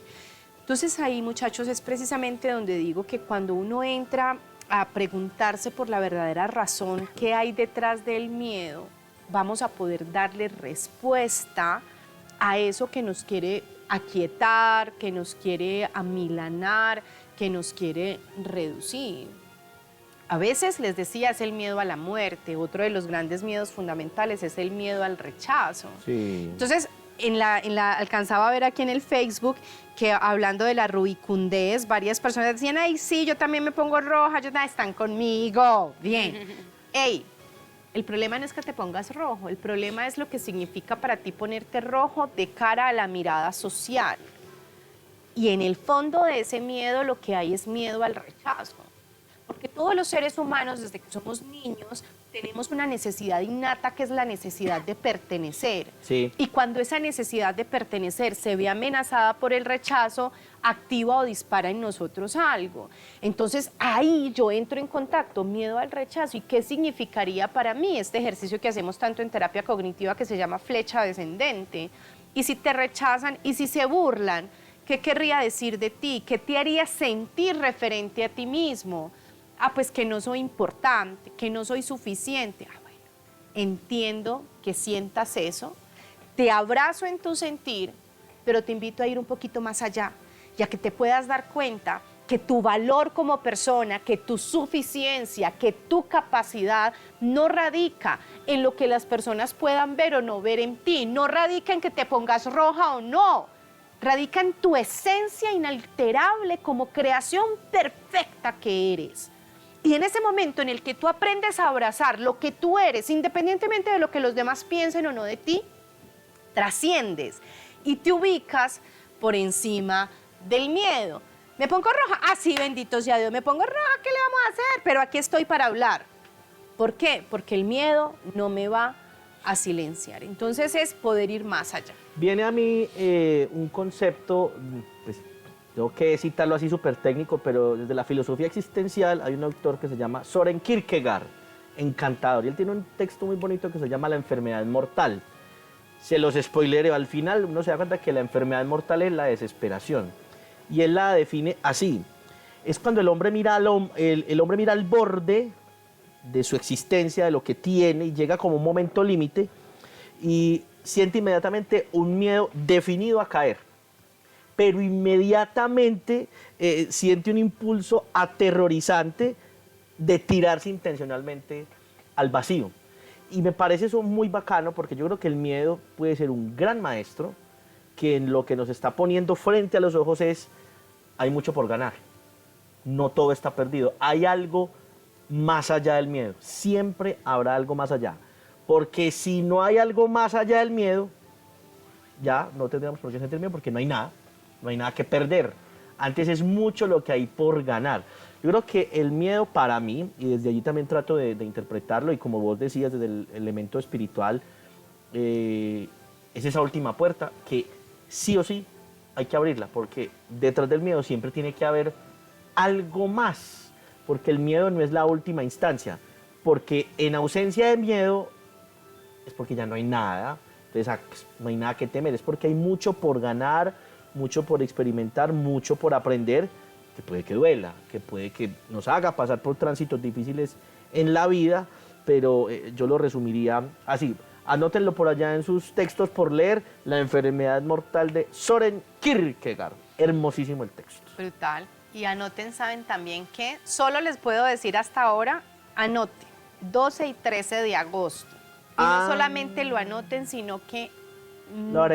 Entonces ahí, muchachos, es precisamente donde digo que cuando uno entra a preguntarse por la verdadera razón que hay detrás del miedo, vamos a poder darle respuesta a eso que nos quiere aquietar, que nos quiere amilanar, que nos quiere reducir. A veces, les decía, es el miedo a la muerte. Otro de los grandes miedos fundamentales es el miedo al rechazo. Sí. Entonces, alcanzaba a ver aquí en el Facebook que hablando de la rubicundez, varias personas decían, ay, sí, yo también me pongo roja, están conmigo. Bien. Ey, el problema no es que te pongas rojo, el problema es lo que significa para ti ponerte rojo de cara a la mirada social. Y en el fondo de ese miedo lo que hay es miedo al rechazo. Porque todos los seres humanos, desde que somos niños, tenemos una necesidad innata que es la necesidad de pertenecer. Sí. Y cuando esa necesidad de pertenecer se ve amenazada por el rechazo, activa o dispara en nosotros algo. Entonces ahí yo entro en contacto, miedo al rechazo. ¿Y qué significaría para mí este ejercicio que hacemos tanto en terapia cognitiva que se llama flecha descendente? Y si te rechazan y si se burlan, ¿qué querría decir de ti? ¿Qué te haría sentir referente a ti mismo? Ah, pues que no soy importante, que no soy suficiente. Ah, bueno, entiendo que sientas eso, te abrazo en tu sentir, pero te invito a ir un poquito más allá, ya que te puedas dar cuenta que tu valor como persona, que tu suficiencia, que tu capacidad no radica en lo que las personas puedan ver o no ver en ti, no radica en que te pongas roja o no, radica en tu esencia inalterable como creación perfecta que eres. Y en ese momento en el que tú aprendes a abrazar lo que tú eres, independientemente de lo que los demás piensen o no de ti, trasciendes y te ubicas por encima del miedo. ¿Me pongo roja? Ah, sí, bendito sea Dios, me pongo roja, ¿qué le vamos a hacer? Pero aquí estoy para hablar. ¿Por qué? Porque el miedo no me va a silenciar. Entonces es poder ir más allá. Viene a mí un concepto, pues, tengo que citarlo así súper técnico, pero desde la filosofía existencial hay un autor que se llama Søren Kierkegaard, encantador, y él tiene un texto muy bonito que se llama La enfermedad mortal. Se los spoilereo, al final uno se da cuenta que la enfermedad mortal es la desesperación, y él la define así: es cuando el hombre mira el hombre mira al borde de su existencia, de lo que tiene, y llega como un momento límite, y siente inmediatamente un miedo definido a caer. Pero inmediatamente siente un impulso aterrorizante de tirarse intencionalmente al vacío. Y me parece eso muy bacano porque yo creo que el miedo puede ser un gran maestro que en lo que nos está poniendo frente a los ojos es, hay mucho por ganar, no todo está perdido, hay algo más allá del miedo, siempre habrá algo más allá. Porque si no hay algo más allá del miedo, ya no tendríamos por qué sentir miedo porque no hay nada. No hay nada que perder. Antes es mucho lo que hay por ganar. Yo creo que el miedo para mí, y desde allí también trato de interpretarlo, y como vos decías, desde el elemento espiritual, es esa última puerta que sí o sí hay que abrirla, porque detrás del miedo siempre tiene que haber algo más, porque el miedo no es la última instancia, porque en ausencia de miedo es porque ya no hay nada, entonces no hay nada que temer, es porque hay mucho por ganar, mucho por experimentar, mucho por aprender, que puede que duela, que puede que nos haga pasar por tránsitos difíciles en la vida, pero yo lo resumiría así. Anótenlo por allá en sus textos por leer, La enfermedad mortal de Søren Kierkegaard. Hermosísimo el texto. Brutal. Y anoten, saben también que solo les puedo decir hasta ahora, anoten, 12 y 13 de agosto. Y no solamente lo anoten, sino que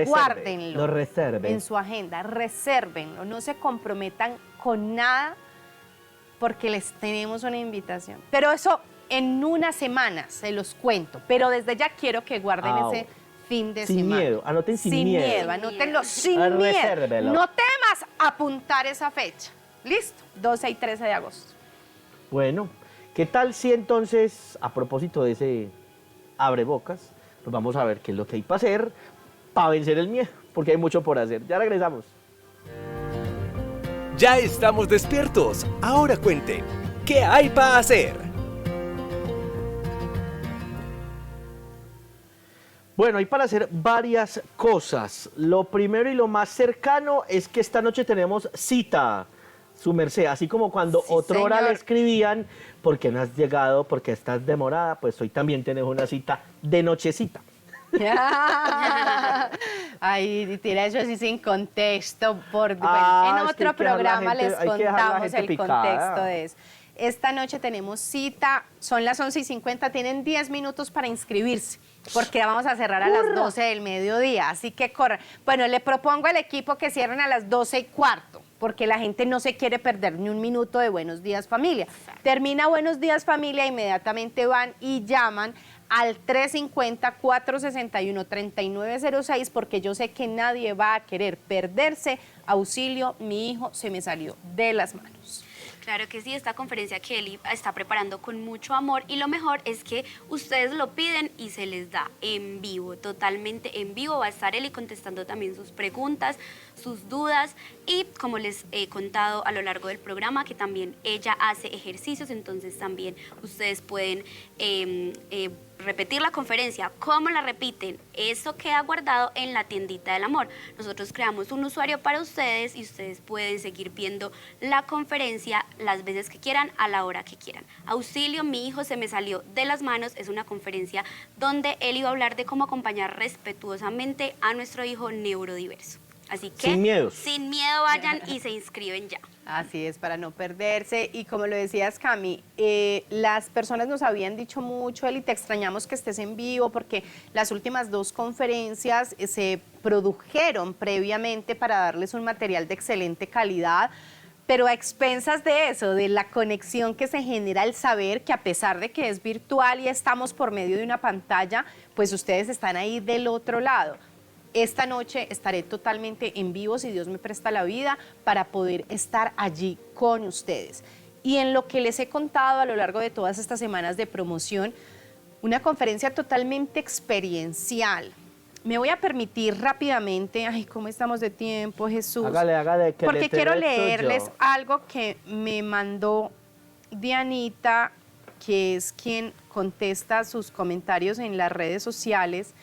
guárdenlo. Lo reserven. En su agenda, resérvenlo. No se comprometan con nada porque les tenemos una invitación. Pero eso en una semana se los cuento. Pero desde ya quiero que guarden ese fin de semana. Sin miedo, anoten sin miedo. Anótenlo sin miedo. Resérvelo. No temas apuntar esa fecha. Listo, 12 y 13 de agosto. Bueno, ¿qué tal si entonces, a propósito de ese abrebocas, pues vamos a ver qué es lo que hay para hacer para vencer el miedo? Porque hay mucho por hacer. Ya regresamos. Ya estamos despiertos. Ahora cuente, ¿qué hay para hacer? Bueno, hay para hacer varias cosas. Lo primero y lo más cercano es que esta noche tenemos cita, su merced. Así como cuando otrora le escribían, ¿por qué no has llegado? ¿Por qué estás demorada? Pues hoy también tenemos una cita de nochecita. Ay, tira eso así sin contexto. En otro programa les contamos el contexto de eso. Esta noche tenemos cita, son las 11:50, tienen 10 minutos para inscribirse, porque vamos a cerrar a las 12 del mediodía, así que corran. Bueno, le propongo al equipo que cierren a las 12:15, porque la gente no se quiere perder ni un minuto de Buenos Días Familia. Termina Buenos Días Familia, inmediatamente van y llaman al 350-461-3906, porque yo sé que nadie va a querer perderse. Auxilio, mi hijo se me salió de las manos. Claro que sí, esta conferencia que Eli está preparando con mucho amor, y lo mejor es que ustedes lo piden y se les da en vivo, totalmente en vivo. Va a estar Eli contestando también sus preguntas, sus dudas, y como les he contado a lo largo del programa, que también ella hace ejercicios, entonces también ustedes pueden repetir la conferencia. ¿Cómo la repiten? Eso queda guardado en la tiendita del amor. Nosotros creamos un usuario para ustedes y ustedes pueden seguir viendo la conferencia las veces que quieran, a la hora que quieran. Auxilio, mi hijo se me salió de las manos es una conferencia donde él iba a hablar de cómo acompañar respetuosamente a nuestro hijo neurodiverso. Así que sin miedo vayan y se inscriben ya. Así es, para no perderse. Y como lo decías, Cami, las personas nos habían dicho mucho, Eli, te extrañamos que estés en vivo, porque las últimas 2 conferencias se produjeron previamente para darles un material de excelente calidad, pero a expensas de eso, de la conexión que se genera al saber que, a pesar de que es virtual y estamos por medio de una pantalla, pues ustedes están ahí del otro lado. Esta noche estaré totalmente en vivo, si Dios me presta la vida, para poder estar allí con ustedes. Y en lo que les he contado a lo largo de todas estas semanas de promoción, una conferencia totalmente experiencial. Me voy a permitir rápidamente, ay, ¿cómo estamos de tiempo, Jesús? Hágale, porque quiero leerles algo que me mandó Dianita, que es quien contesta sus comentarios en las redes sociales.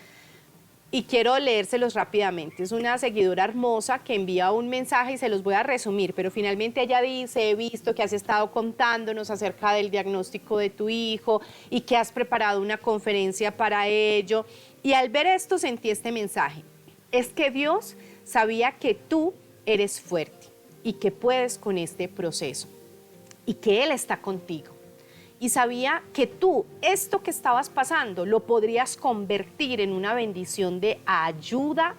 Y quiero leérselos rápidamente. Es una seguidora hermosa que envía un mensaje y se los voy a resumir, pero finalmente ella dice: he visto que has estado contándonos acerca del diagnóstico de tu hijo y que has preparado una conferencia para ello. Y al ver esto sentí este mensaje: es que Dios sabía que tú eres fuerte y que puedes con este proceso y que Él está contigo. Y sabía que tú, esto que estabas pasando, lo podrías convertir en una bendición de ayuda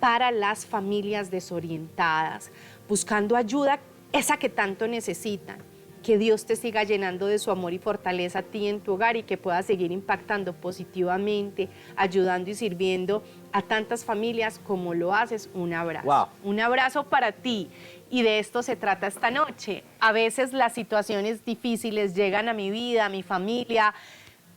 para las familias desorientadas, buscando ayuda, esa que tanto necesitan. Que Dios te siga llenando de su amor y fortaleza a ti en tu hogar, y que puedas seguir impactando positivamente, ayudando y sirviendo a tantas familias como lo haces. Un abrazo. Wow. Un abrazo para ti. Y de esto se trata esta noche. A veces las situaciones difíciles llegan a mi vida, a mi familia,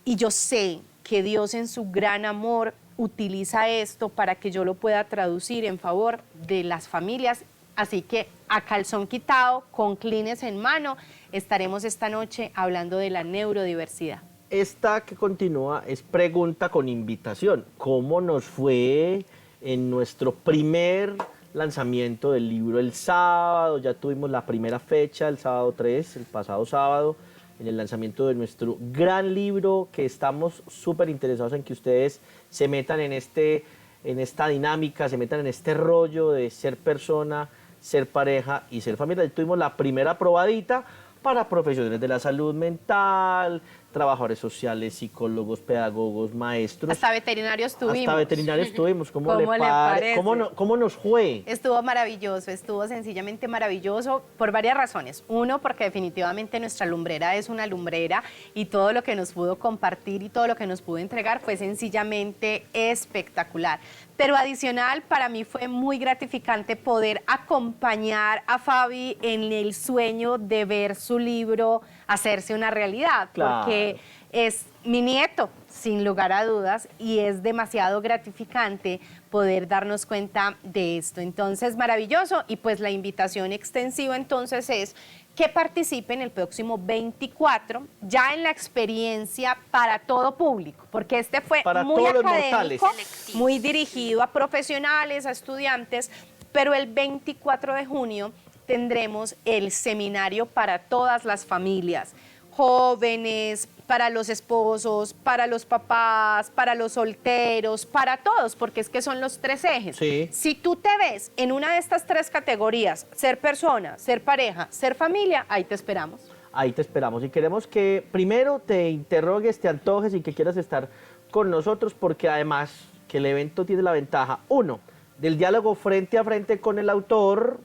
y yo sé que Dios en su gran amor utiliza esto para que yo lo pueda traducir en favor de las familias. Así que a calzón quitado, con clines en mano, estaremos esta noche hablando de la neurodiversidad. Esta que continúa es pregunta con invitación. ¿Cómo nos fue en nuestro primer lanzamiento del libro el sábado, ya tuvimos la primera fecha, el sábado 3, el pasado sábado, en el lanzamiento de nuestro gran libro, que estamos súper interesados en que ustedes se metan en esta dinámica, se metan en este rollo de ser persona, ser pareja y ser familia. Ya tuvimos la primera probadita para profesionales de la salud mental, trabajadores sociales, psicólogos, pedagogos, maestros. Hasta veterinarios tuvimos. Hasta veterinarios tuvimos. ¿Cómo le parece? ¿Cómo nos fue? Estuvo maravilloso, estuvo sencillamente maravilloso por varias razones. Uno, porque definitivamente nuestra lumbrera es una lumbrera y todo lo que nos pudo compartir y todo lo que nos pudo entregar fue sencillamente espectacular. Pero adicional, para mí fue muy gratificante poder acompañar a Fabi en el sueño de ver su libro hacerse una realidad, Claro. porque es mi nieto, sin lugar a dudas, y es demasiado gratificante poder darnos cuenta de esto. Entonces, maravilloso, y pues la invitación extensiva entonces es que participen el próximo 24, ya en la experiencia para todo público, porque este fue Para muy todos los académico, mortales. muy dirigido a profesionales, a estudiantes, pero el 24 de junio tendremos el seminario para todas las familias, jóvenes, para los esposos, para los papás, para los solteros, para todos, porque es que son los 3 ejes. Sí. Si tú te ves en una de estas 3 categorías, ser persona, ser pareja, ser familia, ahí te esperamos. Ahí te esperamos y queremos que primero te interrogues, te antojes y que quieras estar con nosotros, porque además que el evento tiene la ventaja, 1, del diálogo frente a frente con el autor,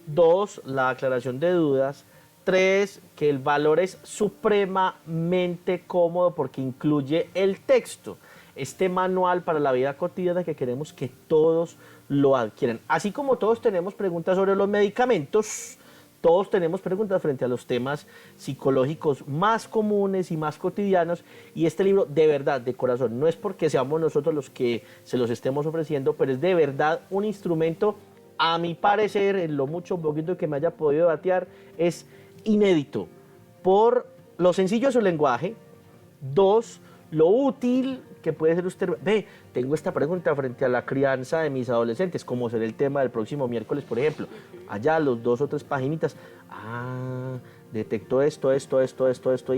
2, la aclaración de dudas, 3, que el valor es supremamente cómodo porque incluye el texto, este manual para la vida cotidiana que queremos que todos lo adquieran. Así como todos tenemos preguntas sobre los medicamentos, todos tenemos preguntas frente a los temas psicológicos más comunes y más cotidianos, y este libro de verdad, de corazón, no es porque seamos nosotros los que se los estemos ofreciendo, pero es de verdad un instrumento, a mi parecer, en lo mucho poquito que me haya podido batear, es inédito, por lo sencillo de su lenguaje, 2, lo útil que puede ser usted. Ve, tengo esta pregunta frente a la crianza de mis adolescentes, como será el tema del próximo miércoles, por ejemplo. Allá los 2 o 3 paginitas, detectó esto y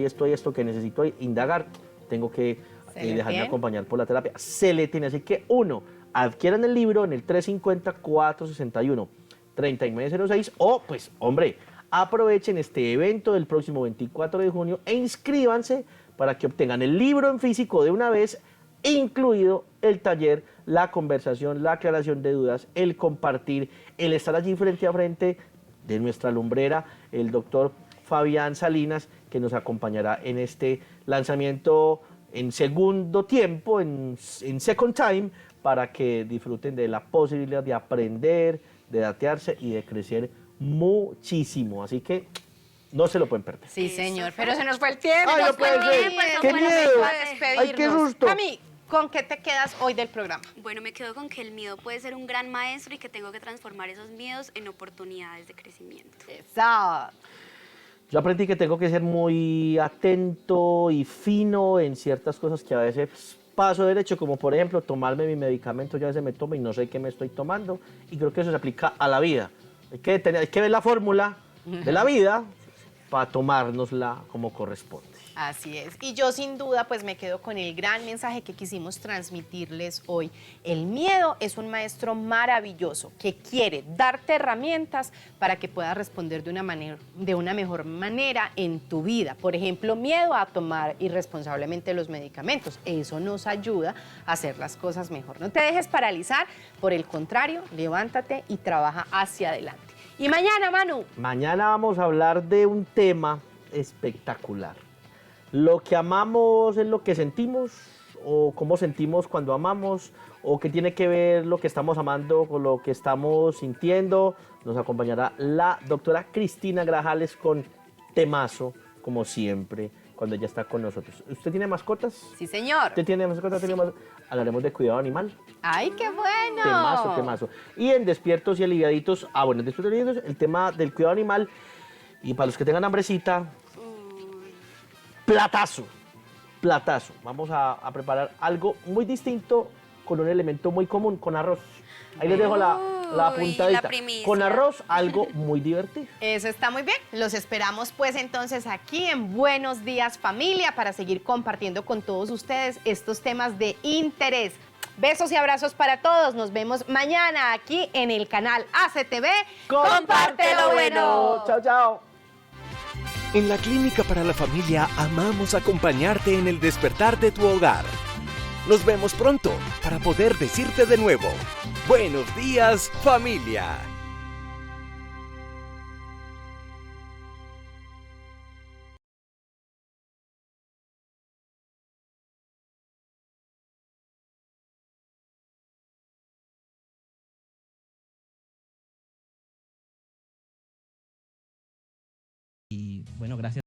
esto que necesito indagar, tengo que dejarme acompañar por la terapia. Se le tiene, así que 1, adquieran el libro en el 350-461-3906 o, pues, hombre, aprovechen este evento del próximo 24 de junio e inscríbanse para que obtengan el libro en físico de una vez, incluido el taller, la conversación, la aclaración de dudas, el compartir, el estar allí frente a frente de nuestra lumbrera, el doctor Fabián Salinas, que nos acompañará en este lanzamiento en segundo tiempo, en second time, para que disfruten de la posibilidad de aprender, de datearse y de crecer muchísimo. Así que no se lo pueden perder. Sí, señor, pero se nos fue el tiempo. ¡Ay, no puede ser! ¡Qué miedo! ¡Ay, qué susto! Cami, ¿con qué te quedas hoy del programa? Bueno, me quedo con que el miedo puede ser un gran maestro y que tengo que transformar esos miedos en oportunidades de crecimiento. Exacto. Yo aprendí que tengo que ser muy atento y fino en ciertas cosas que a veces paso derecho, como por ejemplo tomarme mi medicamento, yo a veces me tomo y no sé qué me estoy tomando, y creo que eso se aplica a la vida. Hay que ver la fórmula de la vida para tomárnosla como corresponde. Así es. Y yo sin duda pues me quedo con el gran mensaje que quisimos transmitirles hoy. El miedo es un maestro maravilloso que quiere darte herramientas para que puedas responder de una mejor manera en tu vida. Por ejemplo, miedo a tomar irresponsablemente los medicamentos. Eso nos ayuda a hacer las cosas mejor. No te dejes paralizar, por el contrario, levántate y trabaja hacia adelante. Y mañana, Manu. Mañana vamos a hablar de un tema espectacular. Lo que amamos es lo que sentimos, o cómo sentimos cuando amamos, o qué tiene que ver lo que estamos amando con lo que estamos sintiendo. Nos acompañará la doctora Cristina Grajales con temazo, como siempre, cuando ella está con nosotros. ¿Usted tiene mascotas? Sí, señor. ¿Usted tiene mascotas? Sí. Hablaremos de cuidado animal. ¡Ay, qué bueno! Temazo. Y en Despiertos y Aliviaditos, en Despiertos y Aliviaditos, el tema del cuidado animal. Y para los que tengan hambrecita, platazo. Vamos a preparar algo muy distinto con un elemento muy común, con arroz. Ahí les dejo la la puntadita. la primicia. Con arroz, algo muy divertido. Eso está muy bien. Los esperamos pues entonces aquí en Buenos Días Familia para seguir compartiendo con todos ustedes estos temas de interés. Besos y abrazos para todos. Nos vemos mañana aquí en el canal ACTV. ¡Comparte lo bueno! Chao, chao. En la Clínica para la Familia amamos acompañarte en el despertar de tu hogar. Nos vemos pronto para poder decirte de nuevo, buenos días, familia. Y bueno, gracias.